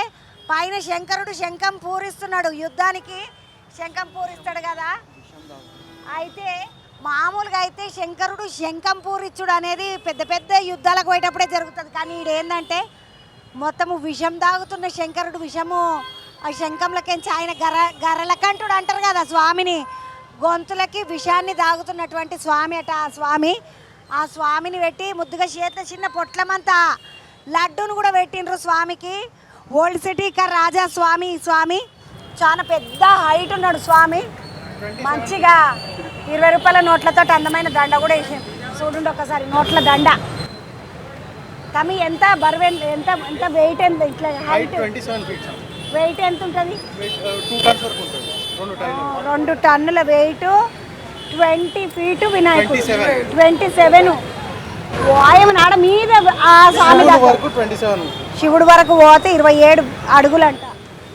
పైన శంకరుడు శంఖం పూరిస్తున్నాడు. యుద్ధానికి శంఖం పూరిస్తాడు కదా. అయితే మామూలుగా అయితే శంకరుడు శంఖం పూరిచ్చుడు అనేది పెద్ద పెద్ద యుద్ధాలకు పోయేటప్పుడే జరుగుతుంది. కానీ ఈడేందంటే మొత్తము విషం తాగుతున్న శంకరుడు విషము ఆ శంఖంలకెంచి ఆయన గరలకంఠుడు అంటారు కదా స్వామిని, గొంతులకి విషాన్ని తాగుతున్నటువంటి స్వామి అట. ఆ స్వామి ఆ స్వామిని పెట్టి ముద్దుగా చేత చిన్న పొట్లమంతా లడ్డూను కూడా పెట్టిండ్రు స్వామికి. ఓల్డ్ సిటీ రాజా స్వామి స్వామి చాలా పెద్ద హైట్ ఉన్నాడు స్వామి. మంచిగా 20 రూపాయల నోట్లతో అందమైన దండ కూడా వేసింది. చూడండి ఒకసారి నోట్ల దండ. తమి ఎంత బరువు ఎంత ఎంత వెయిట్ ఎంత ఇట్లా హైట్ 27 feet. వెయిట్ ఎంత ఉంటుంది? 2 tons వరకు ఉంటుంది. 2 టన్నుల వెయిట్. 20 feet వినాయకుడు 27. వాయమ నాడ మీద ఆ స్వామి వరకు 27. శివుడు వరకు పోతే 27 అడుగులంట.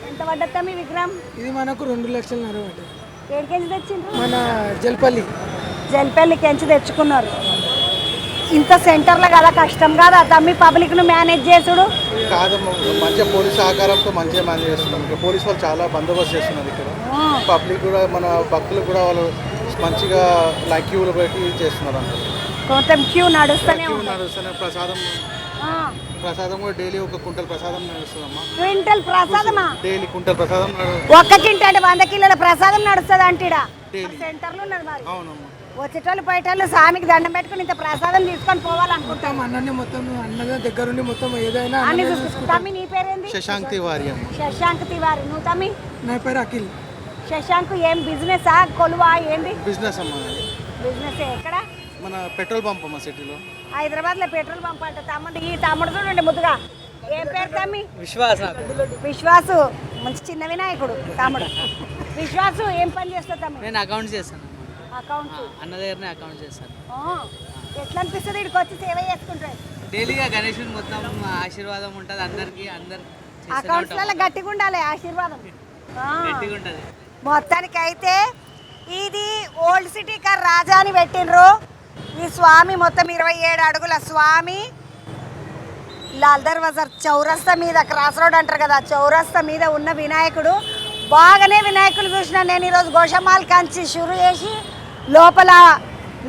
ఎంత పడ్డతా మీ విగ్రహం? ఇది మనకు 2 లక్షలు ఏడికెంచి తెచ్చిండ్రు? మన జల్పల్లికెంచి తెచ్చుకున్నారు. ఇంత సెంటర్లో కదా కష్టం కాదా తమ్మి పబ్లిక్ను మేనేజ్ చేసుడు? కాదమ్మా, మంచిగా పోలీస్ సహకారంతో మంచిగా మేనేజ్ చేస్తున్నాం. ఇక్కడ పోలీస్ వాళ్ళు చాలా బందోబస్తు చేస్తున్నారు. ఇక్కడ పబ్లిక్ కూడా మన భక్తులు కూడా వాళ్ళు మంచిగా క్యూలో పెట్టి చేస్తున్నారు. అందరూ కొంచెం క్యూ నడుస్తూనే ప్రసాదం కూడా డైలీ 1 క్వింటల్ ప్రసాదం నడుస్తుందమ్మా. క్వింటల్ ప్రసాదమా? డైలీ క్వింటల్ ప్రసాదం 1 క్వింటల్ అంటే 100 కిలోల ప్రసాదం నడుస్తుంది అంటీడా సెంటర్లో ఉన్నది మరి. అవునమ్మా. వచ్చేటోళ్ళు పోయేటోళ్ళు స్వామికి దండం పెట్టుకుని ఇంత ప్రసాదం తీసుకొని పోవాలనుకుంటాం. అన్నీ మొత్తం అన్నగా దగ్గరుండి మొత్తం ఏదైనా అన్ని చూసుకుంటాం. తమ్మి నీ పేరేంది? శశాంక్ తివారి అమ్మ. శశాంక్ తివారి. నువ్వు తమ్మి? నా పేరు అఖిల్. శశాంక్ ఏం బిజినెసా కొలువా ఏంది? బిజినెస్ అమ్మా. బిజినెస్ ఎక్కడ? మన పెట్రోల్ పంప్ అమ్మ సిటీలో. హైదరాబాద్లో పెట్రోల్ పంప్ అంట. తమ్ముడు ఈ తమ్ముడు చూడండి ముద్దుగా. ఏం పేరు తమ్మి? విశ్వాసు. మంచి చిన్న వినాయకుడు తమ్ముడు. విశ్వాసు ఏం పని చేస్తావు తమ్మి? నేను అకౌంట్ చేస్తాను. అకౌంట్ అన్న దగ్గరనే అకౌంట్ చేస్తాను. ఎట్లా అనిపిస్తుంది ఇక్కడికి వచ్చి సేవ చేసుకుంటారు? డైలీగా గణేశుని మొత్తం ఆశీర్వాదం ఉంటుంది అందరికి. అందరు అకౌంట్స్లలో గట్టిగా ఉండాలి ఆశీర్వాదం. గట్టిగా ఉంటుంది. మొత్తానికి అయితే ఇది ఓల్డ్ సిటీ రాజా అని పెట్టినరు. ఈ స్వామి మొత్తం 27 అడుగుల స్వామి. లాల్ దర్వాజర్ చౌరస్తా మీద క్రాస్ రోడ్ అంటారు కదా, చౌరస్తా మీద ఉన్న వినాయకుడు. బాగానే వినాయకులు చూసిన నేను ఈరోజు గోషమాల్ కంచి షురు చేసి లోపల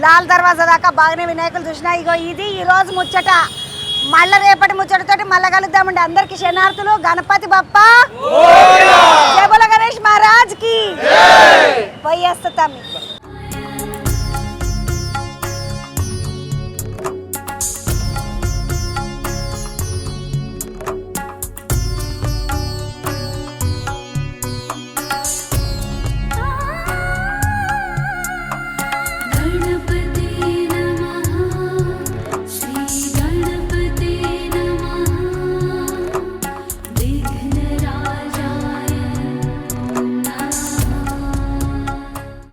లాల్ దర్వాజా దాకా బాగానే వినాయకులు చూసిన. ఇగో ఇది ఈరోజు ముచ్చట. మళ్ళీ రేపటి ముచ్చటతోటి మళ్ళీ కలుద్దామండి. అందరికి శనార్థులు. గణపతి బప్పా జై బోలో గణేష్ మహారాజ్ కి. పోయేస్తా తమ్మి.